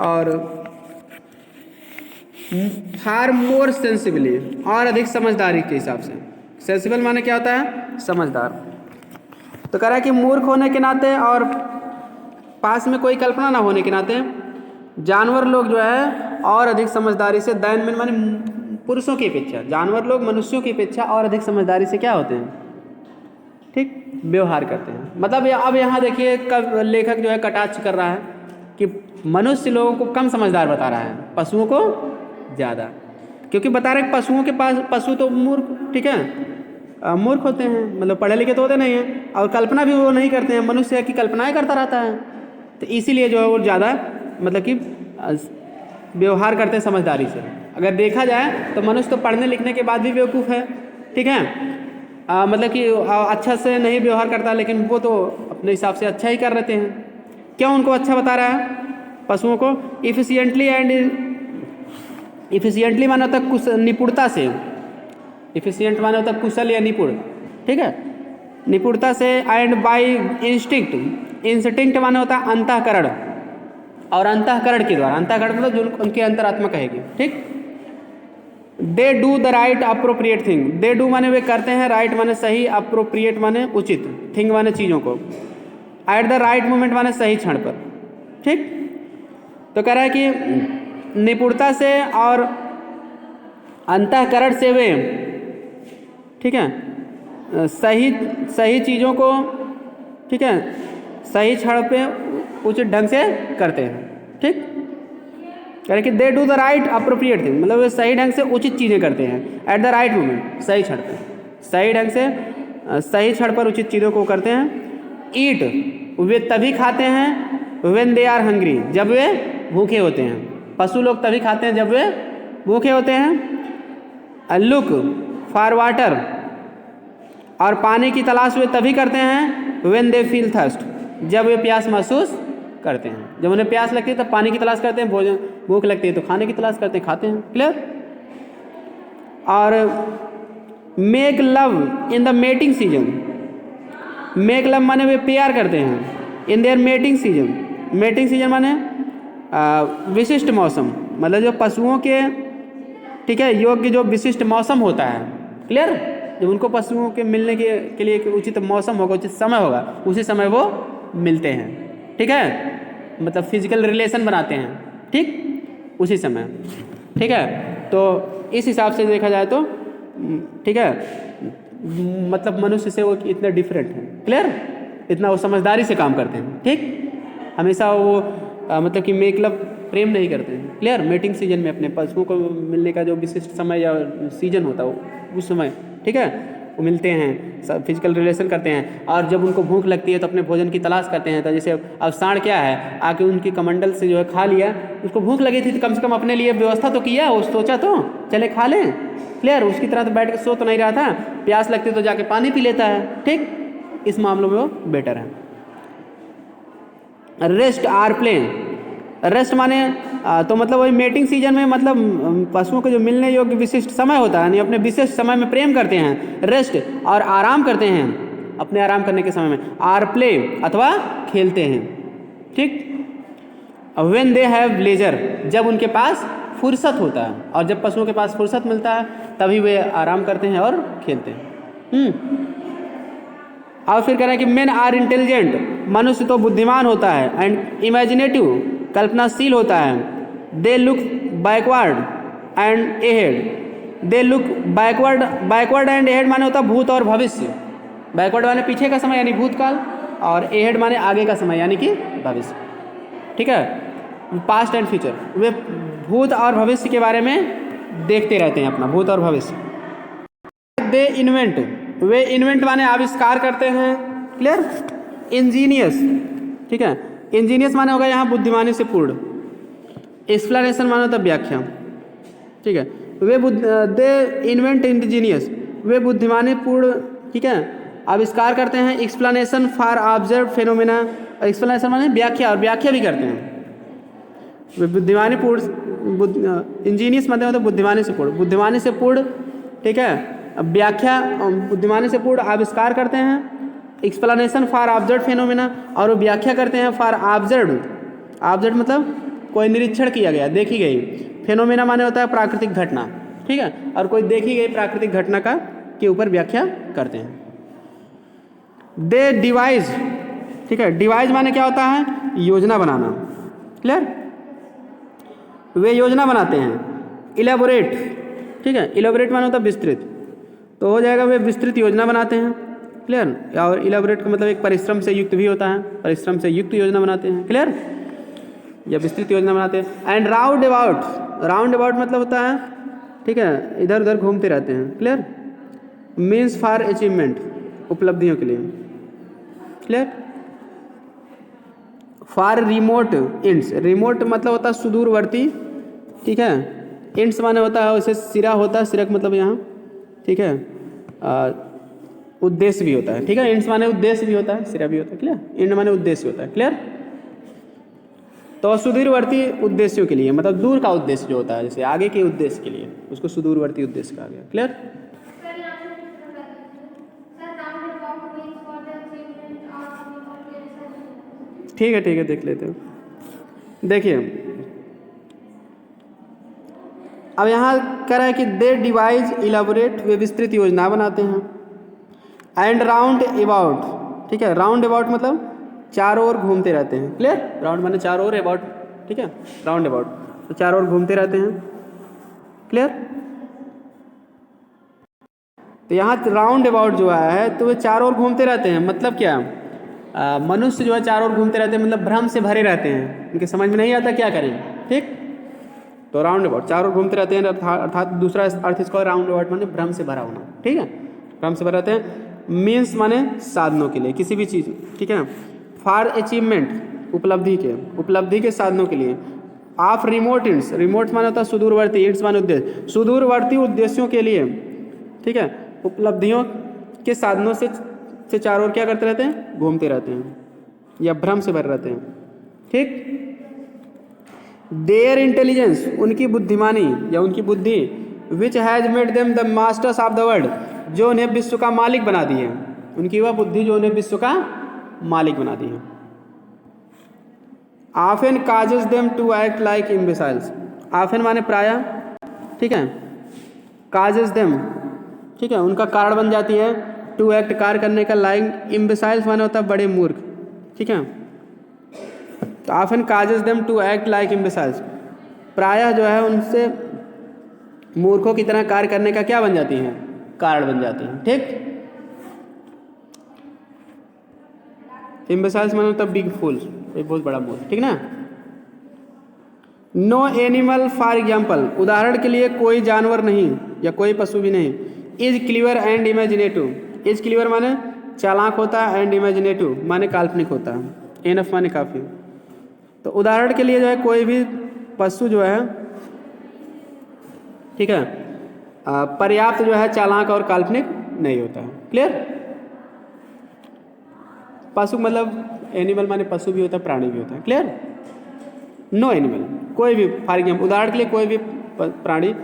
और फार मोर सेंसिबली, और अधिक समझदारी के हिसाब से। सेंसिबल माने क्या होता है, समझदार। तो कह रहा है कि मूर्ख होने के नाते और पास में कोई कल्पना ना होने के नाते जानवर लोग जो है और अधिक समझदारी से, दैन में माने पुरुषों की अपेक्षा, जानवर लोग मनुष्यों की अपेक्षा और अधिक समझदारी से क्या होते हैं, ठीक, व्यवहार करते हैं। मतलब अब यहाँ देखिए कब लेखक जो है कटाक्ष कर रहा है कि मनुष्य लोगों को कम समझदार बता रहा है, पशुओं को ज़्यादा, क्योंकि बता रहे पशुओं के पास, पशु तो मूर्ख, ठीक है, मूर्ख होते हैं, मतलब पढ़े लिखे तो होते नहीं हैं, और कल्पना भी वो नहीं करते हैं, मनुष्य की कल्पनाएं करता रहता है, तो इसीलिए जो है वो ज़्यादा मतलब कि व्यवहार करते हैं समझदारी से। अगर देखा जाए तो मनुष्य तो पढ़ने लिखने के बाद भी बेवकूफ़ है, ठीक है, मतलब कि अच्छा से नहीं व्यवहार करता, लेकिन वो तो अपने हिसाब से अच्छा ही कर रहते हैं। क्यों उनको अच्छा बता रहा है पशुओं को। इफ़िशियंटली एंड, इफ़िशियंटली माने होता है निपुणता से, इफ़िशियंट माने होता है कुशल या निपुण, ठीक है, निपुणता से। एंड बाई इंस्टिंक्ट, इंस्टिंक्ट माने होता है अंतःकरण, और अंतःकरण के द्वारा, अंतःकरण मतलब जो उनकी अंतरात्मा कहेगी, ठीक। They do the right appropriate thing, they do माने वे करते हैं, राइट माने सही, अप्रोप्रिएट माने उचित, थिंग माने चीज़ों को, एट द राइट मोमेंट माने सही क्षण पर, ठीक। तो कह रहा है कि निपुणता से और अंतःकरण से वे, ठीक है, सही चीज़ों को, ठीक है, सही क्षण पे उचित ढंग से करते हैं, ठीक। कह रहे कि they do the right appropriate thing, मतलब वे सही ढंग से उचित चीज़ें करते हैं, एट द राइट मोमेंट, सही क्षण पर, सही ढंग से सही क्षण पर उचित चीज़ों को करते हैं। ईट, वे तभी खाते हैं व्हेन दे आर हंग्री, जब वे भूखे होते हैं। पशु लोग तभी खाते हैं जब वे भूखे होते हैं। लुक फॉर वाटर, और पानी की तलाश वे तभी करते हैं व्हेन दे फील थर्स्ट, जब वे प्यास महसूस करते हैं। जब उन्हें प्यास लगती है तब पानी की तलाश करते हैं, भोजन भूख लगती है तो खाने की तलाश करते हैं, खाते हैं। क्लियर। और make love in the mating season, make love माने वे प्यार करते हैं in their mating season. Mating season माने विशिष्ट मौसम, मतलब जो पशुओं के, ठीक है, योग्य जो विशिष्ट मौसम होता है, क्लियर, जब उनको पशुओं के मिलने के लिए एक उचित मौसम होगा, उचित समय होगा, उसी समय वो मिलते हैं, ठीक है, मतलब फिजिकल रिलेशन बनाते हैं, ठीक, उसी समय, ठीक है। तो इस हिसाब से देखा जाए तो, ठीक है, मतलब मनुष्य से वो इतने डिफरेंट हैं, क्लियर, इतना वो समझदारी से काम करते हैं, ठीक, हमेशा वो मतलब कि मेक लव प्रेम नहीं करते हैं, क्लियर, मेटिंग सीजन में अपने पशुओं को मिलने का जो विशिष्ट समय या सीजन होता है उस समय, ठीक है, वो मिलते हैं, सब फिजिकल रिलेशन करते हैं, और जब उनको भूख लगती है तो अपने भोजन की तलाश करते हैं। तो जैसे अब सांड क्या है, आके उनकी कमंडल से जो है खा लिया, उसको भूख लगी थी तो कम से कम अपने लिए व्यवस्था तो किया, वो सोचा तो चले खा लें, क्लियर, उसकी तरह तो बैठ के सो तो नहीं रहा था, प्यास लगती तो जाके पानी पी लेता है, ठीक, इस मामलों में वो बेटर है। रेस्ट आर प्ले, रेस्ट माने तो मतलब वही मेटिंग सीजन में, मतलब पशुओं के जो मिलने योग्य विशिष्ट समय होता है, यानी अपने विशिष्ट समय में प्रेम करते हैं, रेस्ट और आराम करते हैं, अपने आराम करने के समय में आर प्ले अथवा खेलते हैं, ठीक। व्हेन दे हैव लेजर, जब उनके पास फुर्सत होता है, और जब पशुओं के पास फुर्सत मिलता है तभी वे आराम करते हैं और खेलते हैं। और फिर कह रहे हैं कि मेन आर इंटेलिजेंट, मनुष्य तो बुद्धिमान होता है, एंड इमेजिनेटिव, कल्पनाशील होता है, they look backward and ahead, they look backward and ahead माने होता है भूत और भविष्य, बैकवर्ड माने पीछे का समय यानी भूतकाल, और एहेड माने आगे का समय यानी कि भविष्य, ठीक है, पास्ट एंड फ्यूचर, वे भूत और भविष्य के बारे में देखते रहते हैं अपना भूत और भविष्य। दे इन्वेंट, वे इन्वेंट माने आविष्कार करते हैं, क्लियर, इंजीनियस, ठीक है, इंजीनियस माने होगा यहाँ बुद्धिमानी से पूर्ण, एक्सप्लेनेशन माने होता व्याख्या, ठीक है, वे दे इन्वेंट इंजीनियस, वे बुद्धिमानी पूर्ण, ठीक है, आविष्कार करते हैं, explanation for observe phenomena, explanation माने व्याख्या, और व्याख्या भी करते हैं, वे बुद्धिमानी पूर्ण, इंजीनियस मतलब होता बुद्धिमानी से पूर्ण, बुद्धिमानी से पूर्ण, ठीक है, व्याख्या, बुद्धिमानी से पूर्ण आविष्कार करते हैं, एक्सप्लेनेशन फॉर ऑब्जर्व फेनोमेना, और वो व्याख्या करते हैं फॉर ऑब्जर्व, ऑब्जर्व मतलब कोई निरीक्षण किया गया, देखी गई, फेनोमेना माने होता है प्राकृतिक घटना, ठीक है, और कोई देखी गई प्राकृतिक घटना का के ऊपर व्याख्या करते हैं। दे डिवाइज, ठीक है, डिवाइज माने क्या होता है, योजना बनाना, क्लियर, वे योजना बनाते हैं। इलेबोरेट, ठीक है, इलेबोरेट माने होता है विस्तृत, तो हो जाएगा वे विस्तृत योजना बनाते हैं, क्लियर, और इलेबोरेट का मतलब एक परिश्रम से युक्त भी होता है, परिश्रम से युक्त योजना बनाते हैं, क्लियर, या विस्तृत योजना बनाते हैं। And round about, round about मतलब होता है, ठीक है, इधर उधर घूमते रहते हैं, क्लियर, मीन्स फॉर अचीवमेंट, उपलब्धियों के लिए, clear. For remote ends, remote मतलब होता है सुदूरवर्ती, ठीक है, इंड्स माने होता है वैसे सिरा होता है, सिरक मतलब यहाँ, ठीक है, उद्देश्य भी होता है, ठीक है, इंड्स माने उद्देश्य भी होता है, सिरा भी होता है, क्लियर, इंड माने उद्देश्य होता है, क्लियर। तो सुदूरवर्ती उद्देश्यों के लिए मतलब दूर का उद्देश्य जो होता है, जैसे आगे के उद्देश्य के लिए, उसको सुदूरवर्ती उद्देश्य कहा गया, क्लियर। ठीक है, ठीक है, देख लेते हो। देखिए अब यहाँ कह रहा है कि दे डिवाइज इलाबोरेट, वे विस्तृत योजना बनाते हैं। एंड राउंड अबाउट, ठीक है, राउंड अबाउट मतलब चारों ओर घूमते रहते हैं, क्लियर, राउंड माने चारों ओर, अबाउट, ठीक है, राउंड अबाउट तो चारों ओर घूमते रहते हैं, क्लियर। तो यहाँ राउंड अबाउट जो आया है तो वे चारों ओर घूमते रहते हैं, मतलब क्या, मनुष्य जो है चारों ओर घूमते रहते हैं, मतलब भ्रम से भरे रहते हैं, उनके समझ में नहीं आता क्या करें, ठीक। तो राउंड अबाउट चारों ओर घूमते रहते हैं, अर्थात दूसरा अर्थ इसका राउंड अबाउट माने भ्रम से भरा होना, ठीक है, भ्रम से भरे रहते हैं। मीन्स माने साधनों के लिए, किसी भी चीज़, ठीक है। फॉर अचीवमेंट, उपलब्धि के साधनों के लिए। ऑफ रिमोट इंड्स, रिमोट माने होता है सुदूरवर्ती, इंड्स माने उद्देश्य, सुदूरवर्ती उद्देश्यों के लिए, ठीक है, उपलब्धियों के साधनों से चारों ओर क्या करते रहते हैं, घूमते रहते हैं या भ्रम से भरे रहते हैं, ठीक। देयर इंटेलिजेंस, उनकी बुद्धिमानी या उनकी बुद्धि, which has made them the masters of the world, जो उन्हें विश्व का मालिक बना दिए, उनकी वह बुद्धि जो उन्हें विश्व का मालिक बनाती है। Often causes them to act like imbeciles, often माने प्रायः, ठीक है, काजेज देम, ठीक है, उनका कारण बन जाती है, टू एक्ट कार्य करने का, लाइक इम्बिसाइल्स माने होता है बड़े मूर्ख, ठीक है। तो often causes them to act like imbeciles, प्रायः जो है उनसे मूर्खों की तरह कार्य करने का क्या बन जाती हैं, कारण बन जाती हैं, ठीक। इम्बिसाइल्स माने होता है बिग फूल, एक बहुत बड़ा मूर्ख, ठीक ना। नो एनिमल फॉर एग्जाम्पल, उदाहरण के लिए कोई जानवर नहीं या कोई पशु भी नहीं, is clever and imaginative, is clever माने चालाक होता है, एंड इमेजिनेटिव माने काल्पनिक होता है, एनफ माने काफ़ी। तो उदाहरण के लिए जो है कोई भी पशु जो है, ठीक है, पर्याप्त जो है चालाक और काल्पनिक नहीं होता है, क्लियर। पशु मतलब एनिमल माने पशु भी होता है, प्राणी भी होता है, क्लियर। नो एनिमल, कोई भी, फॉर एग्जाम्पल उदाहरण के लिए कोई भी प्राणी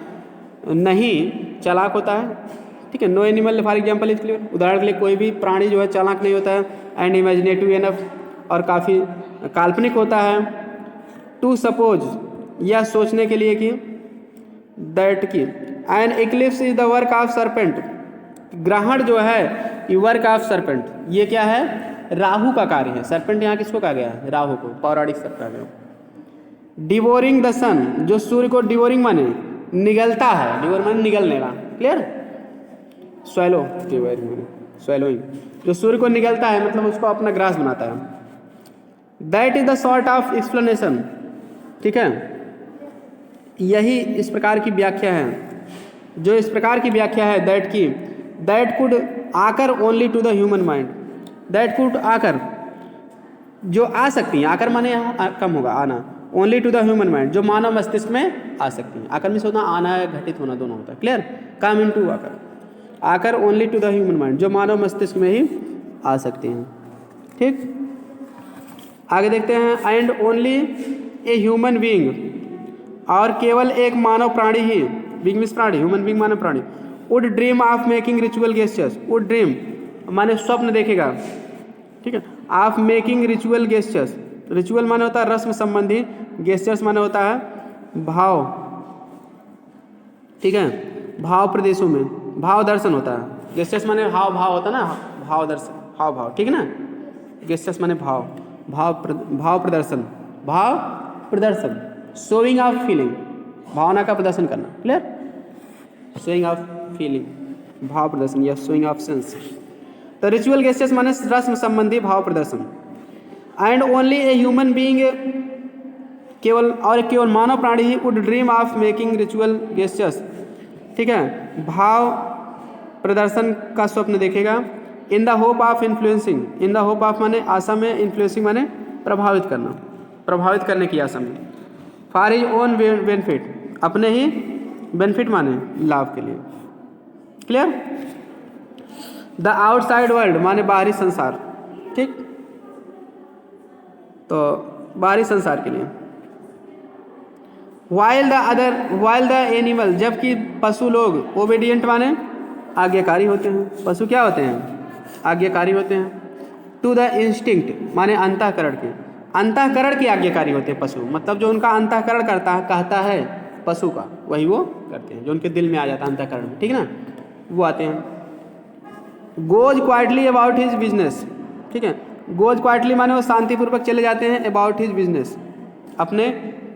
नहीं चालाक होता है, ठीक है। No animal for example is clear, उदाहरण के लिए कोई भी प्राणी जो है चालाक नहीं होता है, एंड इमेजिनेटिव एनफ, और काफ़ी काल्पनिक होता है। टू सपोज, यह सोचने के लिए कि, दैट की, an eclipse is the work of serpent, ग्रहण जो है ये वर्क ऑफ सरपेंट, ये क्या है, राहु का कार्य है। सरपेंट यहाँ किसको कहा गया है, राहु को, पौराणिक सर्प कहा गया। डिवोरिंग द सन, जो सूर्य को डिवोरिंग माने निगलता है, डिवोर माने निगलने का, क्लियर। स्वैलो, स्वैलोइंग, जो सूर्य को निगलता है मतलब उसको अपना ग्रास बनाता है। That is the sort of explanation, ठीक है, यही इस प्रकार की व्याख्या है, जो इस प्रकार की व्याख्या है दैट की, that could occur only to the human mind, that could occur, जो आ सकती हैं, आकर माने यहाँ कम होगा आना, only to the human mind, जो मानव मस्तिष्क में आ सकती हैं। आकर में से होना आना है, घटित होना दोनों होता है, क्लियर। कम इन टू आकर, occur only to the human mind, जो मानव मस्तिष्क में ही आ सकती हैं, ठीक। आगे देखते हैं, and only a human being, और केवल एक मानव प्राणी ही, बीइंग मींस प्राणी, ह्यूमन बीइंग मानव प्राणी, would dream of making ritual gestures, would dream माने स्वप्न देखेगा, ठीक है, of making ritual gestures, ritual माने होता है रस्म संबंधी, गेस्चर्स माने होता है भाव, ठीक है, भाव प्रदेशों में भाव दर्शन होता है। गेस्चर्स माने हाव भाव होता है ना, भाव दर्शन, हाव भाव, ठीक है ना। गेस्चर्स माने भाव, भाव प्रदर्शन, भाव प्रदर्शन, शोइंग ऑफ फीलिंग, भावना का प्रदर्शन करना, क्लियर। शोइंग ऑफ फीलिंग, भाव प्रदर्शन या शोइंग ऑफ सेंस। तो रिचुअल गेस्चर्स माने रस्म संबंधी भाव प्रदर्शन। And only a human being, केवल मानव प्राणी he would dream of making ritual gestures, ठीक है, भाव प्रदर्शन का स्वप्न देखेगा। In the hope of influencing, in the hope of माने आशा में, इन्फ्लुएंसिंग माने प्रभावित करना, प्रभावित करने की आशा में। फॉर हिज ओन बेनिफिट, अपने ही बेनिफिट माने लाभ के लिए, क्लियर। द आउटसाइड वर्ल्ड माने बाहरी संसार, ठीक, तो बाहरी संसार के लिए। वाइल द एनिमल, जबकि पशु लोग, ओबीडियंट माने आज्ञाकारी होते हैं, पशु क्या होते हैं, आज्ञाकारी होते हैं। टू द इंस्टिंक्ट माने अंतःकरण के, अंतःकरण की आज्ञाकारी होते हैं पशु, मतलब जो उनका अंतःकरण करता है, कहता है पशु का, वही वो करते हैं, जो उनके दिल में आ जाता है अंतःकरण में, ठीक है ना, वो आते हैं। Goes quietly about his business, ठीक है, गोज क्वाइटली माने वो शांतिपूर्वक चले जाते हैं, अबाउट हिज बिजनेस, अपने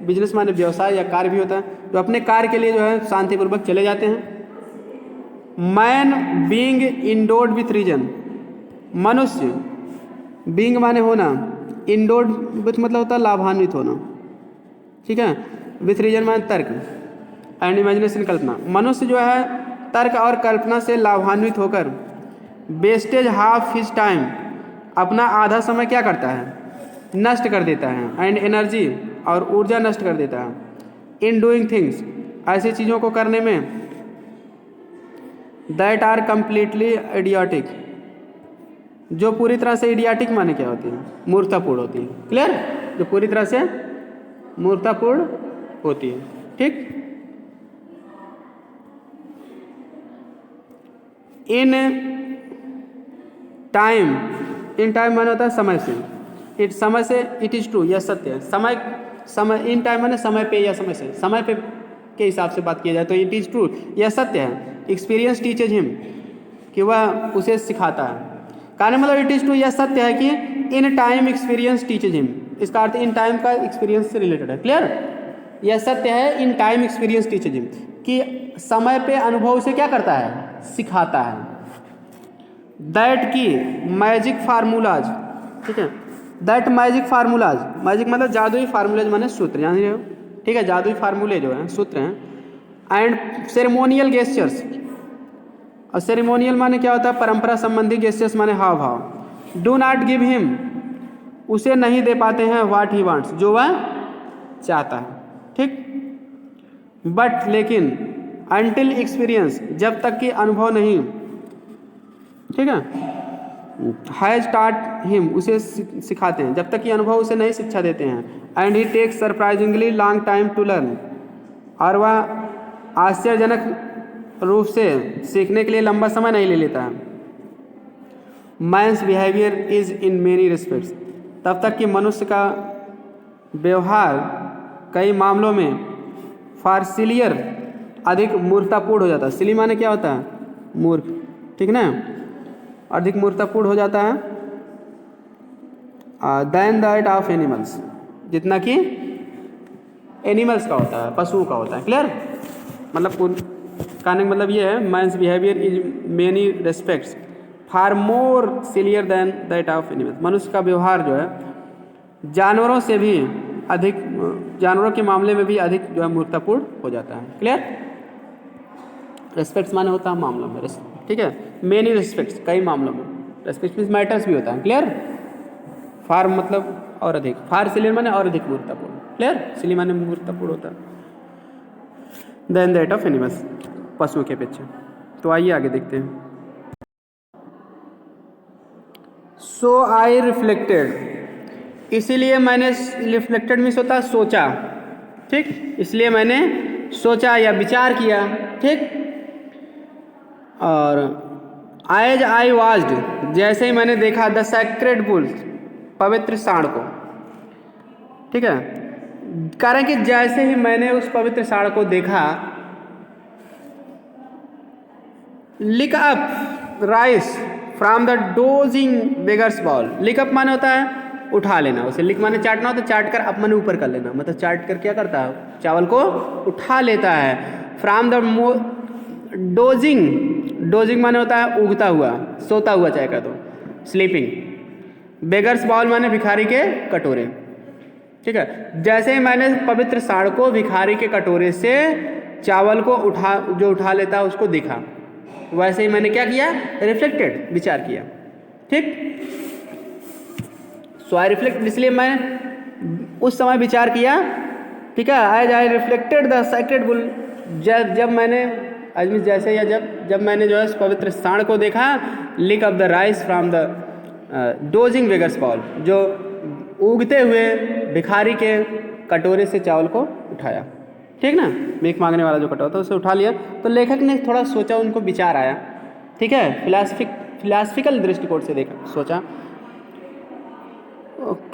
बिजनेस माने व्यवसाय या कार्य भी होता है, जो अपने कार्य के लिए जो है शांतिपूर्वक चले जाते हैं। Man being endowed with reason, मनुष्य, बीइंग माने होना, इंडोर्ड विथ मतलब होता है लाभान्वित होना, ठीक है, विथ रीजन माने तर्क, एंड इमेजिनेशन कल्पना, मनुष्य जो है तर्क और कल्पना से लाभान्वित होकर वेस्टेज हाफ हिज टाइम, अपना आधा समय क्या करता है, नष्ट कर देता है, एंड एनर्जी और ऊर्जा नष्ट कर देता है, इन डूइंग थिंग्स, ऐसी चीज़ों को करने में, दैट आर कम्प्लीटली इडियोटिक, जो पूरी तरह से इडियाटिक माने क्या होती है, मूर्खतापूर्ण होती है, क्लियर, जो पूरी तरह से मूर्खतापूर्ण होती है, ठीक। इन टाइम, इन टाइम माने होता है समय से, समय से इट इज़ ट्रू, यह सत्य है। समय इन टाइम माने समय पे या समय से, समय पे के हिसाब से बात किया जाए तो इट इज़ ट्रू, यह सत्य है। एक्सपीरियंस टीचेज हिम, कि वह उसे सिखाता है। कहने मतलब इट इज़ ट्रू, यह सत्य है कि in time experience teaches him, इसका अर्थ इन टाइम का एक्सपीरियंस से रिलेटेड है। क्लियर? यह सत्य है in time experience teaches him, कि समय पे अनुभव उसे क्या करता है, सिखाता है। दैट की मैजिक फार्मूलाज, ठीक है, दैट मैजिक फार्मूलाज, मैजिक मतलब जादुई, फार्मूलाज माने सूत्र, जान रहे हो, ठीक है, जादुई फार्मूले जो हैं सूत्र हैं। एंड सेरेमोनियल गेस्चर्स, और सेरेमोनियल माने क्या होता है, परंपरा संबंधी, गेस्चर्स माने हाव भाव। डू नॉट गिव हिम, उसे नहीं दे पाते हैं व्हाट ही वांट्स, जो वह चाहता है, ठीक। बट लेकिन, अनटिल एक्सपीरियंस, जब तक कि अनुभव नहीं, ठीक है, हैज टाट हिम, उसे सिखाते हैं, जब तक कि अनुभव उसे नहीं शिक्षा देते हैं। And he takes surprisingly long time to learn, और वह आश्चर्यजनक रूप से सीखने के लिए लंबा समय नहीं ले लेता है। Man's behaviour is in many respects, तब तक कि मनुष्य का व्यवहार कई मामलों में फार सिलियर, अधिक मूर्खतापूर्ण हो जाता है। सिली माने क्या होता है, मूर्ख, ठीक ना, अधिक मूर्खतापूर्ण हो जाता है। देन दैट ऑफ एनिमल्स, जितना कि एनिमल्स का होता है, पशुओं का होता है। क्लियर? मतलब कहने का मतलब ये है, man's behaviour is many respects far more sillier than that of animals, मनुष्य का व्यवहार जो है जानवरों से भी अधिक, जानवरों के मामले में भी अधिक जो है मूर्खतापूर्ण हो जाता है। क्लियर? रेस्पेक्ट्स माने होता है मामलों में, ठीक है, मेनी रेस्पेक्ट्स, कई मामलों में, रेस्पेक्ट मीन्स मैटर्स भी होता है। क्लियर? फार मतलब और अधिक, फार सिलियर माने और अधिक मूर्खतापूर्ण। क्लियर? सिली माने मूर्खतापूर्ण होता है, देन दैट ऑफ एनिमल्स, पशुओं के अपेक्षा। तो आइए आगे देखते हैं। सो आई रिफ्लेक्टेड, इसीलिए मैंने, रिफ्लेक्टेड मीन्स होता है सोचा, ठीक, इसलिए मैंने सोचा या विचार किया, ठीक। और एज आई वाज्ड, जैसे ही मैंने देखा, द सैक्रेड बुल, पवित्र सांड को, ठीक है, कारण कि जैसे ही मैंने उस पवित्र सांड को देखा, lick up rice from the dozing beggars bowl, lick up माने होता है उठा लेना, उसे लिक माने चाटना होता है, चाट कर अप माने ऊपर कर लेना, मतलब चाट कर क्या करता है, चावल को उठा लेता है। फ्रॉम द डोजिंग, डोजिंग माने होता है उगता हुआ, सोता हुआ चाहे कह दो, स्लीपिंग। बेगर्स बॉल माने भिखारी के कटोरे, ठीक है, जैसे ही मैंने पवित्र सांड को भिखारी के कटोरे से चावल को उठा लेता है उसको देखा, वैसे ही मैंने क्या किया, रिफ्लेक्टेड, विचार किया, ठीक। सो आई रिफ्लेक्ट, इसलिए मैं उस समय विचार किया, ठीक है। As I reflected the sacred bull, जब मैंने आज जैसे या जब मैंने जो है पवित्र सांड को देखा, lick up the rice from the dozing beggars bowl, जो उगते हुए भिखारी के कटोरे से चावल को उठाया, ठीक ना, भीख मांगने वाला जो कटोरा था उसे उठा लिया। तो लेखक ने थोड़ा सोचा, उनको विचार आया, ठीक है, फिलासफिकल दृष्टिकोण से देखा, सोचा,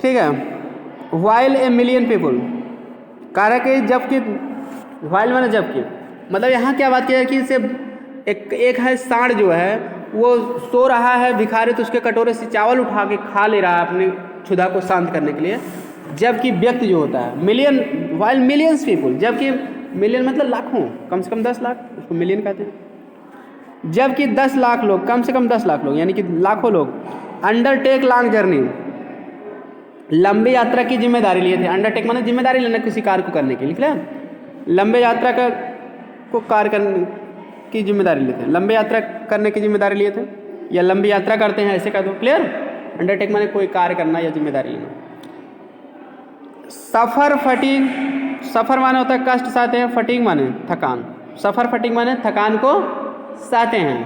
ठीक है। वाइल ए मिलियन पीपुल, कारण कि जबकि, वाइल माने जबकि, मतलब यहाँ क्या बात की है कि इसे एक है सांड जो है वो सो रहा है, भिखारी तो उसके कटोरे से चावल उठा के खा ले रहा है अपनी क्षुधा को शांत करने के लिए, जबकि व्यक्ति जो होता है मिलियन, वाइल मिलियंस पीपुल, जबकि मिलियन मतलब लाखों, कम से कम 10 लाख, उसको मिलियन कहते हैं, जबकि 10 लाख लोग, कम से कम 10 लाख लोग, यानी कि लाखों लोग, अंडरटेक लॉन्ग जर्नी, लंबी यात्रा की जिम्मेदारी लिए थे। अंडरटेक माने जिम्मेदारी लेना किसी कार्य को करने के लिए, क्लियर, लंबे यात्रा को कार्य करने की जिम्मेदारी लिए थे, लंबे यात्रा करने की जिम्मेदारी लिए थे, या लंबी यात्रा करते हैं ऐसे कह दो। क्लियर? अंडरटेक माने कोई कार्य करना या जिम्मेदारी लेना। सफ़र फटीग, सफ़र माने होता है कष्ट सहते हैं, फटीग माने थकान, सफ़र फटीग माने थकान को सहते हैं।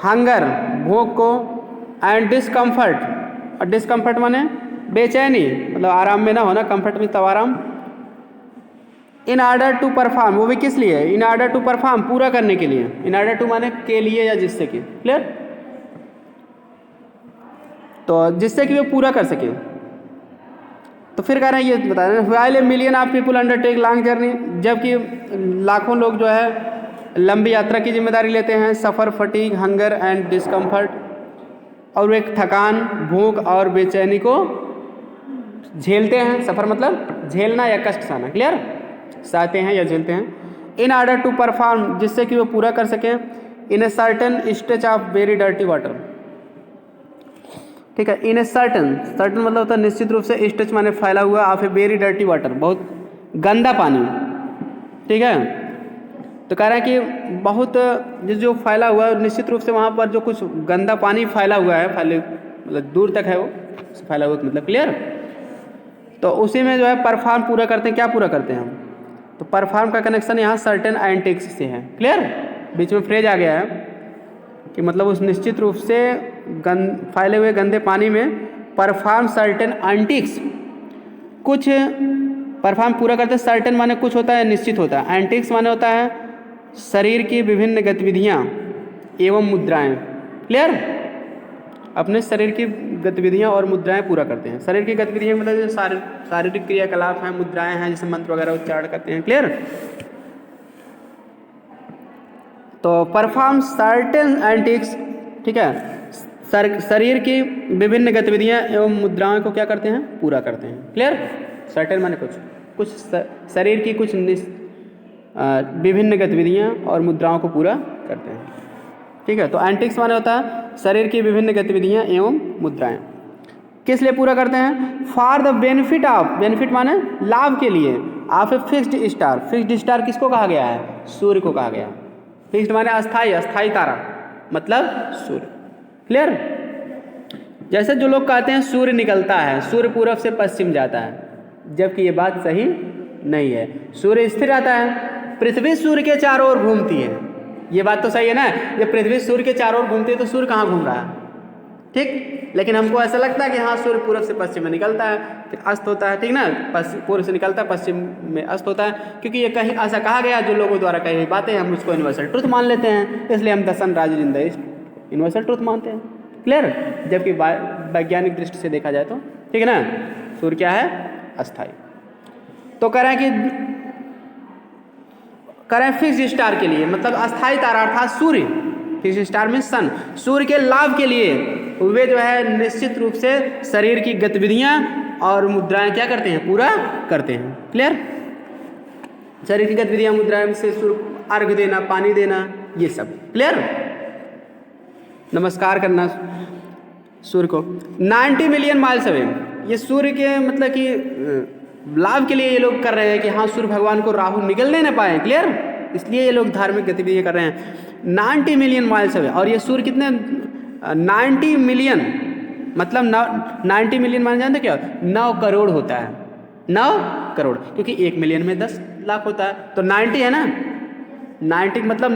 हंगर भूख को, एंड डिस्कम्फर्ट, और डिस्कम्फर्ट माने बेचैनी, मतलब आराम में ना होना, कंफर्ट में तब आराम। इन आर्डर टू परफॉर्म, वो भी किस लिए, इन आर्डर टू परफॉर्म, पूरा करने के लिए, इन आर्डर टू माने के लिए या जिससे कि, क्लियर, तो जिससे कि वो पूरा कर सके। तो फिर कह रहे हैं, ये बता रहे हैं while A million of people undertake long journey, जबकि लाखों लोग जो है लंबी यात्रा की जिम्मेदारी लेते हैं, सफ़र, फटीग, हंगर एंड डिस्कम्फर्ट, और एक थकान, भूख और बेचैनी को झेलते हैं। सफ़र मतलब झेलना या कष्ट सहना, क्लियर, सहते हैं या झेलते हैं। इन ऑर्डर टू परफॉर्म, जिससे कि वो पूरा कर सकें, in a certain stretch of very dirty water, ठीक है। इन ए सर्टन, सर्टन मतलब होता है निश्चित रूप से, स्ट्रेच माने फैला हुआ, of a very dirty water, बहुत गंदा पानी, ठीक है। तो कह रहा है कि बहुत जो फैला हुआ है, निश्चित रूप से वहाँ पर जो कुछ गंदा पानी फैला हुआ है, फैले मतलब दूर तक है वो फैला हुआ मतलब, क्लियर। तो उसी में जो है परफॉर्म पूरा करते हैं। क्या पूरा करते हैं हम? तो परफॉर्म का कनेक्शन यहाँ सर्टेन एंटिक्स से है, क्लियर। बीच में फ्रेज आ गया है कि मतलब उस निश्चित रूप से फैले हुए गंदे पानी में परफॉर्म सर्टेन एंटिक्स, कुछ परफॉर्म पूरा करते हैं। सर्टेन माने कुछ होता है, निश्चित होता है। एंटिक्स माने होता है शरीर की विभिन्न गतिविधियाँ एवं मुद्राएं, क्लियर। अपने शरीर की गतिविधियाँ और मुद्राएं पूरा करते हैं। शरीर की गतिविधियाँ मतलब जो शारीरिक क्रियाकलाप हैं, मुद्राएं हैं, जैसे मंत्र वगैरह उच्चारण करते हैं, क्लियर। तो परफॉर्म सर्टेन एंटिक्स, ठीक है, शरीर की विभिन्न गतिविधियाँ एवं मुद्राओं को क्या करते हैं? पूरा करते हैं, क्लियर। सर्टेन माने कुछ शरीर की कुछ विभिन्न गतिविधियाँ और मुद्राओं को पूरा करते हैं, ठीक है। तो एंटिक्स माने होता है शरीर की विभिन्न गतिविधियाँ एवं मुद्राएं। किस लिए पूरा करते हैं? For the benefit of, benefit माने लाभ के लिए, of a fixed star. Fixed star किसको कहा गया है? सूर्य को कहा गया। फिक्स्ड माने अस्थाई, अस्थाई तारा मतलब सूर्य, क्लियर। जैसे जो लोग कहते हैं सूर्य निकलता है, सूर्य पूरब से पश्चिम जाता है, जबकि ये बात सही नहीं है। सूर्य स्थिर रहता है, पृथ्वी सूर्य के चारों ओर घूमती है। ये बात तो सही है ना, ये पृथ्वी सूर्य के चारों ओर घूमती है तो सूर्य कहाँ घूम रहा है? ठीक। लेकिन हमको ऐसा लगता है कि हाँ सूर्य पूरब से पश्चिम में निकलता है, फिर अस्त होता है, ठीक ना। पूर्व से निकलता है, पश्चिम में अस्त होता है, क्योंकि ये कहीं ऐसा कहा गया, जो लोगों द्वारा कही हुई बातें हम उसको यूनिवर्सल ट्रुथ मान लेते हैं, इसलिए हम the sun rises in the east universal truth मानते हैं, क्लियर। जबकि वैज्ञानिक दृष्टि से देखा जाए तो, ठीक है ना, सूर्य क्या है? अस्थाई। तो कह रहे हैं कि करें फिक्स्ड स्टार के लिए, मतलब अस्थाई तारा अर्थात सूर्य, फिक्स्ड स्टार में सन, सूर्य के लाभ के लिए वे जो है निश्चित रूप से शरीर की गतिविधियां और मुद्राएं क्या करते हैं? पूरा करते हैं, क्लियर। शरीर की गतिविधियां, मुद्राएं से सूर्य अर्घ देना, पानी देना, ये सब, क्लियर। नमस्कार करना सूर्य को। 90 मिलियन माइल्स अवे, ये सूर्य के मतलब कि लाभ के लिए ये लोग कर रहे हैं कि हाँ सूर्य भगवान को राहु निकलने न पाए, क्लियर। इसलिए ये लोग धार्मिक गतिविधियाँ कर रहे हैं। 90 मिलियन माइल्स अवे, और ये सूर्य कितने 90 मिलियन मतलब 90 मिलियन मान जानते क्या? 9 करोड़ होता है, 9 करोड़, क्योंकि 1 मिलियन में 10 लाख होता है, तो 90 है ना, 90 मतलब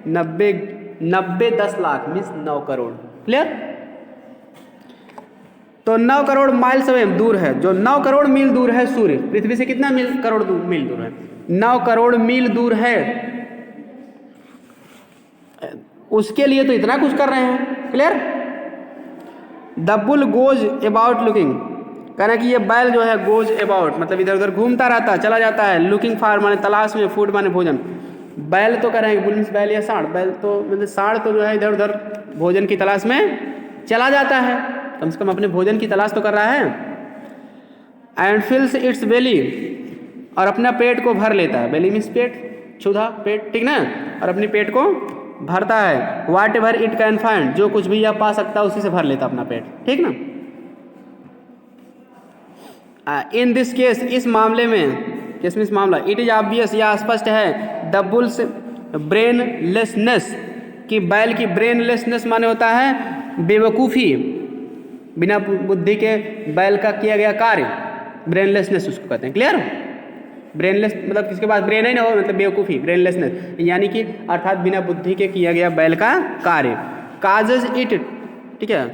90 10 लाख मीन्स 9 करोड़, क्लियर। तो 9 करोड़ माइल्स अवे दूर है, जो 9 करोड़ मील दूर है सूर्य पृथ्वी से, कितना करोड़ मील दूर है? 9 करोड़ मील दूर है। उसके लिए तो इतना कुछ कर रहे हैं, clear. The bull goes about looking, कहना कि ये बैल जो है गोज अबाउट मतलब इधर उधर घूमता रहता है, चला जाता है। लुकिंग फॉर माने तलाश में, फूड माने भोजन। बैल तो कह रहे हैं बुल मीन्स बैल या सांड, बैल तो मतलब सांड तो जो है इधर उधर भोजन की तलाश में चला जाता है, कम से कम अपने भोजन की तलाश तो कर रहा है। एंड फिल्स इट्स बेली, और अपना पेट को भर लेता है। बेली मीन्स पेट, क्षुधा, पेट, ठीक ना, और अपनी पेट को भरता है। वाट एवर इट कैन फाइंड, जो कुछ भी यह पा सकता है उसी से भर लेता अपना पेट, ठीक ना। इन दिस केस, इस मामले में, केस मीन्स मामला, इट इज ऑब्वियस, यह स्पष्ट है, द बुल्स ब्रेनलेसनेस, कि बैल की ब्रेनलेसनेस माने होता है बेवकूफ़ी, बिना बुद्धि के बैल का किया गया कार्य, ब्रेनलेसनेस उसको कहते हैं, क्लियर। ब्रेनलेस मतलब किसके पास ब्रेन ही ना हो, मतलब बेवकूफ़ी, ब्रेनलेसनेस, यानी कि अर्थात बिना बुद्धि के किया गया बैल का कार्य। काजेज इट, ठीक है,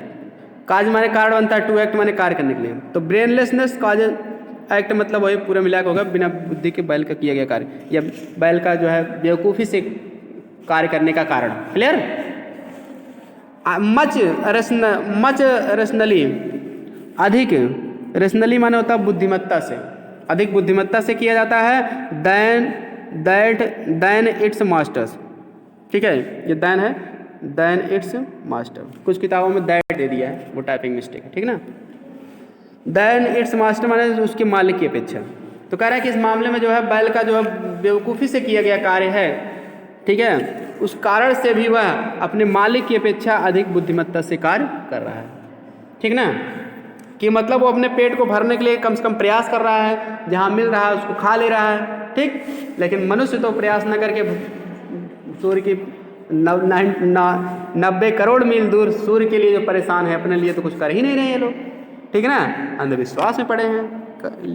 काज माने कारण बनता है, टू एक्ट माने कार्य करने के लिए, तो ब्रेनलेसनेस काजेज एक्ट मतलब वही पूरा मिला के होगा, बिना बुद्धि के बैल का किया गया कार्य, या बैल का जो है बेवकूफ़ी से कार्य करने का कारण, क्लियर। मच रेशनली, अधिक, रेशनली माने होता है बुद्धिमत्ता से, अधिक बुद्धिमत्ता से किया जाता है दैन इट्स मास्टर्स। ठीक है, ये दैन है, दैन इट्स मास्टर। कुछ किताबों में दैट दे दिया है, वो टाइपिंग मिस्टेक है, ठीक ना। दैन इट्स मास्टर माने उसके मालिक की अपेक्षा। तो कह रहा है कि इस मामले में जो है बैल का जो है बेवकूफ़ी से किया गया कार्य है, ठीक है, उस कारण से भी वह अपने मालिक की अपेक्षा अधिक बुद्धिमत्ता से कार्य कर रहा है, ठीक ना। कि मतलब वो अपने पेट को भरने के लिए कम से कम प्रयास कर रहा है, जहाँ मिल रहा है उसको खा ले रहा है, ठीक। लेकिन मनुष्य तो प्रयास न करके सूर्य की 90 करोड़ मील दूर सूर्य के लिए जो परेशान है, अपने लिए तो कुछ कर ही नहीं रहे ये लोग, ठीक है ना। अंधविश्वास में पड़े हैं,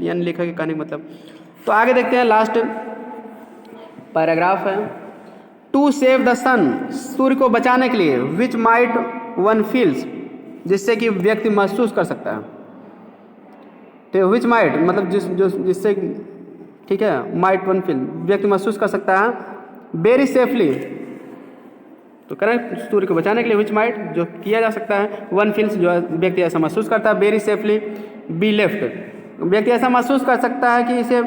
यानी लेखक के कहने का मतलब। तो आगे देखते हैं, लास्ट पैराग्राफ है। टू सेव द सन, सूर्य को बचाने के लिए, विच माइट वन फील्स, जिससे कि व्यक्ति महसूस कर सकता है। तो विच माइट मतलब जिससे, ठीक है, माइट वन फील व्यक्ति महसूस कर सकता है, वेरी सेफली। तो करें सूर्य को बचाने के लिए विच माइट जो किया जा सकता है, वन फील्स जो व्यक्ति ऐसा महसूस करता है, वेरी सेफली बी लेफ्ट, व्यक्ति ऐसा महसूस कर सकता है कि इसे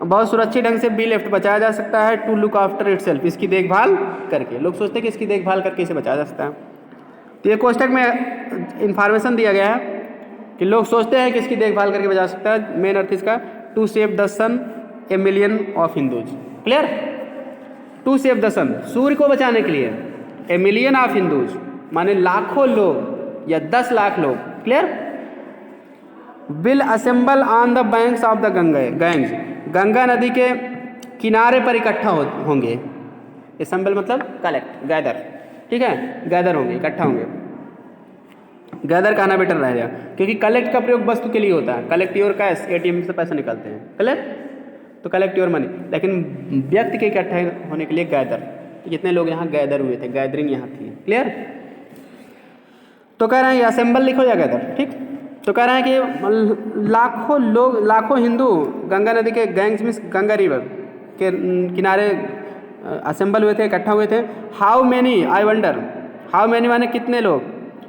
बहुत सुरक्षित ढंग से बी लेफ्ट बचाया जा सकता है, टू लुक आफ्टर इटसेल्फ, इसकी देखभाल करके। लोग सोचते हैं कि इसकी देखभाल करके इसे बचाया जा सकता है। तो ये कोष्टक में इंफॉर्मेशन दिया गया है कि लोग सोचते हैं कि इसकी देखभाल करके बचा सकता है। मेन अर्थ इसका to save the sun a million of Hindus, clear. To save the sun, सूर्य को बचाने के लिए, ए मिलियन ऑफ हिंदूज माने लाखों लोग या 10 लाख लोग, clear. Will assemble on the banks of the Ganga, Ganga नदी के किनारे पर इकट्ठा होंगे। असेंबल मतलब कलेक्ट, गैदर, ठीक है, गैदर होंगे, इकट्ठा होंगे। गैदर कहना बेटर रहेगा, क्योंकि कलेक्ट का प्रयोग वस्तु के लिए होता है। कलेक्ट योर कैश, एटीएम से पैसे निकालते हैं, कलेक्ट, तो कलेक्ट योर मनी। लेकिन व्यक्ति के इकट्ठा होने के लिए गैदर, जितने लोग यहाँ गैदर हुए थे, गैदरिंग यहाँ थी, क्लियर। तो कह रहे हैं असेंबल लिखो या गैदर, ठीक। तो कह रहे हैं कि लाखों लोग, लाखों हिंदू गंगा नदी के गैंग्स में, गंगा रिवर के किनारे असेंबल हुए थे, इकट्ठा हुए थे। How many, I wonder, how many माने कितने लोग,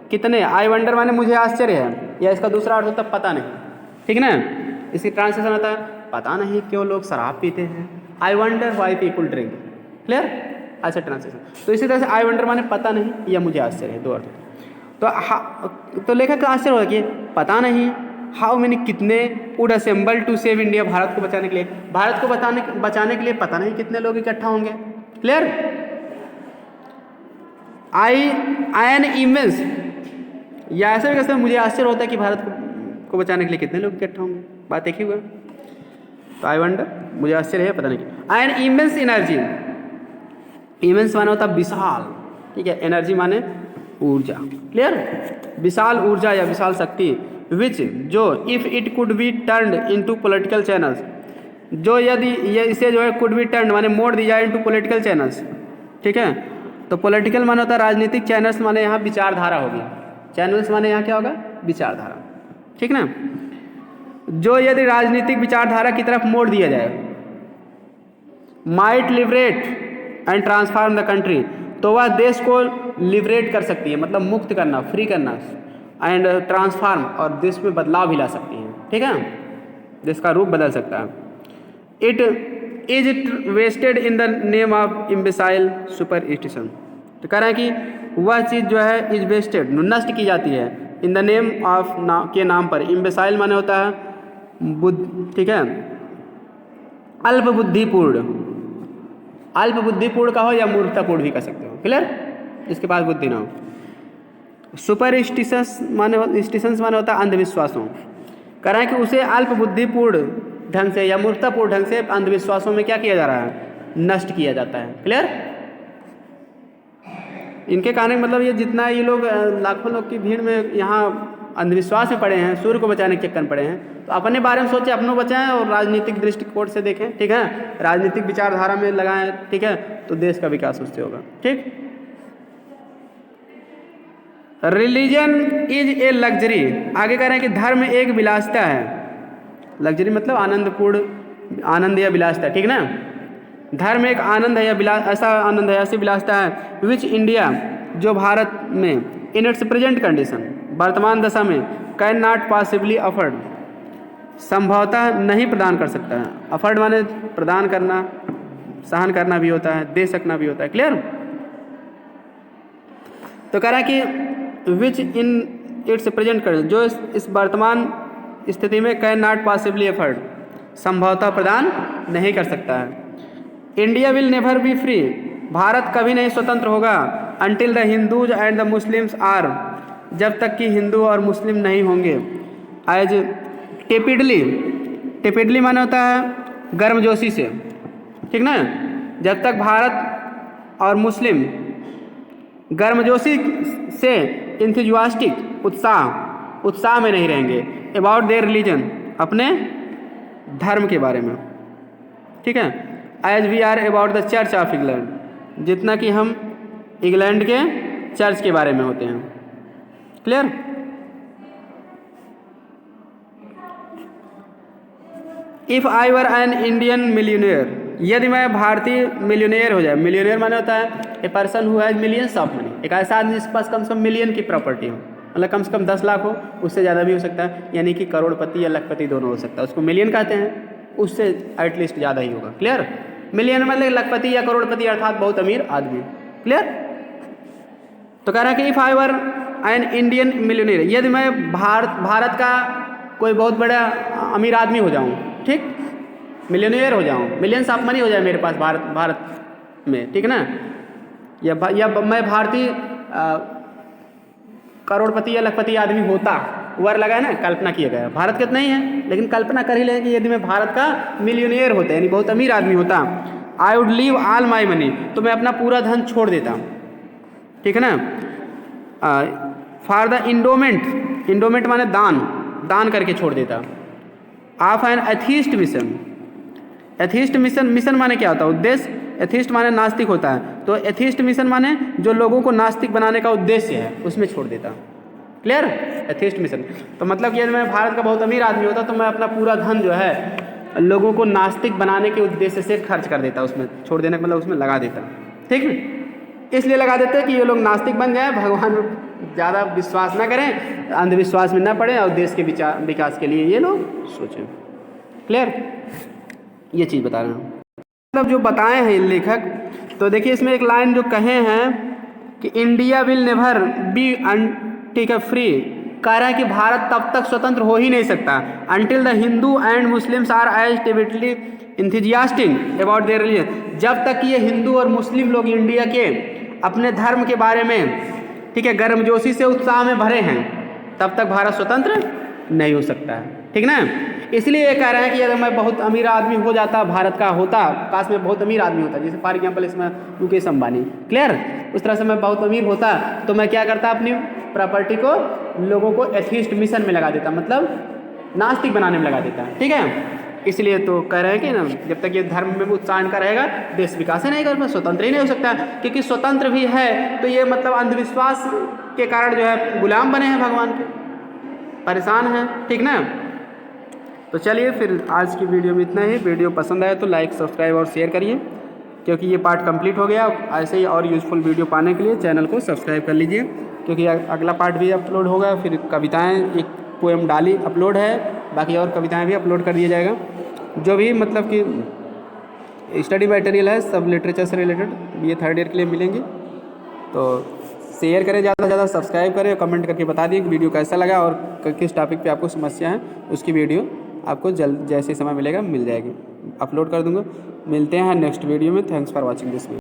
कितने, आई वंडर माने मुझे आश्चर्य है, या इसका दूसरा अर्थ होता है पता नहीं, ठीक ना। इसकी ट्रांसलेशन होता है पता नहीं क्यों लोग शराब पीते हैं, I wonder why people drink, clear, ऐसा ट्रांसलेशन। तो इसी तरह से आई वंडर माने पता नहीं या मुझे आश्चर्य है, दो अर्थ। तो लेखक का आश्चर्य होगा कि पता नहीं, हाउ मैनी कितने, would assemble to save India, भारत को बचाने के लिए, भारत को बचाने के लिए पता नहीं कितने लोग इकट्ठा होंगे, क्लियर। आई एन इमेंस, या ऐसे भी कहते हैं मुझे आश्चर्य होता है कि भारत को बचाने के लिए कितने लोग इकट्ठा होंगे, बात एक ही हुआ। तो आई वंडर, मुझे आश्चर्य है, पता नहीं। I an immense energy, immense माने होता है विशाल, ठीक है, एनर्जी माने ऊर्जा, क्लियर, विशाल ऊर्जा या विशाल शक्ति। विच जो, if it could be turned into political channels, जो यदि ये इसे जो है कुड बी टर्न्ड माने मोड़ दी जाए इनटू पॉलिटिकल चैनल्स, ठीक है। तो पॉलिटिकल माने होता है राजनीतिक, चैनल्स माने यहाँ विचारधारा होगी, चैनल्स माने यहाँ क्या होगा, विचारधारा, ठीक ना। जो यदि राजनीतिक विचारधारा की तरफ मोड़ दिया जाए, might liberate and transform the country, तो वह देश को लिबरेट कर सकती है, मतलब मुक्त करना, फ्री करना, एंड ट्रांसफॉर्म, और देश में बदलाव भी ला सकती है, ठीक है, देश का रूप बदल सकता है। It is wasted in the name of imbecile superstition, तो कह रहे हैं कि वह चीज़ जो है इज वेस्टेड, नष्ट की जाती है, इन द नेम ऑफ के नाम पर। इम्बेसाइल माने होता है बुद्ध, ठीक है, अल्प बुद्धिपूर्ण, अल्प बुद्धिपूर्ण का हो या मूर्खतापूर्ण भी कह सकते हो, क्लियर, जिसके पास बुद्धि ना हो। सुपरस्टिशंस माने होता है अंधविश्वासों, कह रहा है कि उसे अल्प बुद्धिपूर्ण ढंग से या मूर्खतापूर्ण ढंग से अंधविश्वासों में क्या किया जा रहा है, नष्ट किया जाता है, क्लियर। इनके कहने का मतलब ये जितना ये लोग लाखों लोग की भीड़ में यहाँ अंधविश्वास में पड़े हैं, सूर्य को बचाने के चक्कर में पड़े हैं, तो अपने बारे में सोचें, अपनों बचाएं और राजनीतिक दृष्टिकोण से देखें, ठीक है, राजनीतिक विचारधारा में लगाएं, ठीक है, तो देश का विकास उससे होगा, ठीक। रिलीजन इज ए लग्जरी, आगे कह रहे हैं कि धर्म एक विलासिता है, लग्जरी मतलब आनंदपूर्ण, आनंद या विलासिता, ठीक ना। धर्म एक आनंद है या विलास, ऐसा आनंद है, ऐसी विलासता है विच इंडिया, जो भारत में इन इट्स प्रेजेंट कंडीशन, वर्तमान दशा में, कैन नॉट पॉसिबली अफोर्ड, संभवतः नहीं प्रदान कर सकता है। अफोर्ड माने प्रदान करना, सहन करना भी होता है, दे सकना भी होता है। क्लियर? तो कह रहा है कि विच इन इट्स प्रेजेंट कंडीशन, जो इस वर्तमान स्थिति में कैन नॉट पॉसिबली अफोर्ड, संभवतः प्रदान नहीं कर सकता है। India will never be free, भारत कभी नहीं स्वतंत्र होगा, until the Hindus and the Muslims are, जब तक कि हिंदू और मुस्लिम नहीं होंगे, एज टेपिडली, टेपिडली माने होता है गर्मजोशी से, ठीक ना, जब तक भारत और मुस्लिम गर्मजोशी से, इंथुजियास्टिक उत्साह में नहीं रहेंगे, अबाउट देयर रिलीजन, अपने धर्म के बारे में, ठीक है, as we are about the Church of England, जितना कि हम इंग्लैंड के चर्च के बारे में होते हैं। Clear? If I were an Indian millionaire, यदि मैं भारतीय मिलियनियर हो जाए, मिलियनियर माने होता है a person who has millions of money, एक ऐसा आदमी जिसके पास कम से कम मिलियन की प्रॉपर्टी हो, मतलब कम से कम 10 लाख हो, उससे ज़्यादा भी हो सकता है, यानी कि करोड़पति या लखपति दोनों हो सकता है, उसको मिलियन कहते हैं, उससे एटलीस्ट ज़्यादा ही होगा। क्लियर? मिलियन मतलब लखपति या करोड़पति अर्थात बहुत अमीर आदमी। क्लियर? तो कह रहा है कि if I were an Indian millionaire, यदि मैं भारत का कोई बहुत बड़ा अमीर आदमी हो जाऊँ, ठीक, मिलियनियर हो जाऊँ, मिलियंस ऑफ मनी हो जाए मेरे पास भारत में, ठीक ना, या मैं भारतीय करोड़पति या लखपति आदमी होता, वर लगा है ना, कल्पना किया गया, भारत के तो नहीं है लेकिन कल्पना कर ही लें कि यदि मैं भारत का मिलियनियर होता, यानी बहुत अमीर आदमी होता, I would leave all my money, तो मैं अपना पूरा धन छोड़ देता, ठीक है ना, फॉर द इंडोमेंट, इंडोमेंट माने दान करके छोड़ देता, of N atheist mission, atheist mission माने क्या होता है? उद्देश्य। एथीस्ट माने नास्तिक होता है, तो एथीस्ट मिशन माने जो लोगों को नास्तिक बनाने का उद्देश्य है, उसमें छोड़ देता। क्लियर? Atheist mission. तो मतलब कि यदि मैं भारत का बहुत अमीर आदमी होता तो मैं अपना पूरा धन जो है लोगों को नास्तिक बनाने के उद्देश्य से खर्च कर देता, उसमें छोड़ देने का मतलब उसमें लगा देता, ठीक है, इसलिए लगा देते हैं कि ये लोग नास्तिक बन जाए, भगवान में ज़्यादा विश्वास ना करें, अंधविश्वास में ना पड़े और देश के विकास के लिए ये लोग सोचें। क्लियर? ये चीज़ बता रहे हैं, मतलब जो बताए हैं लेखक। तो देखिए इसमें एक लाइन जो कहे हैं कि इंडिया विल नेवर बी, ठीक है, फ्री, कह रहा है कि भारत तब तक स्वतंत्र हो ही नहीं सकता, until the Hindu and Muslims are as avidly enthusiastic about their religion, जब तक ये हिंदू और मुस्लिम लोग इंडिया के अपने धर्म के बारे में, ठीक है, गर्मजोशी से उत्साह में भरे हैं, तब तक भारत स्वतंत्र नहीं हो सकता है, ठीक ना। इसलिए ये कह रहे हैं कि अगर मैं बहुत अमीर आदमी हो जाता, भारत का होता, काश में बहुत अमीर आदमी होता, जैसे फॉर एग्जाम्पल इसमें मुकेश अंबानी, क्लियर, उस तरह से मैं बहुत अमीर होता तो मैं क्या करता, अपनी प्रॉपर्टी को लोगों को एथीस्ट मिशन में लगा देता, मतलब नास्तिक बनाने में लगा देता, ठीक है। इसलिए तो कह रहे हैं कि ना, जब तक ये धर्म में उत्साह इनका रहेगा, देश विकास ही नहीं कर, स्वतंत्र ही नहीं हो सकता, क्योंकि स्वतंत्र भी है तो ये मतलब अंधविश्वास के कारण जो है गुलाम बने हैं भगवान के, परेशान हैं, ठीक ना। तो चलिए फिर आज की वीडियो में इतना ही। वीडियो पसंद आया तो लाइक, सब्सक्राइब और शेयर करिए, क्योंकि ये पार्ट कंप्लीट हो गया। ऐसे ही और यूज़फुल वीडियो पाने के लिए चैनल को सब्सक्राइब कर लीजिए, क्योंकि अगला पार्ट भी अपलोड होगा। फिर कविताएँ, एक पोएम डाली अपलोड है, बाकी और कविताएँ भी अपलोड कर दिया जाएगा। जो भी मतलब कि स्टडी मटेरियल है सब लिटरेचर से रिलेटेड ये 3rd ईयर के लिए मिलेंगे। तो शेयर करें ज़्यादा से ज़्यादा, सब्सक्राइब करें, कमेंट करके बता दिए कि वीडियो कैसा लगा और किस टॉपिक पे आपको समस्या है, उसकी वीडियो आपको जल्द जैसे समय मिलेगा मिल जाएगी, अपलोड कर दूंगा। मिलते हैं नेक्स्ट वीडियो में। Thanks for watching this video.